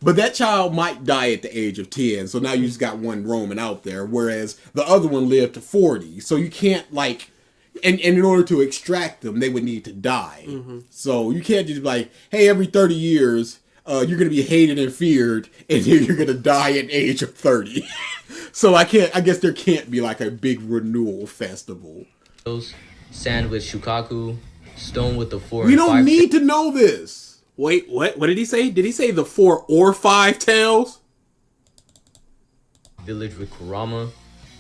But that child might die at the age of 10. So now you just got one roaming out there. Whereas the other one lived to 40. So you can't like... And in order to extract them, they would need to die. Mm-hmm. So you can't just be like, hey, every 30 years... you're going to be hated and feared, and then you're going to die at the age of 30. So I guess there can't be like a big renewal festival. Sand with Shukaku, Stone with the 4 We and 5. don't need to know this. Wait, what? What did he say? Did he say the 4 or 5 tails? Village with Kurama,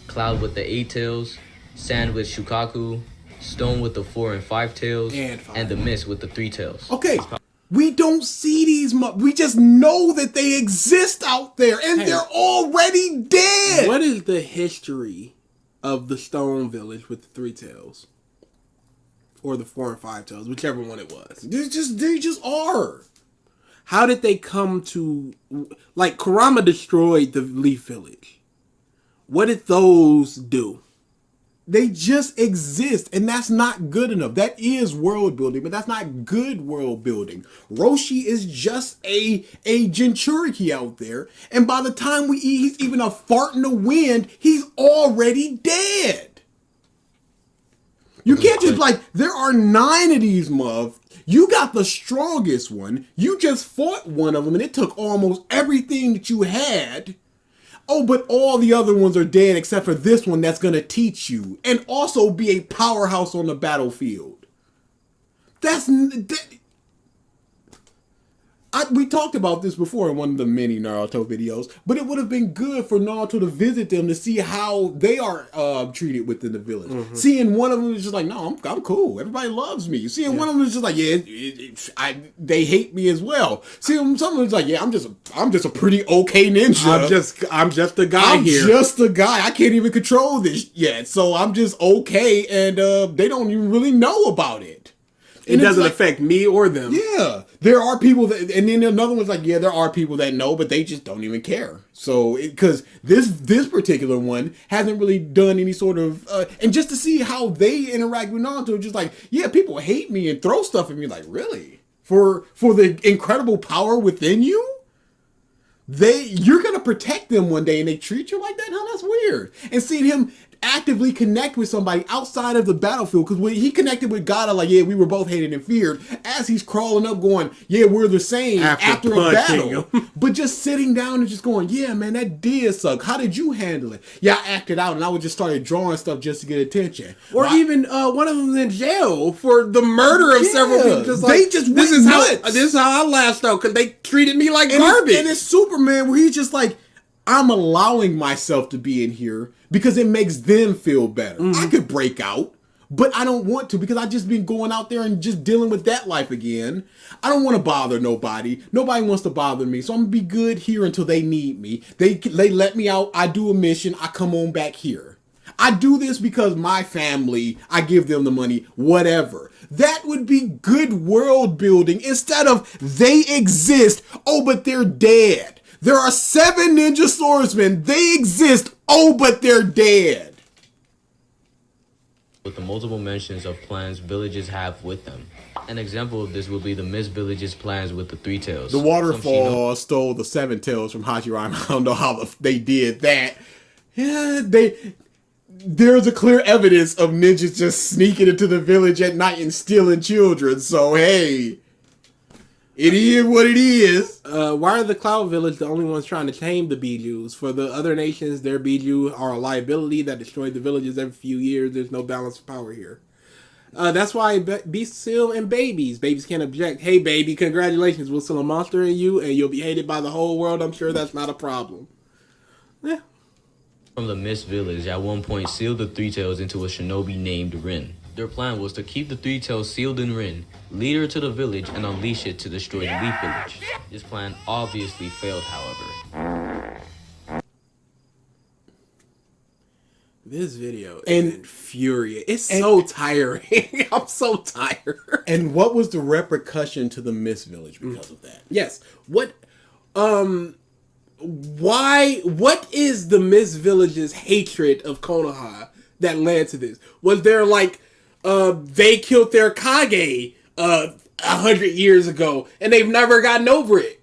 Cloud with the 8 tails, Sand with Shukaku, Stone with the 4 and 5 tails, and the Mist with the 3 tails. Okay. We don't see these. We just know that they exist out there, and they're already dead. What is the history of the Stone Village with the 3 tails, or the 4 and 5 tails, whichever one it was? They just are. How did they come to? Like, Kurama destroyed the Leaf Village. What did those do? They just exist, and that's not good enough. That is world building, but that's not good world building. Roshi is just a Jinchuriki out there, and by the time he's even a fart in the wind, he's already dead. You can't just like, there are 9 of these muff. You got the strongest one. You just fought one of them, and it took almost everything that you had. Oh, but all the other ones are dead except for this one that's going to teach you and also be a powerhouse on the battlefield. I we talked about this before in one of the mini Naruto videos, but it would have been good for Naruto to visit them to see how they are treated within the village. Seeing one of them is just like, no, I'm cool. Everybody loves me. Seeing one of them is just like, yeah, they hate me as well. Seeing someone is like, yeah, I'm just a pretty okay ninja. I'm just a guy here. I'm just a guy. I can't even control this yet, so I'm just okay, and they don't even really know about it. It doesn't affect me or them. Yeah, there are people that, and then another one's like, yeah, there are people that know, but they just don't even care. So, because this particular one hasn't really done any sort of, and just to see how they interact with Naruto, just like, yeah, people hate me and throw stuff at me, like, really? For the incredible power within you? You're gonna protect them one day and they treat you like that? How that's weird. And seeing him actively connect with somebody outside of the battlefield, because when he connected with Gaara, like, yeah, we were both hated and feared, as he's crawling up going, yeah, we're the same after a battle. But just sitting down and just going, yeah, man, that did suck. How did you handle it? Yeah, I acted out and I would just started drawing stuff just to get attention. Or even one of them in jail for the murder of several people. Just like, they just this is how I lashed out, because they treated me like garbage. And it's Superman, where he's just like, I'm allowing myself to be in here because it makes them feel better. I could break out, but I don't want to, because I just been going out there and just dealing with that life again. I don't want to bother nobody. Nobody wants to bother me. So I'm going to be good here until they need me. They let me out. I do a mission. I come on back here. I do this because my family, I give them the money, whatever. That would be good world building instead of they exist. Oh, but they're dead. There are 7 ninja swordsmen. They exist. Oh, but they're dead. With the multiple mentions of plans villages have with them. An example of this would be the Mist Village's plans with the Three Tails. The waterfall stole the 7 tails from Hashirama. I don't know how they did that. Yeah, there's a clear evidence of ninjas just sneaking into the village at night and stealing children. So, hey, it is what it is. Why are the Cloud Village the only ones trying to tame the Bijus? For the other nations, their Biju are a liability that destroy the villages every few years. There's no balance of power here. That's why beasts seal and babies. Babies can't object. Hey, baby, congratulations. We'll seal a monster in you, and you'll be hated by the whole world. I'm sure that's not a problem. Yeah. From the Mist Village, at one point sealed the Three Tails into a shinobi named Rin. Their plan was to keep the Three Tails sealed in Rin, lead her to the village, and unleash it to destroy the Leaf Village. This plan obviously failed, however. This video is infuriating. It's so tiring. I'm so tired. And what was the repercussion to the Mist Village because of that? Yes. What is the Mist Village's hatred of Konoha that led to this? Was there like they killed their Kage 100 years ago and they've never gotten over it?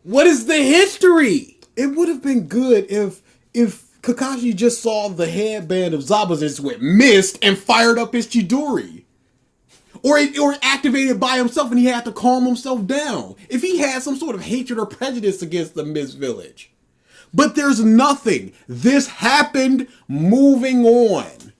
What is the history? It would have been good if Kakashi just saw the headband of Zabuza with mist and fired up his Chidori. Or activated by himself and he had to calm himself down. If he had some sort of hatred or prejudice against the Mist Village. But there's nothing. This happened. Moving on.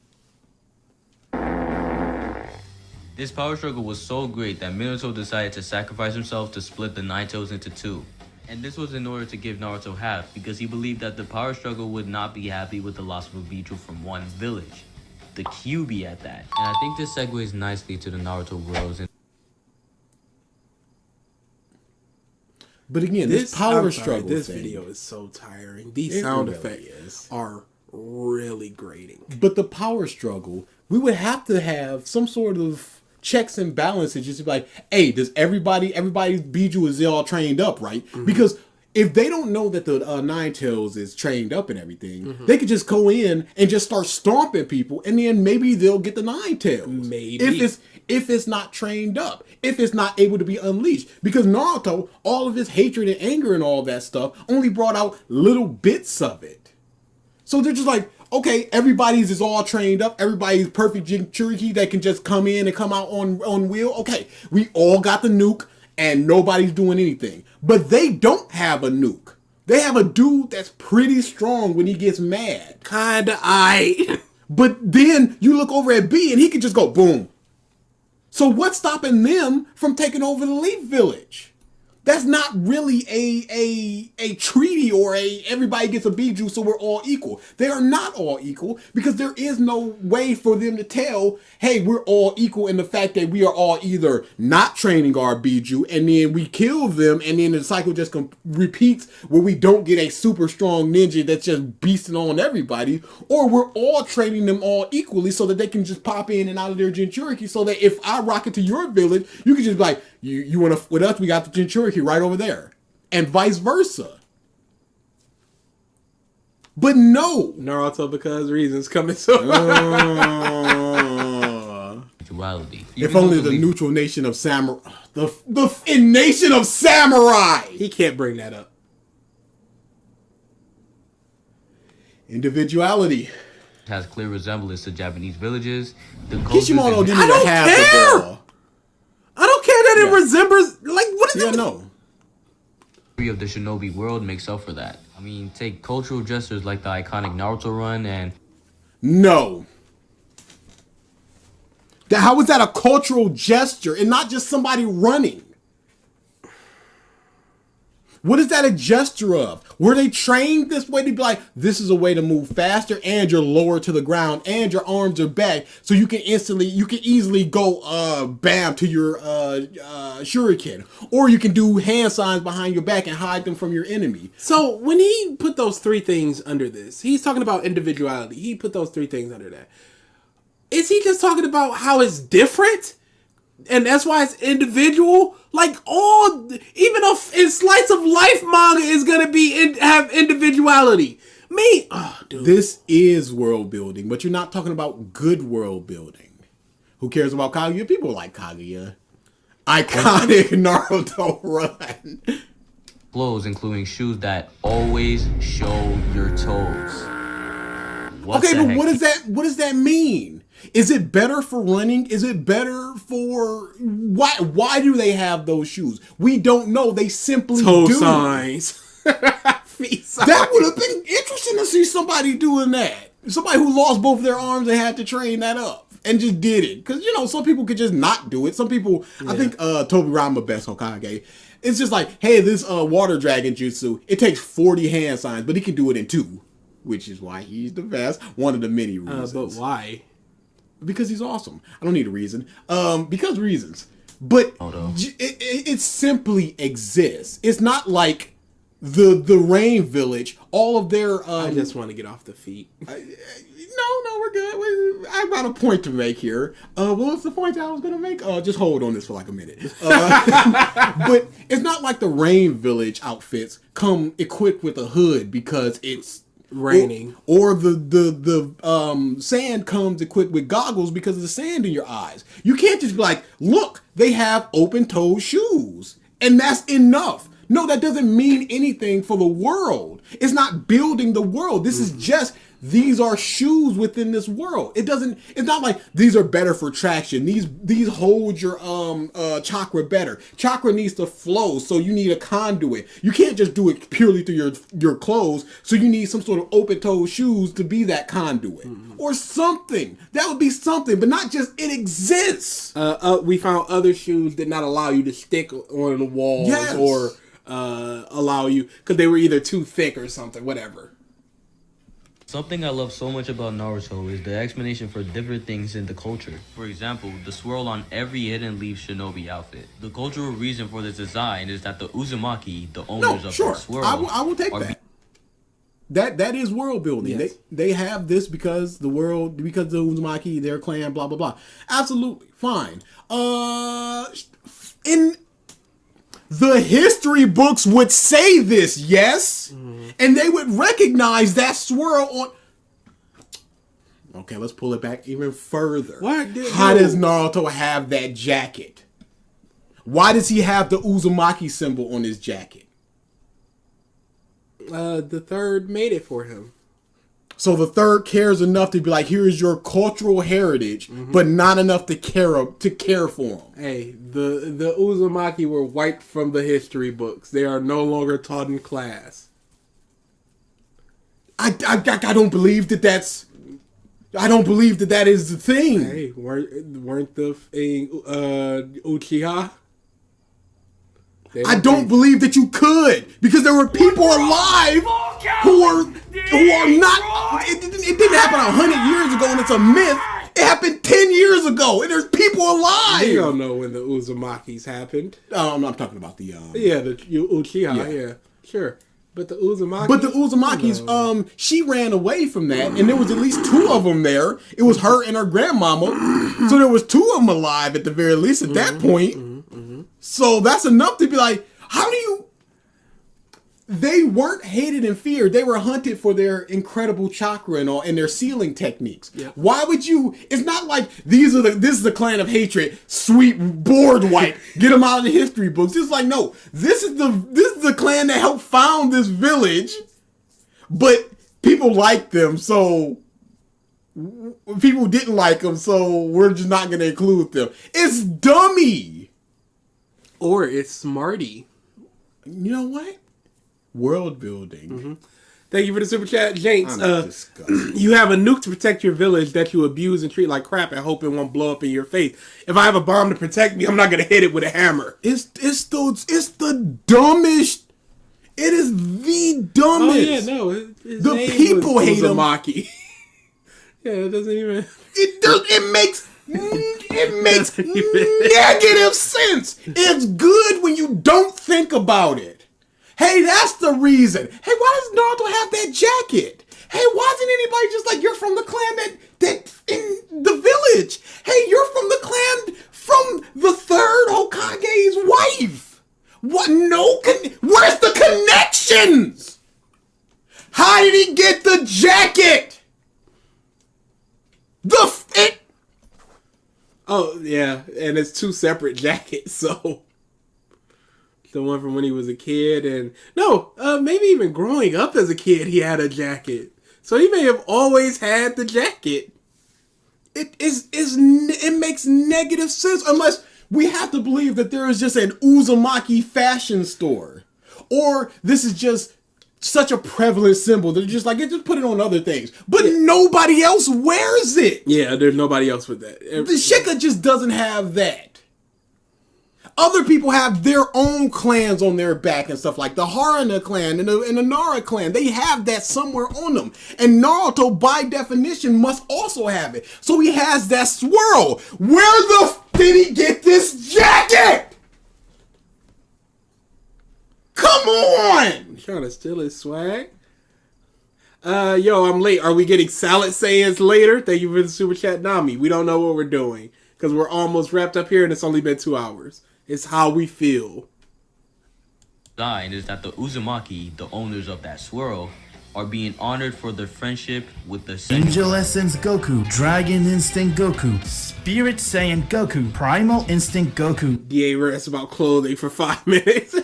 This power struggle was so great that Minato decided to sacrifice himself to split the Nine Tails into 2. And this was in order to give Naruto half, because he believed that the power struggle would not be happy with the loss of a Biju from one village. The QB at that. And I think this segues nicely to the Naruto worlds. But again, this power struggle this thing, video is so tiring. These sound effects are really grating. But the power struggle, we would have to have some sort of checks and balances, just to be like, hey, does everybody's Biju is all trained up, right? Mm-hmm. Because if they don't know that the Nine Tails is trained up and everything, they could just go in and just start stomping people, and then maybe they'll get the Nine Tails. Maybe. If it's not trained up, if it's not able to be unleashed. Because Naruto, all of his hatred and anger and all that stuff only brought out little bits of it. So they're just like, okay, everybody's is all trained up. Everybody's perfect Jinchuriki that can just come in and come out on wheel. Okay, we all got the nuke and nobody's doing anything. But they don't have a nuke. They have a dude that's pretty strong when he gets mad. Kinda But then you look over at B and he can just go boom. So what's stopping them from taking over the Leaf Village? That's not really a treaty or everybody gets a biju so we're all equal. They are not all equal because there is no way for them to tell, hey, we're all equal in the fact that we are all either not training our biju and then we kill them and then the cycle just repeats where we don't get a super strong ninja that's just beasting on everybody, or we're all training them all equally so that they can just pop in and out of their Jinchuriki so that if I rock it to your village, you can just be like, you want to with us, we got the Jinchuriki right over there, and vice versa. But no, Naruto because reasons coming so. Duality. If only the neutral nation of samurai, the nation of samurai. He can't bring that up. Individuality has clear resemblance to Japanese villages. The Kishimoto didn't I even don't have care. the ball. I don't care that it resembles. Like, what is it? No. of the shinobi world makes up for that. I mean, take cultural gestures like the iconic Naruto run and... No. How is that a cultural gesture and not just somebody running? What is that a gesture of? Were they trained this way to be like, this is a way to move faster and you're lower to the ground and your arms are back so you can easily go bam to your shuriken, or you can do hand signs behind your back and hide them from your enemy. So when he put those three things under this, he's talking about individuality. He put those three things under that. Is he just talking about how it's different? And that's why it's individual. Like even in slice of life manga is gonna have individuality. Dude. This is world building, but you're not talking about good world building. Who cares about Kaguya? People like Kaguya. Iconic Naruto run. Clothes, including shoes that always show your toes. What does that mean? Is it better for running? Is it better for why do they have those shoes? We don't know. They simply toe do. Signs. Feet signs. That would have been interesting to see somebody doing that. Somebody who lost both their arms and had to train that up and just did it. Because some people could just not do it. Some people, I think Tobirama best Hokage. It's just like, hey, this water dragon jutsu, it takes 40 hand signs, but he can do it in 2, which is why he's the best. One of the many reasons. But why? Because he's awesome. I don't need a reason. Because reasons. But it simply exists. It's not like the Rain Village. All of their. I just want to get off the feet. No, we're good. I've got a point to make here. What was the point I was going to make? Just hold on this for like a minute. But it's not like the Rain Village outfits come equipped with a hood because it's raining, or the sand comes equipped with goggles because of the sand in your eyes. You can't just be like, look, they have open-toed shoes and that's enough. No, that doesn't mean anything for the world. It's not building the world. This is just, these are shoes within this world. It's not like these are better for traction. These hold your chakra better. Chakra needs to flow, so you need a conduit. You can't just do it purely through your clothes, so you need some sort of open-toed shoes to be that conduit. Or something. That would be something, but not just it exists. We found other shoes that not allow you to stick on the walls or allow you, because they were either too thick or something, whatever. Something I love so much about Naruto is the explanation for different things in the culture. For example, the swirl on every hidden leaf shinobi outfit. The cultural reason for this design is that the Uzumaki, the owners of the swirl, I will take that. That is world building. Yes. They have this because the Uzumaki, their clan, blah blah blah. Absolutely fine. In the history books would say this, yes, and they would recognize that swirl on. Okay, let's pull it back even further. How does Naruto have that jacket? Why does he have the Uzumaki symbol on his jacket? The third made it for him. So the third cares enough to be like, here is your cultural heritage, but not enough to care for him. Hey, the Uzumaki were wiped from the history books. They are no longer taught in class. I don't believe that that's. I don't believe that is the thing. Hey, weren't the Uchiha? I don't believe that you could, because there were people alive who are not. It didn't happen 100 years ago, and it's a myth. It happened 10 years ago, and there's people alive. You don't know when the Uzumakis happened. I'm talking about the the Uchiha. Yeah, sure. But the Uzumaki. But the Uzumakis, she ran away from that, and there was at least 2 of them there. It was her and her grandmama, so there was 2 of them alive at the very least at that point. So that's enough to be like, how do you? They weren't hated and feared. They were hunted for their incredible chakra and their sealing techniques. Yep. Why would you? It's not like this is the clan of hatred. Sweep, board wipe, get them out of the history books. It's like, no, this is the clan that helped found this village, but people liked them, so people didn't like them, so we're just not going to include them. It's dummy, or it's smarty. You know what? World building. Thank you for the super chat, Jenks. You have a nuke to protect your village that you abuse and treat like crap and hope it won't blow up in your face. If I have a bomb to protect me, I'm not gonna hit it with a hammer. It's the dumbest. It is the dumbest. Oh yeah, no. The people hate him. Yeah, it doesn't even. It makes negative sense. It's good when you don't think about it. Hey, that's the reason. Hey, why does Naruto have that jacket? Hey, why isn't anybody just like, you're from the clan that in the village? Hey, you're from the clan from the 3rd Hokage's wife. What? No, where's the connections? How did he get the jacket? Oh yeah, and it's 2 separate jackets, so. The one from when he was a kid, and maybe even growing up as a kid, he had a jacket. So he may have always had the jacket. It makes negative sense unless we have to believe that there is just an Uzumaki fashion store, or this is just such a prevalent symbol. They're just like, just put it on other things, but nobody else wears it. Yeah, there's nobody else with that. The Shika just doesn't have that. Other people have their own clans on their back and stuff, like the Haruna clan and the Nara clan. They have that somewhere on them. And Naruto, by definition, must also have it. So he has that swirl. Where the did he get this jacket? Come on! Trying to steal his swag? Yo, I'm late. Are we getting Salad Saiyans later? Thank you for the super chat, Nami. We don't know what we're doing, because we're almost wrapped up here and it's only been 2 hours. It's how we feel. Line is that the Uzumaki, the owners of that swirl, are being honored for their friendship with the Angel Essence Goku, Dragon Instinct Goku, Spirit Saiyan Goku, Primal Instinct Goku. DA rants about clothing for 5 minutes.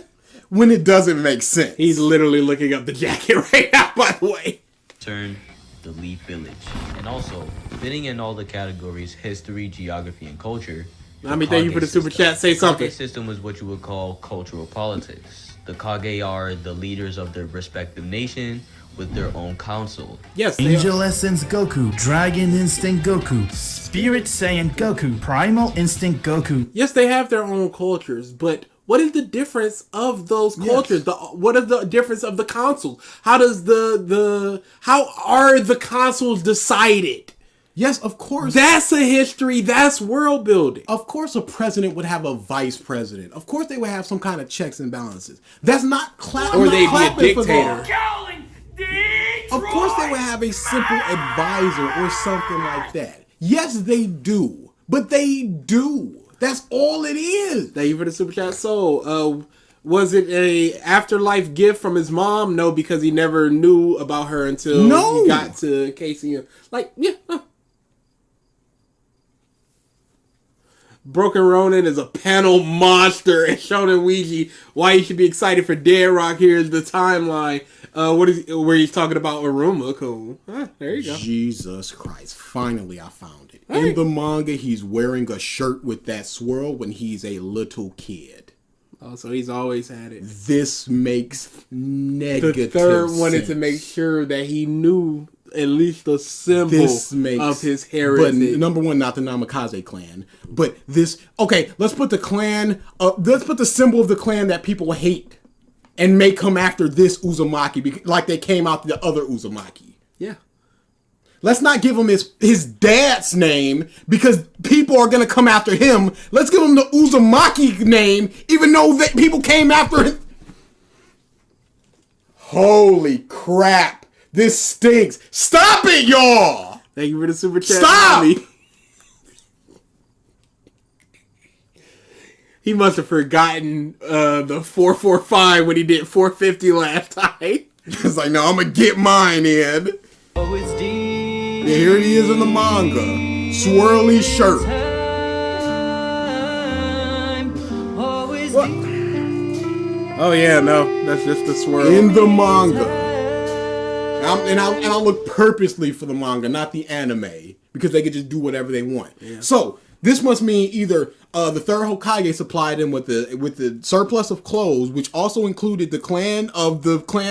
When it doesn't make sense. He's literally looking up the jacket right now, by the way. Turn the Leaf Village. And also, fitting in all the categories, history, geography, and culture. I mean, thank you for the super chat. Say something. The Kage system is what you would call cultural politics. The Kage are the leaders of their respective nation with their own council. Yes, Angel Essence Goku, Dragon Instinct Goku, Spirit Saiyan Goku, Primal Instinct Goku. Yes, they have their own cultures, but what is the difference of those cultures? Yes. What is the difference of the council? How does how are the councils decided? Yes, of course. That's a history. That's world building. Of course a president would have a vice president. Of course they would have some kind of checks and balances. That's not or they'd be a dictator. Of course they would have a simple advisor or something like that. Yes, they do. But they do. That's all it is. Thank you for the super chat. So, was it a afterlife gift from his mom? No, because he never knew about her until he got to Casey. Broken Ronin is a panel monster, and Shonen Ouija, why you should be excited for Dead Rock. Here's the timeline. Where he's talking about Aruma. Cool. There you go. Jesus Christ. Finally, I found it. In the manga, he's wearing a shirt with that swirl when he's a little kid. Oh, so he's always had it. This makes negative sense. The third wanted to make sure that he knew at least a symbol of his heritage. But number one, not the Namikaze clan. But this, okay, let's put the clan, let's put the symbol of the clan that people hate and may come after this Uzumaki, like they came after the other Uzumaki. Yeah. Let's not give him his dad's name because people are going to come after him. Let's give him the Uzumaki name, even though that people came after him. Holy crap. This stinks. Stop it, y'all. Thank you for the super chat. Stop. He must have forgotten the 445 when he did 450 last time. It's like, no, I'm going to get mine in. Oh, it's deep. Yeah, here it is in the manga. Swirly shirt. What? Oh yeah, no, that's just the swirl. In the manga. And I'll look purposely for the manga, not the anime, because they could just do whatever they want. Yeah. So this must mean either the third Hokage supplied him with the surplus of clothes, which also included the clan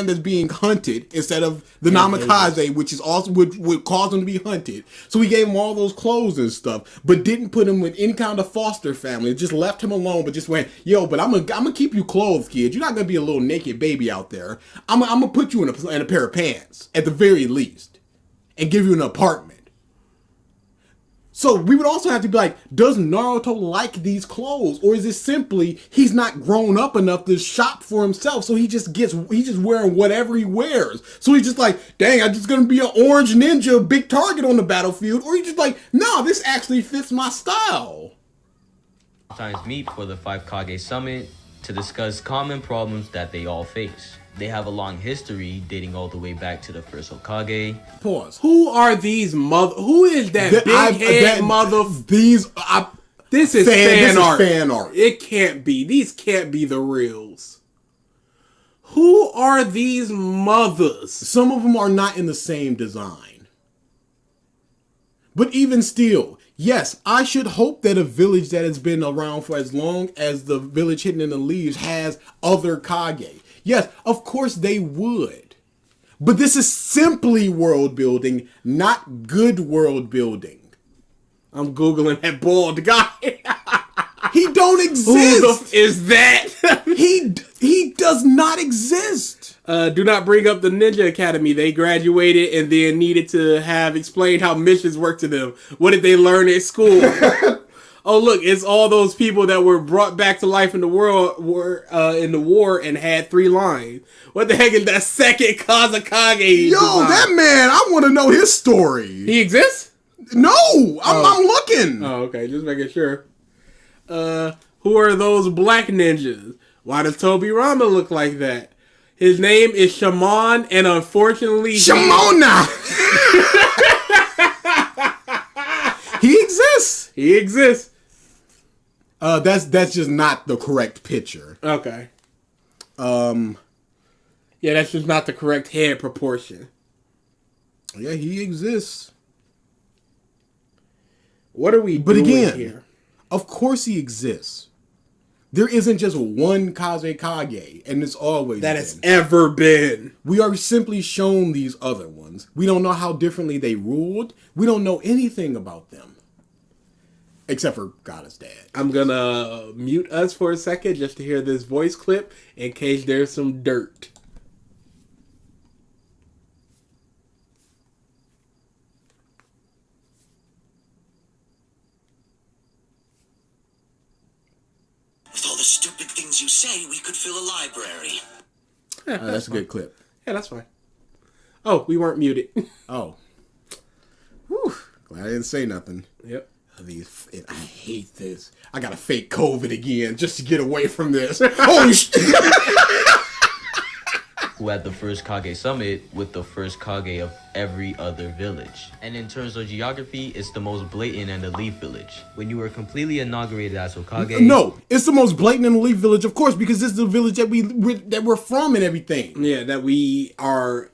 that's being hunted instead of the Namikaze, which is also would cause him to be hunted. So he gave him all those clothes and stuff, but didn't put him with any kind of foster family. Just left him alone, but just went, yo, but I'm gonna keep you clothed, kid. You're not gonna be a little naked baby out there. I'm gonna put you in a pair of pants at the very least, and give you an apartment. So we would also have to be like, does Naruto like these clothes? Or is it simply he's not grown up enough to shop for himself, so he's just wearing whatever he wears. So he's just like, dang, I'm just gonna be an orange ninja, big target on the battlefield. Or he's just like, no, this actually fits my style. Sometimes meet for the 5 Kage Summit to discuss common problems that they all face. They have a long history dating all the way back to the first Hokage. Pause. Who are these who is that big head mother? This is fan art. Fan art. It can't be. These can't be the reals. Who are these mothers? Some of them are not in the same design. But even still, yes, I should hope that a village that has been around for as long as the village hidden in the leaves has other Kage. Yes, of course they would. But this is simply world building, not good world building. I'm Googling that bald guy. He don't exist. Who the is that? He does not exist. Do not bring up the Ninja Academy. They graduated and then needed to have explained how missions work to them. What did they learn at school? Oh, look, it's all those people that were brought back to life in the world in the war and had 3 lines. What the heck is that second Kazakage? Yo, that man, I want to know his story. He exists? No, I'm looking. Oh, okay, just making sure. Who are those black ninjas? Why does Tobirama look like that? His name is Shaman, and unfortunately... Shamona! He exists. He exists. That's just not the correct picture. Okay. Yeah, that's just not the correct head proportion. Yeah, he exists. What are we doing here? Of course he exists. There isn't just one Kazekage, and it's always that has ever been. We are simply shown these other ones. We don't know how differently they ruled. We don't know anything about them. Except for Goddess Dad. I'm gonna mute us for a second just to hear this voice clip in case there's some dirt. With all the stupid things you say, we could fill a library. That's a good clip. Yeah, that's fine. Oh, we weren't muted. Oh. Whew. Glad I didn't say nothing. Yep. I hate this. I gotta fake COVID again just to get away from this. Holy shit! Who had the first Kage Summit with the first Kage of every other village. And in terms of geography, it's the most blatant and elite village. When you were completely inaugurated as Hokage... No, it's the most blatant and elite village, of course, because this is the village that we're from and everything. Yeah, that we are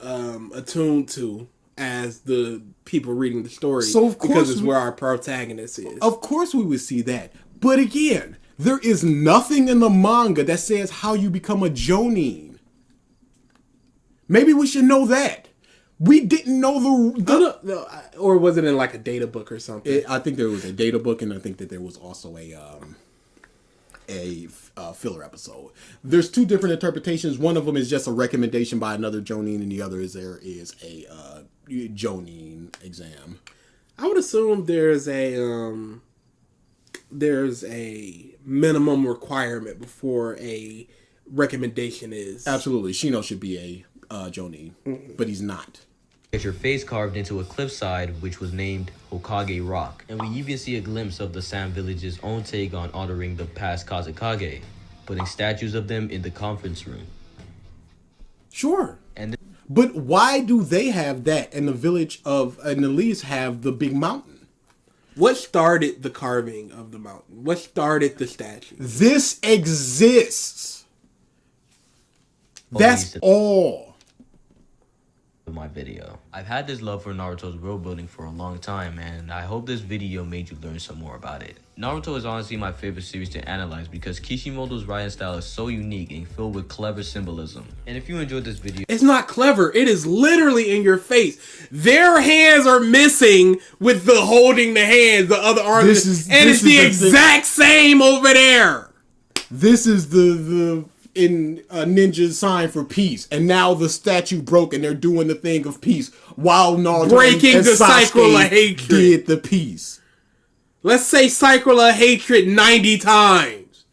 attuned to as the people reading the story. So of course, because it's where our protagonist is. Of course we would see that. But again, there is nothing in the manga that says how you become a Jonin. Maybe we should know that. We didn't know No, or was it in like a data book or something? I think there was a data book, and I think that there was also a filler episode. There's two different interpretations. One of them is just a recommendation by another Jonin, and the other is there is a Jonin exam. I would assume there's a minimum requirement before a recommendation is. Absolutely, Shino should be a Jonin, but he's not. Get your face carved into a cliffside which was named Hokage Rock. And we even see a glimpse of the Sand Village's own take on honoring the past Kazekage, putting statues of them in the conference room. Sure. And but why do they have that and the village of Annalise have the big mountain? What started the carving of the mountain? What started the statue? This exists. That's all. My video. I've had this love for Naruto's world building for a long time, and I hope this video made you learn some more about it. Naruto is honestly my favorite series to analyze because Kishimoto's writing style is so unique and filled with clever symbolism. And if you enjoyed this video, it's not clever, it is literally in your face. Their hands are missing with the holding the hands, the other arm, it's the exact same over there. This is the in a ninja's sign for peace, and now the statue broke and they're doing the thing of peace while Naruto breaking and the Sasuke cycle of hatred did the peace. Let's say cycle of hatred 90 times.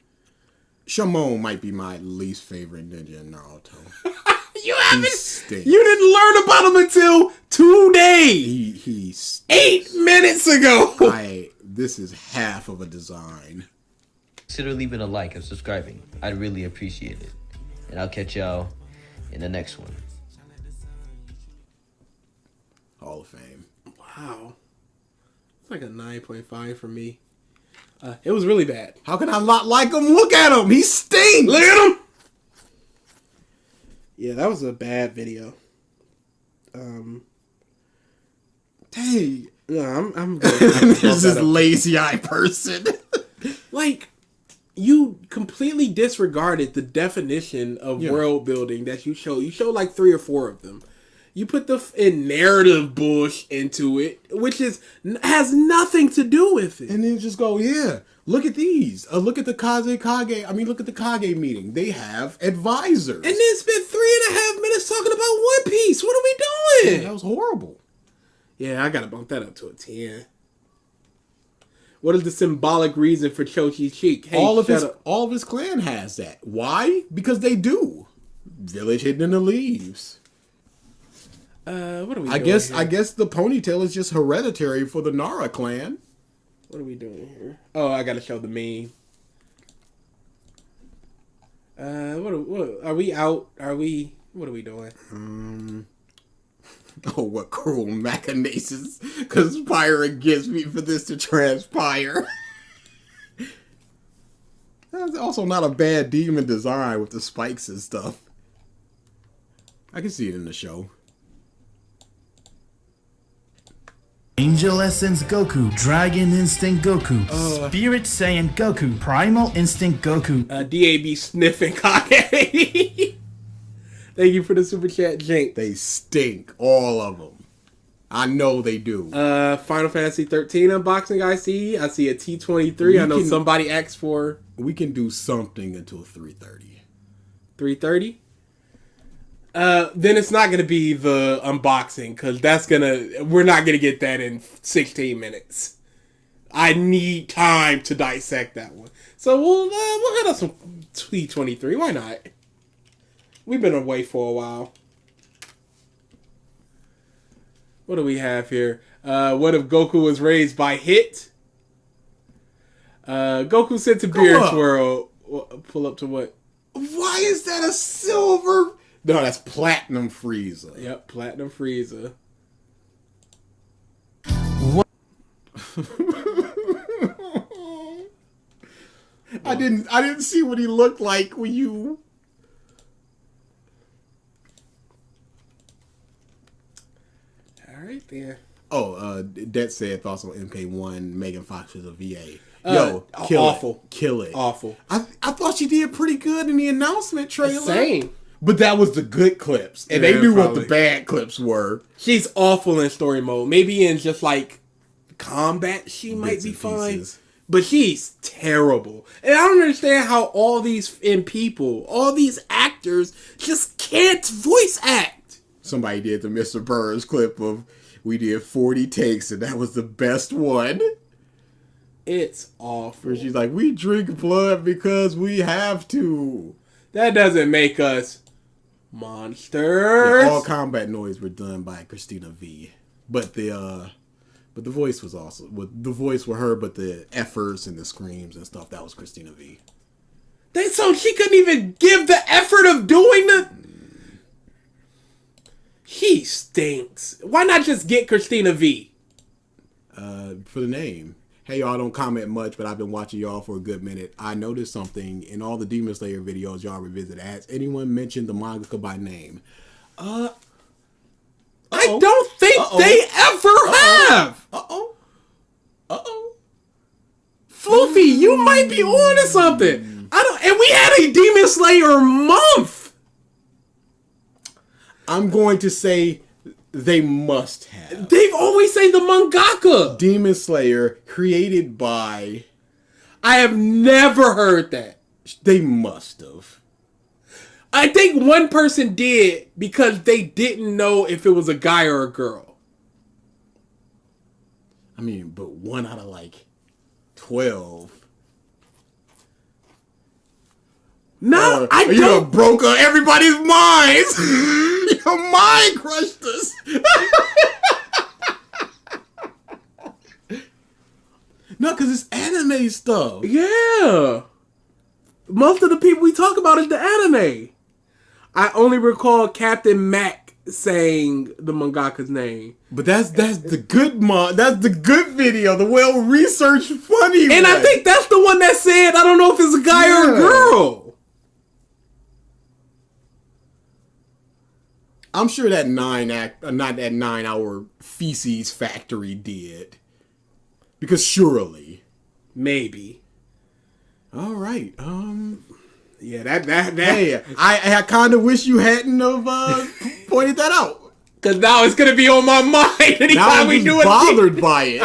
Shimon might be my least favorite ninja in Naruto. You didn't learn about him until today. He 8 minutes ago. This is half of a design. Consider leaving a like and subscribing. I'd really appreciate it. And I'll catch y'all in the next one. Hall of Fame. Wow. It's like a 9.5 for me. It was really bad. How can I not like him? Look at him. He stinks. Look at him. Yeah, that was a bad video. Hey. No, I'm good. There's this lazy eye person. Like, you completely disregarded the definition of world building that you showed. You showed like 3 or 4 of them. You put the narrative bush into it, which has nothing to do with it. And then just go, look at these. Look at the look at the Kage meeting. They have advisors. And then spent 3.5 minutes talking about One Piece. What are we doing? That was horrible. Yeah, I gotta bump that up to a 10. What is the symbolic reason for Chochi's cheek? Hey, all of his clan has that. Why? Because they do. Village hidden in the leaves. What are we doing I guess the ponytail is just hereditary for the Nara clan. What are we doing here? Oh, I gotta show the meme. What are we out? What are we doing? Oh, what cruel machinations conspire against me for this to transpire. That's also not a bad demon design with the spikes and stuff. I can see it in the show. Angel Essence Goku, Dragon Instinct Goku, Spirit Saiyan Goku, Primal Instinct Goku. DAB sniffing Kage. Thank you for the super chat, Jink. They stink, all of them. I know they do. Final Fantasy 13 unboxing. I see a T23. I know somebody asked for. We can do something until 3:30. 3:30. Then it's not gonna be the unboxing because we're not gonna get that in 16 minutes. I need time to dissect that one. So we'll hit up some T23. Why not? We've been away for a while. What do we have here? What if Goku was raised by Hit? Goku sent to Beard's World. Pull up to what? Why is that a silver? No, that's Platinum Frieza. Yep, Platinum Frieza. What? I didn't see what he looked like when you. Right there. Oh, Det said thoughts on MK1. Megan Fox is a VA. Yo, kill awful. Kill it. Awful. I thought she did pretty good in the announcement trailer. Same. But that was the good clips, and Yeah, they knew what probably. the bad clips were. She's awful in story mode. Maybe in just like combat, she might Bits be and fine. pieces. But she's terrible. And I don't understand how all these all these actors just can't voice act. Somebody did the Mr. Burns clip of we did 40 takes, and that was the best one. It's awful. Where she's like, we drink blood because we have to. That doesn't make us monsters. Yeah, all combat noise were done by Christina V. But the voice was also the voice were her, but the efforts and the screams and stuff, that was Christina V. So she couldn't even give the effort of doing the. He stinks. Why not just get Christina V? For the name. Hey, y'all, don't comment much, but I've been watching y'all for a good minute. I noticed something in all the Demon Slayer videos y'all revisit. Has anyone mentioned the mangaka by name? I don't think they ever have. Floofy, you might be on to something. And we had a Demon Slayer month. I'm going to say they must have. They've always say the mangaka. Demon Slayer, created by... I have never heard that. They must have. I think one person did because they didn't know if it was a guy or a girl. I mean, but 1 out of like 12. No, I you don't. Broke everybody's minds. Your mind crushed us. No, because it's anime stuff. Yeah. Most of the people we talk about is the anime. I only recall Captain Mac saying the mangaka's name. But that's the good that's the good video, the well researched funny And one. I think that's the one that said I don't know if it's a guy or a girl. I'm sure that 9 hour feces factory did. Because surely. Maybe. All right. Yeah, that. Hey, I kind of wish you hadn't have pointed that out. Because now it's going to be on my mind anytime Now we I'm do just it. bothered by it.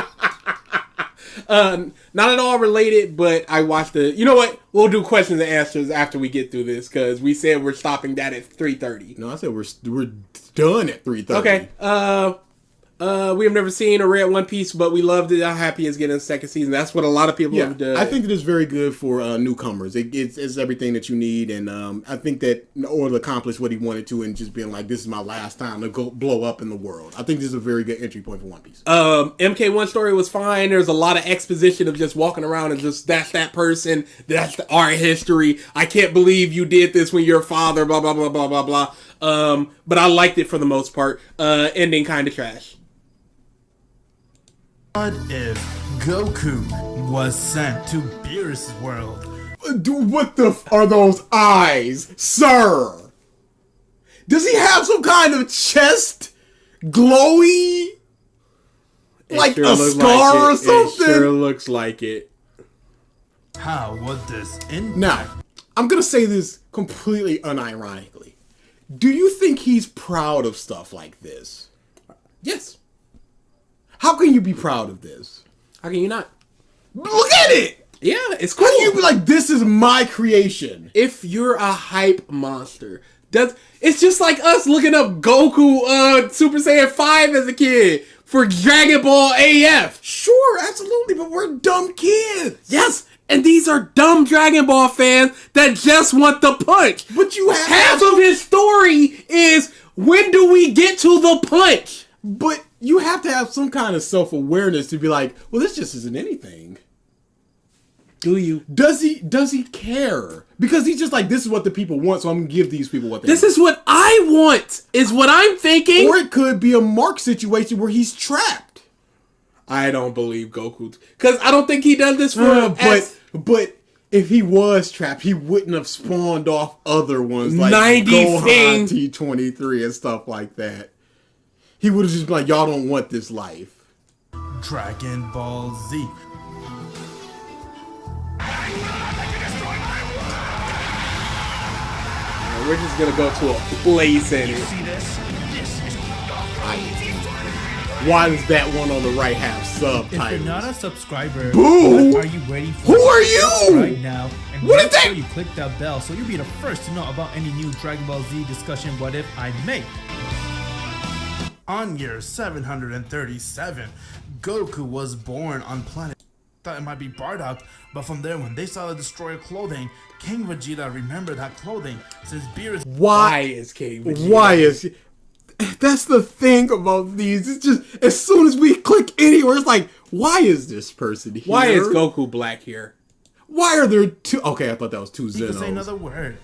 Not at all related, but I watched the... You know what? We'll do questions and answers after we get through this, because we said we're stopping that at 3:30. No, I said we're done at 3:30. Okay. We have never seen or read One Piece, but we loved it. How happy it's getting a second season. That's what a lot of people have done. I think that it's very good for newcomers. It's everything that you need, and I think that in order to accomplish what he wanted to, and just being like, this is my last time to go blow up in the world. I think this is a very good entry point for One Piece. MK1 story was fine. There's a lot of exposition of just walking around and just, that's that person, that's the art history. I can't believe you did this when your father, blah, blah, blah, blah, blah, blah. But I liked it for the most part. Ending kind of trash. What if Goku was sent to Beerus' world? What the are those eyes, sir? Does he have some kind of chest glowy? Like a scar or something? It sure looks like it. How would this end? Now, I'm going to say this completely unironically. Do you think he's proud of stuff like this? Yes. How can you be proud of this? How can you not? Look at it! Yeah, it's cool. How can you be like, this is my creation? If you're a hype monster, it's just like us looking up Goku Super Saiyan 5 as a kid for Dragon Ball AF. Sure, absolutely, but we're dumb kids. Yes, and these are dumb Dragon Ball fans that just want the punch. But you have half of his story is, when do we get to the punch? But you have to have some kind of self-awareness to be like, well, this just isn't anything. Do you? Does he care? Because he's just like, this is what the people want, so I'm gonna give these people what they This want. is what I want, is what I'm thinking. Or it could be a Mark situation where he's trapped. I don't believe Goku, because I don't think he does this for but if he was trapped, he wouldn't have spawned off other ones like 90 Gohan T23 and stuff like that. He would have just been like, y'all don't want this life. Dragon Ball Z. we're just gonna go to a place in it. See this? This is Why does that one on the right have If you're subtitles? not a subscriber, Boo! what are you waiting for? Who are you? Right now, and What make is that? sure you click that bell so you'll be the first to know about any new Dragon Ball Z discussion what if I make. On year 737, Goku was born on planet. Thought it might be Bardock, but from there, when they saw the destroyer clothing, King Vegeta remembered that clothing since Beerus. Why is King Vegeta? Why is... That's the thing about these. It's just, as soon as we click anywhere, it's like, why is this person here? Why is Goku black here? Why are there two... Okay, I thought that was two He could say Zenos. another word.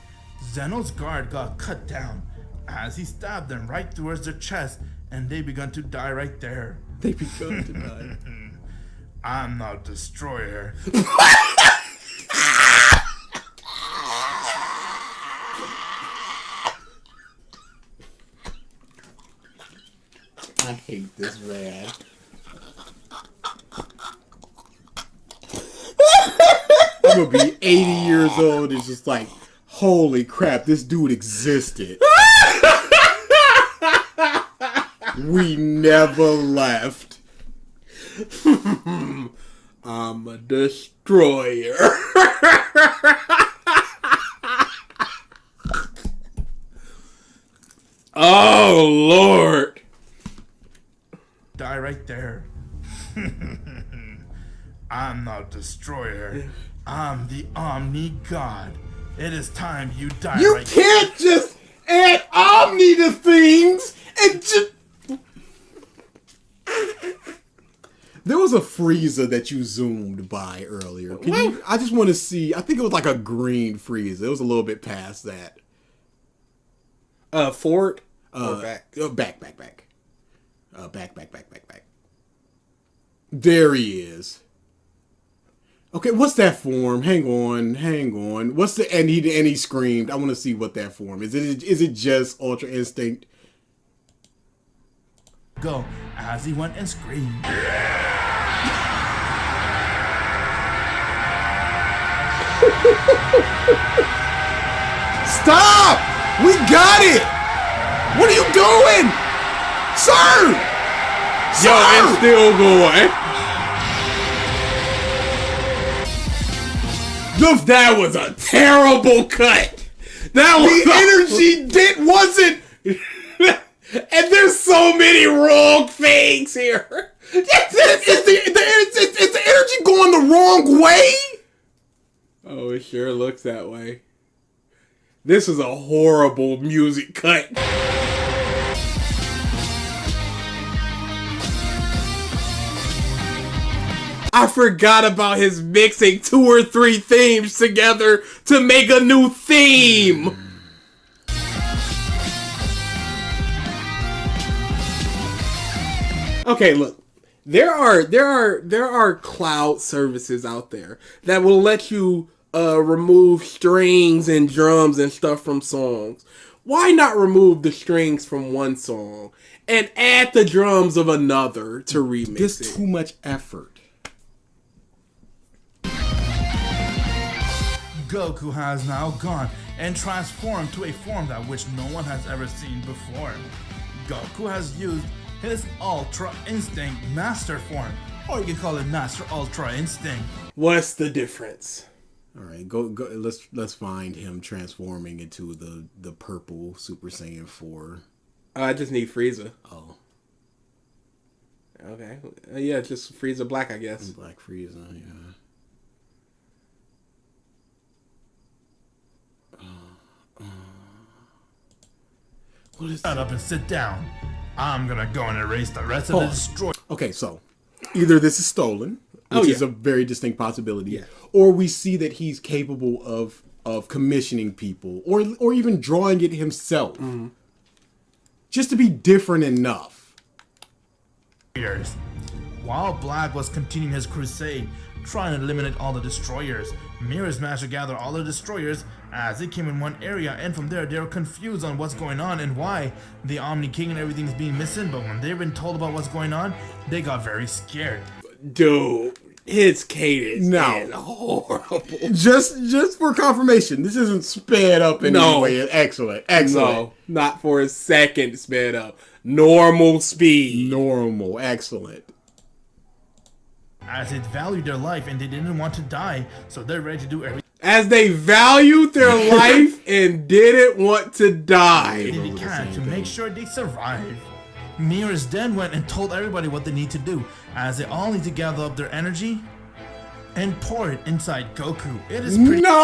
Zeno's guard got cut down as he stabbed them right towards their chest, and they began to die right there. They begun to die. I'm not destroyer. I hate this man. I'm gonna be 80 years old and just like, holy crap, this dude existed. We never left. I'm a destroyer. Oh, Lord. Die right there. I'm not destroyer. I'm the Omni God. It is time you die You right can't just add Omni to things and just... There was a Frieza that you zoomed by earlier. Can you, I just want to see. I think it was like a green Frieza. It was a little bit past that. Forward or back? Back. Back. There he is. Okay, what's that form? Hang on. What's the and he screamed. I want to see what that form is. Is it just Ultra Instinct? go as he went and screamed. Stop! We got it! What are you doing? Sir! Yo, it's still going. That was a terrible cut. That was The energy wasn't. and there's so many wrong things here. Is the energy going the wrong way? Oh, it sure looks that way. This is a horrible music cut. I forgot about his mixing 2 or 3 themes together to make a new theme. Okay, look. There are cloud services out there that will let you remove strings and drums and stuff from songs. Why not remove the strings from one song and add the drums of another to remix There's it? too much effort. Goku has now gone and transformed to a form that which no one has ever seen before. Goku has used his Ultra Instinct Master form, or you can call it Master Ultra Instinct. What's the difference? All right, go. Let's find him transforming into the purple Super Saiyan 4. I just need Frieza. Oh, Okay. Yeah, just Frieza Black, I guess. Black Frieza. Yeah. What is Shut up and sit down. I'm gonna go and erase the rest of the destroy. Okay, so either this is stolen, which is a very distinct possibility, or we see that he's capable of commissioning people, or even drawing it himself, just to be different enough. While Black was continuing his crusade, trying to eliminate all the destroyers, Mirrors managed to gather all the destroyers as they came in one area, and from there they were confused on what's going on and why the Omni King and everything's being missing. But when they've been told about what's going on, they got very scared. Dude, His cadence No. is horrible. Just for confirmation, this isn't sped up in any way. Excellent. No, not for a second sped up. Normal speed. Normal. Excellent. As it valued their life and they didn't want to die, so they're ready to do everything As they valued their life and didn't want to die. they can to make sure they survive. Mirrors then went and told everybody what they need to do, as they all need to gather up their energy and pour it inside Goku. It is pretty No!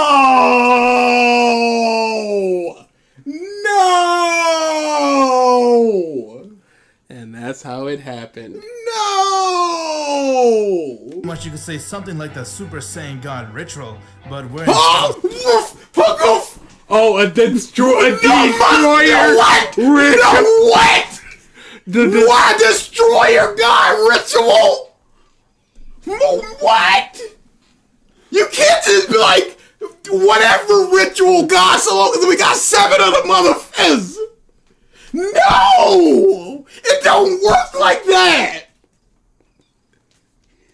No! And that's how it happened. No! much you could say something like the Super Saiyan God ritual, but we're Oh, a destroyer what? ritual. What? What? Destroyer God ritual? What? You can't just be like, whatever ritual God, so long as we got 7 of the motherfuckers. No! It don't work like that!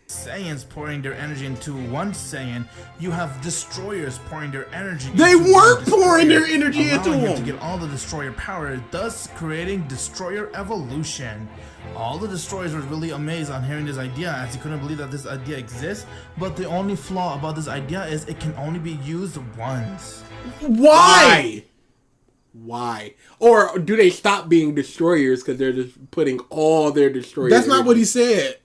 Saiyans pouring their energy into one Saiyan, you have destroyers pouring their energy They into weren't the destroyer, pouring their energy into allowing him him. to get all the destroyer power, thus creating destroyer evolution. All the destroyers were really amazed on hearing this idea, as they couldn't believe that this idea exists, but the only flaw about this idea is it can only be used once. Why? Why? Or do they stop being destroyers because they're just putting all their destroyers? That's not what he said.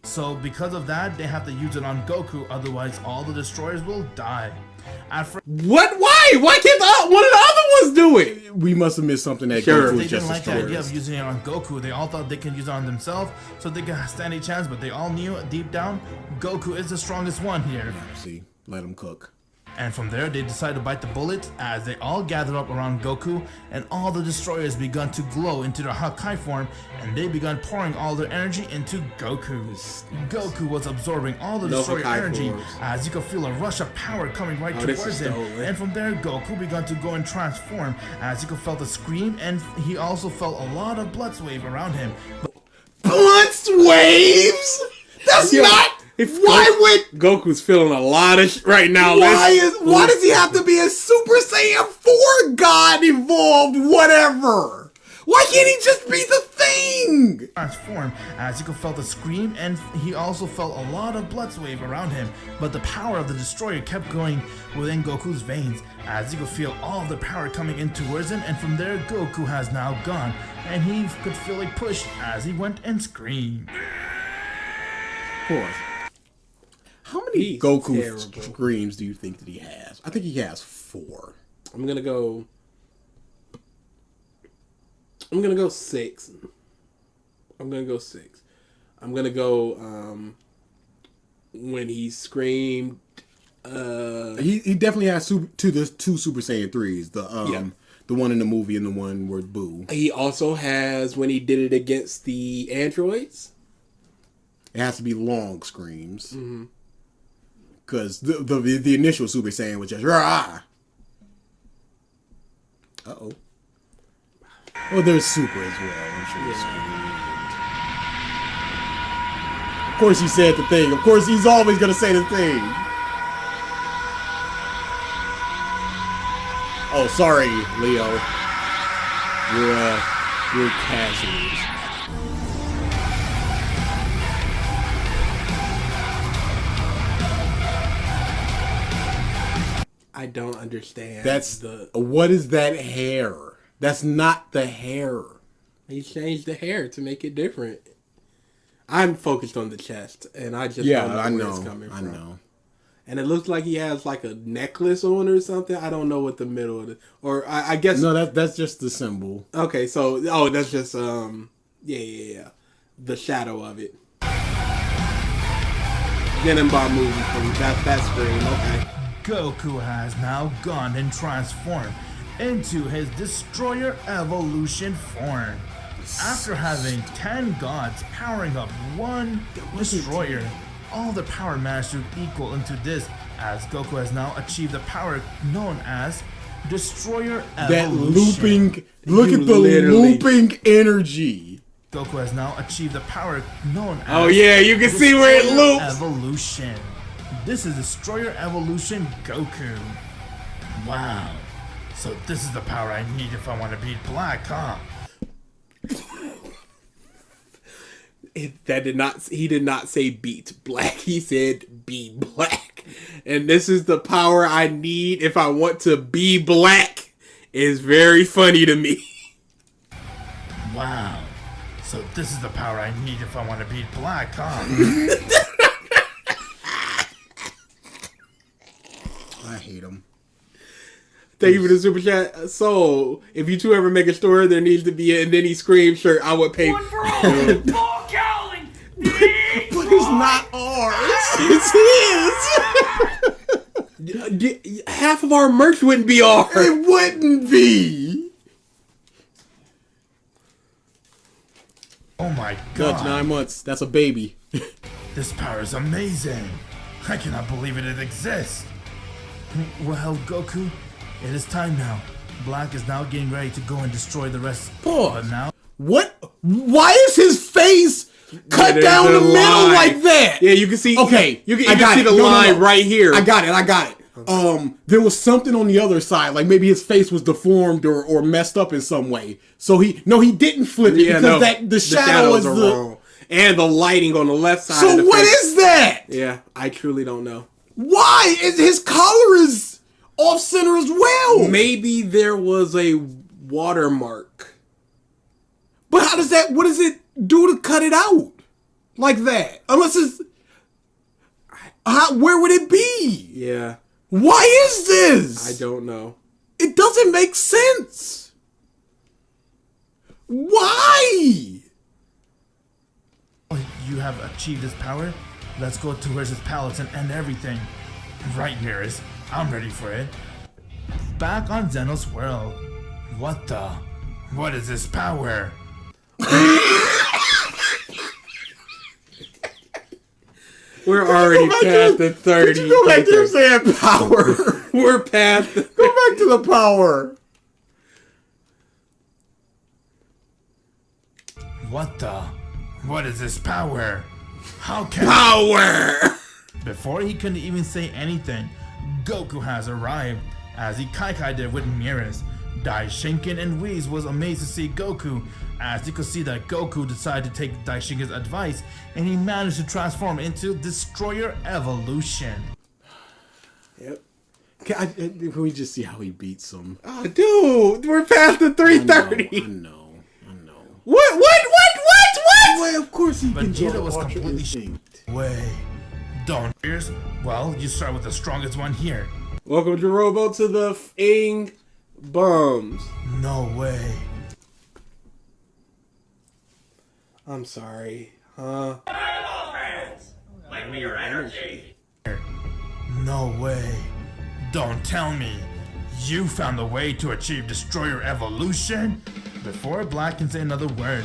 So because of that, they have to use it on Goku, otherwise all the destroyers will die. What? Why? Why can't one of the other ones do it? We must have missed something that Sure. Goku They was just didn't like the idea destroyers. of using it on Goku. They all thought they could use it on themselves, so they could stand a chance, but they all knew deep down, Goku is the strongest one here. See, let him cook. And from there, they decided to bite the bullet as they all gathered up around Goku, and all the destroyers begun to glow into their Hakai form, and they began pouring all their energy into Goku. Goku was absorbing all the No destroyer Hakai energy, forms. as you could feel a rush of power coming right This towards is him. stolen. And from there, Goku began to go and transform, as you could feel the scream, and he also felt a lot of blood wave around him. Blunt waves? That's Yeah. not. Why would Goku's feeling a lot of right now? why does he have to be a Super Saiyan 4 God evolved? Whatever. Why can't he just be the thing? Transform, as you could feel the scream, and he also felt a lot of blood wave around him, but the power of the destroyer kept going within Goku's veins, as you could feel all the power coming in towards him, and from there Goku has now gone, and he could feel a push as he went and screamed. Pause. How many He's Goku terrible. screams do you think that he has? I think he has 4. I'm gonna go 6. I'm gonna go 6. I'm gonna go when he screamed. He definitely has two Super Saiyan 3s. The one in the movie and the one where Boo. He also has when he did it against the androids. It has to be long screams. Because the initial Super Saiyan was just rah. Uh-oh. Well, there's Super as well. I'm sure he screamed. Of course he said the thing. Of course he's always going to say the thing. Oh, sorry, Leo. You're casuals. I don't understand. That's what is that hair? That's not the hair. He changed the hair to make it different. I'm focused on the chest, and I just Yeah, don't know I where know. it's coming from. I know. And it looks like he has like a necklace on or something. I don't know what the middle of the, or I guess No, that's just the symbol. Okay, so that's just yeah, the shadow of it. Genenba movie from that screen. Okay. Goku has now gone and transformed into his Destroyer Evolution form. After having 10 gods powering up one Destroyer, all the power managed to equal into this, as Goku has now achieved the power known as Destroyer Evolution. That looping, look You at the literally- looping energy. Goku has now achieved the power known as Oh yeah, you can see where it Destroyer loops. Evolution. This is Destroyer Evolution Goku. Wow. So this is the power I need if I want to beat Black, huh? He did not say beat Black. He said be Black. And this is the power I need if I want to be Black. Is very funny to me. Wow. So this is the power I need if I want to beat Black, huh? I hate him. Thank you for the super chat. So, if you two ever make a store, there needs to be a and then he screams shirt. I would pay. One for all. Paul Cowling. But it's not ours. It's his. Half of our merch wouldn't be ours. It wouldn't be. Oh my That's god. 9 months. That's a baby. This power is amazing. I cannot believe it exists. Well, Goku, it is time now. Black is now getting ready to go and destroy the rest. Pause. But now, What? Why is his face cut there's down a the middle line. like that? Yeah, you can see. Okay, you can I even got see it. the No, no, line no. right here. I got it. There was something on the other side, like maybe his face was deformed or messed up in some way. So he didn't flip it because the shadow was shadows are wrong, and the lighting on the left side. So of the what face. is that? Yeah, I truly don't know. Why is his color is off center as well? Maybe there was a watermark. But what does it do to cut it out like that? Unless it's, where would it be? Yeah, Why is this? I don't know. It doesn't make sense. Why? you have achieved this power. Let's go towards his palace and end everything. Right, Nearest. I'm ready for it. Back on Zenos' world. What the? What is this power? We're already past the 30. Could you go back to saying power? We're past the... Go back to the power. What the? What is this power? How can Power! Before he couldn't even say anything, Goku has arrived, as he kai did with Nearest. Daishinken and Whis was amazed to see Goku, as you could see that Goku decided to take Daishinken's advice, and he managed to transform into Destroyer Evolution. Yep. Can we just see how he beats him? Oh, dude, we're past the 330. I know. What? Well, of course he can Vegeta do was Ultra completely Instinct. Way. Don't fears? Well, you start with the strongest one here. Welcome, Jerobo, to the Fing Bums. No way. I'm sorry, huh? Lend me your energy. No way. Don't tell me. You found a way to achieve Destroyer Evolution? Before Black can say another word,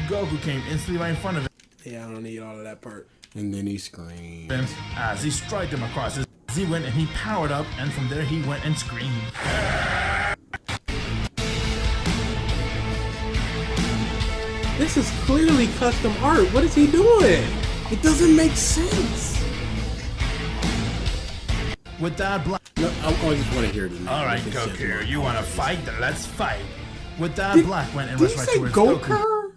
Goku came instantly right in front of him. Yeah, I don't need all of that part. And then he screamed. As he struck him across his, he went and he powered up, and from there he went and screamed. This is clearly custom art. What is he doing? It doesn't make sense. With that, Black. No, I just want to hear it. Alright, Goku, you wanna fight? Then let's fight. With that, Black went and Did rushed you right say towards Goku? Goku.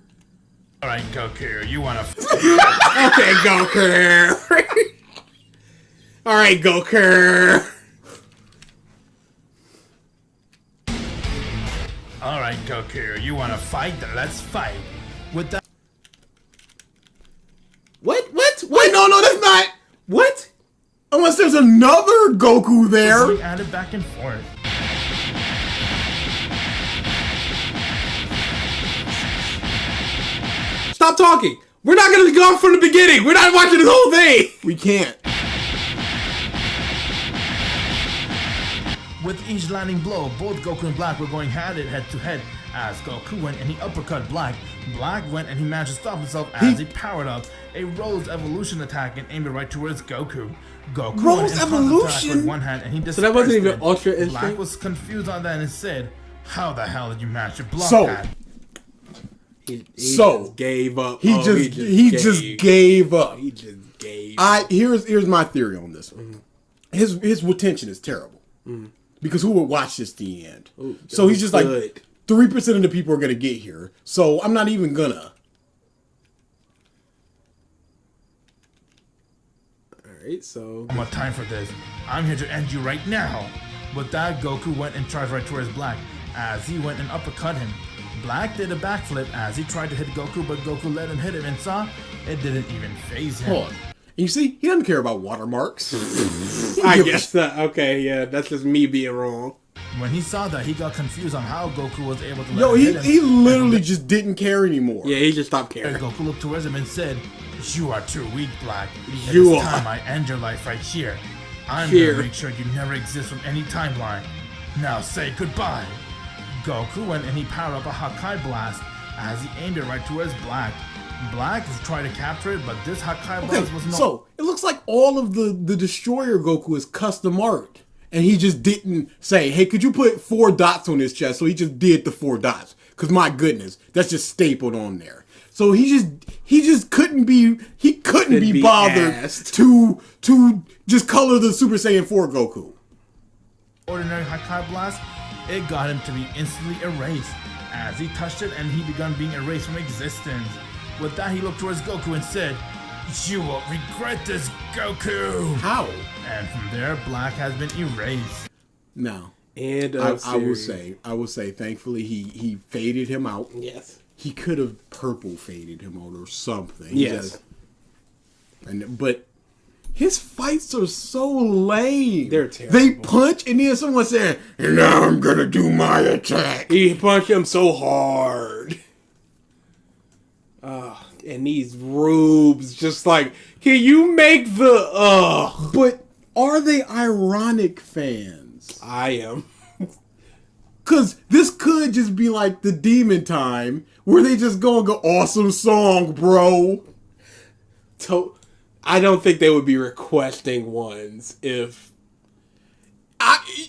Alright, Goku, you wanna Okay, Goku. All right, Goku. Alright, Goku, you wanna fight? Then let's fight. With that. What? Wait, no, that's not. What? Unless there's another Goku there. We added back and forth. Stop talking. We're not gonna go from the beginning. We're not watching this whole thing. We can't. With each landing blow, both Goku and Black were going head to head as Goku went and he uppercut Black. Black went and he managed to stop himself as he powered up a Rose Evolution attack and aimed it right towards Goku. Goku Rose went and Evolution? with one hand and he So that wasn't dispersed even it. Ultra Black Instinct? was confused on that and said, "How the hell did you manage to block So, that?" He So just gave up. He Oh, just gave up. He just gave. Here's my theory on this one. His retention is terrible because who would watch this to the end? Ooh, so he's just good. like 3% of the people are gonna get here. So I'm not even gonna. All right, so I'm not time for this. I'm here to end you right now. With that, Goku went and charged right towards Black as he went and uppercut him. Black did a backflip as he tried to hit Goku, but Goku let him hit him and saw it didn't even phase him. Hold on. And you see, he doesn't care about watermarks. I guess that. Okay, yeah, that's just me being wrong. When he saw that, he got confused on how Goku was able to let Yo, him he hit him. he literally just didn't care anymore. Yeah, he just stopped And caring. Goku looked towards him and said, "You are too weak, Black. You It's are." time I end your life right here. I'm Here. gonna make sure you never exist from any timeline. Now say goodbye." Goku went and he powered up a Hakai Blast as he aimed it right towards Black. Black is trying to capture it, but this Hakai Blast was not. So it looks like all of the Destroyer Goku is custom art, and he just didn't say, "Hey, could you put 4 dots on his chest?" So he just did the 4 dots. Cause my goodness, that's just stapled on there. So he just couldn't be be bothered asked. to just color the Super Saiyan 4 Goku. ordinary Hakai Blast, it got him to be instantly erased. As he touched it and he began being erased from existence. With that, he looked towards Goku and said, "You will regret this, Goku!" How? And from there, Black has been erased. No. And I will say, thankfully he faded him out. yes, He could have purple faded him out or something. yes, But his fights are so lame. They're terrible. They punch and then someone saying, "And now I'm gonna do my attack." he punched him so hard. And these rubes, just like, can you make the But are they ironic fans? I am. Cause this could just be like the Demon Time, where they just go and go, "Awesome song, bro." I don't think they would be requesting ones if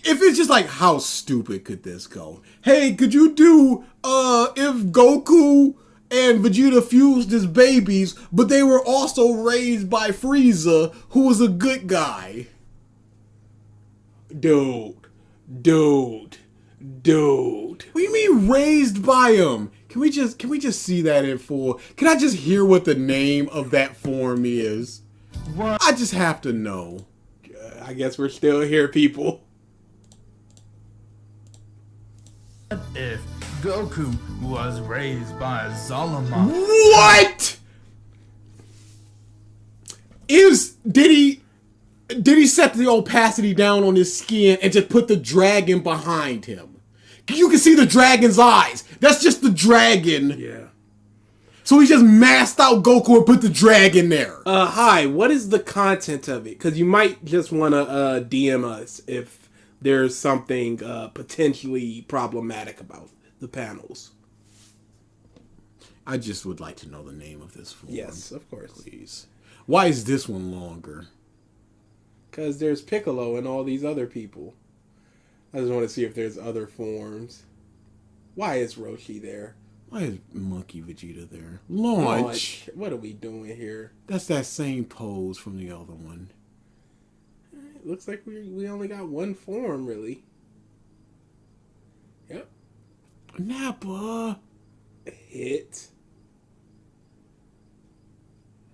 If it's just like, how stupid could this go? Hey, could you do if Goku and Vegeta fused as babies, but they were also raised by Frieza, who was a good guy? dude. What do you mean raised by him? Can we just see that in full? Can I just hear what the name of that form is? I just have to know. I guess we're still here, people. If Goku was raised by Zalama. What? Did he set the opacity down on his skin and just put the dragon behind him? You can see the dragon's eyes. That's just the dragon. Yeah. So he just masked out Goku and put the dragon there. Hi, what is the content of it? Because you might just want to DM us if there's something potentially problematic about the panels. I just would like to know the name of this form. Yes, of course. Please. Why is this one longer? Because there's Piccolo and all these other people. I just want to see if there's other forms. Why is Roshi there? Why is Monkey Vegeta there? Launch. What are we doing here? That's that same pose from the other one. It looks like we only got one form, really. Yep. Nappa. Hit.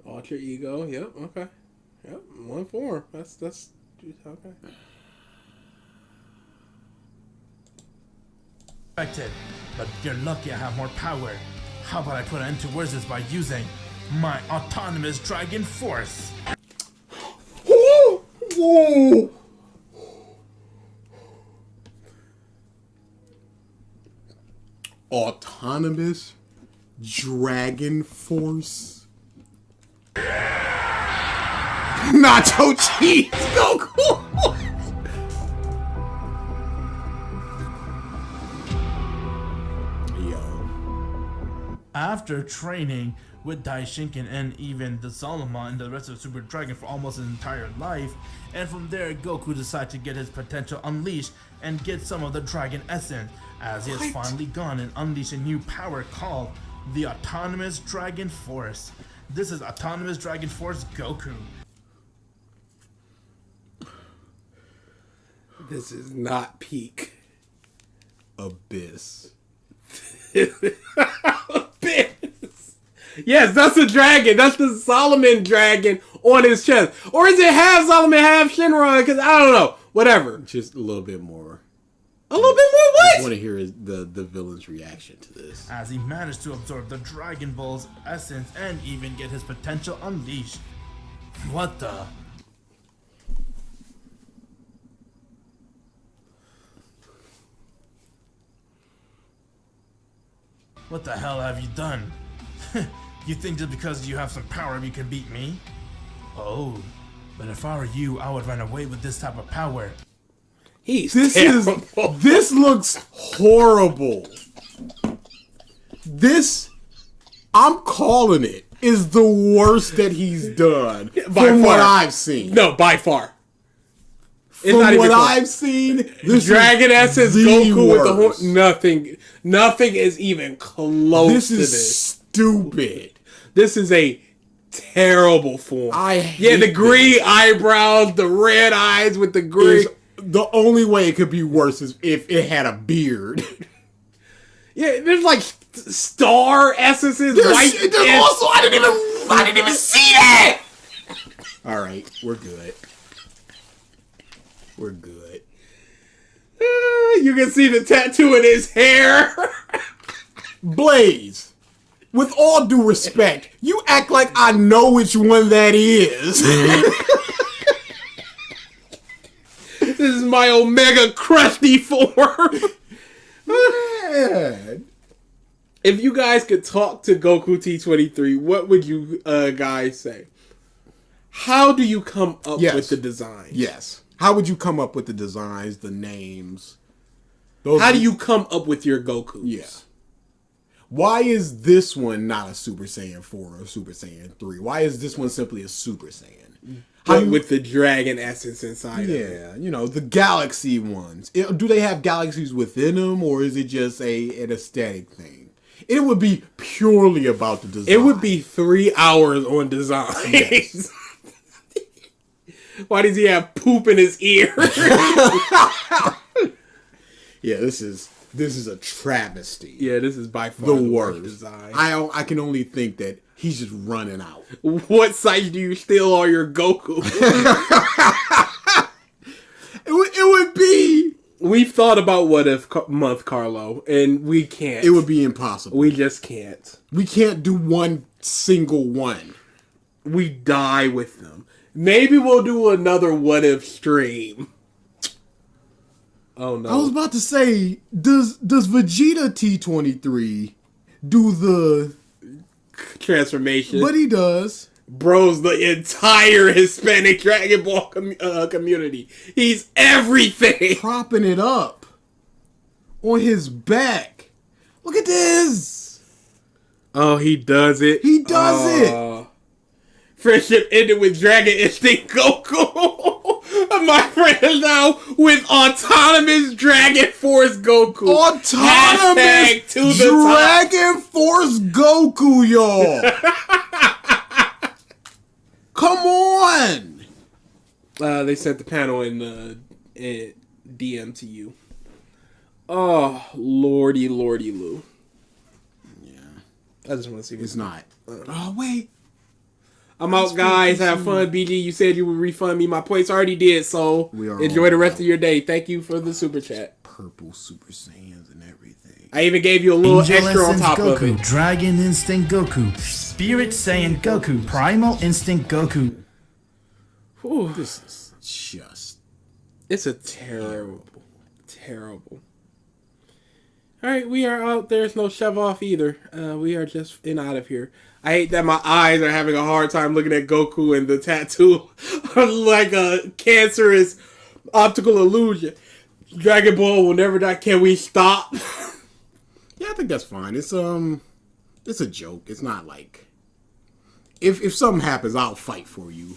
Alter Ego. Yep. Okay. Yep. One form. That's okay. But you're lucky I have more power. How about I put an end to this by using my autonomous Dragon Force? Whoa. Autonomous Dragon Force. Nacho cheese, Goku. After training with Daishinken and even the Solomon and the rest of Super Dragon for almost his entire life, and from there Goku decided to get his potential unleashed and get some of the Dragon Essence, as he has finally gone and unleashed a new power called the Autonomous Dragon Force. This is Autonomous Dragon Force Goku. This is not peak. Abyss. Abyss. Yes, that's the dragon. That's the Solomon dragon on his chest. Or is it half Solomon, half Shinron? Because I don't know. Whatever. Just a little bit more. A little bit more I what? want to hear the villain's reaction to this. As he managed to absorb the Dragon Ball's essence and even get his potential unleashed. What the? What the hell have you done? You think just because you have some power you can beat me? Oh, but if I were you, I would run away with this type of power. This looks horrible. This, I'm calling it, is the worst that he's done from what I've seen. No, by far. From what I've seen, this Dragon Essence Goku with the worst. horn. Nothing is even close This to is this. stupid. This is a terrible form. I the hate green this. eyebrows, the red eyes with the green. The only way it could be worse is if it had a beard. Yeah, there's like star essences. There's white also I didn't even see that. All right, we're good. We're good. You can see the tattoo in his hair. Blaze, with all due respect, you act like I know which one that is. This is my Omega Crusty form. Man. If you guys could talk to Goku T23, what would you guys say? How do you come up with the design? Yes. How would you come up with the designs, the names? How do you come up with your Gokus? Yeah. Why is this one not a Super Saiyan 4 or Super Saiyan 3? Why is this one simply a Super Saiyan? With the dragon essence inside of it. Yeah, you know, the galaxy ones. Do they have galaxies within them, or is it just an aesthetic thing? It would be purely about the design. It would be 3 hours on design. Yes. Why does he have poop in his ear? Yeah, this is a travesty. Yeah, this is by far the worst design. I can only think that he's just running out. What sites do you steal all your Goku? It would be. We've thought about what if month, Carlo, and we can't. It would be impossible. We just can't. We can't do one single one. We die with them. Maybe we'll do another what if stream. Oh no! I was about to say, does Vegeta T23 do the transformation? But he does. Bro's the entire Hispanic Dragon Ball community. He's everything. Propping it up on his back. Look at this. Oh, he does it. He does it. Friendship ended with Dragon Instinct Goku. My friend is now with Autonomous Dragon Force Goku. Autonomous to the Dragon Force Goku, y'all. Come on. They sent the panel in DM to you. Oh, lordy Lou. Yeah. I just want to see. It's not. Oh, wait. I'm out, guys. Have fun, BG. You said you would refund me my points. I already did, so enjoy the rest of your day. Thank you for the super chat. Purple Super Saiyans and everything. I even gave you a little Angel extra on Essence top Goku, of it. Dragon Instinct Goku, Spirit Saiyan Goku, Primal Instinct Goku. Whew. This is just... It's a terrible. Alright, we are out. There's no shove off either. We are just in out of here. I hate that my eyes are having a hard time looking at Goku and the tattoo like a cancerous optical illusion. Dragon Ball will never die. Can we stop? Yeah, I think that's fine. It's a joke. It's not like... If something happens, I'll fight for you.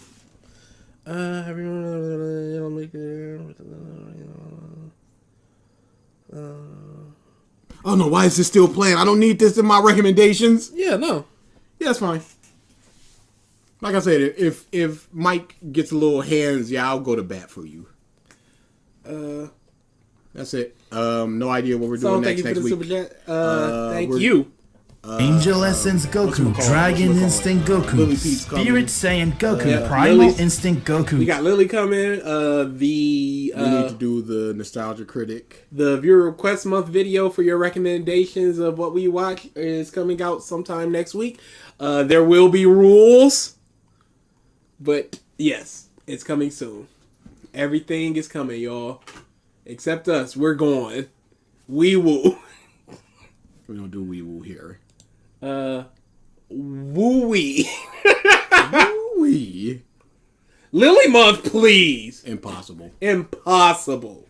oh no, why is this still playing? I don't need this in my recommendations. Yeah, no. Yeah, that's fine. Like I said, if Mike gets a little hands, yeah, I'll go to bat for you. That's it. No idea what we're doing next Thank you for the week. super chat. Thank you. Angel Essence Goku, Dragon Instinct Goku, Lily Pete's coming. Spirit Saiyan Goku, Yeah, Primal Lily's- Instinct Goku. We got Lily coming. We need to do the Nostalgia Critic. The viewer request month video for your recommendations of what we watch is coming out sometime next week. There will be rules, but yes, it's coming soon. Everything is coming, y'all. Except us. We're going. We will. We don't do wee woo here. Woo-wee. Wee. Lily month, please. Impossible. Impossible.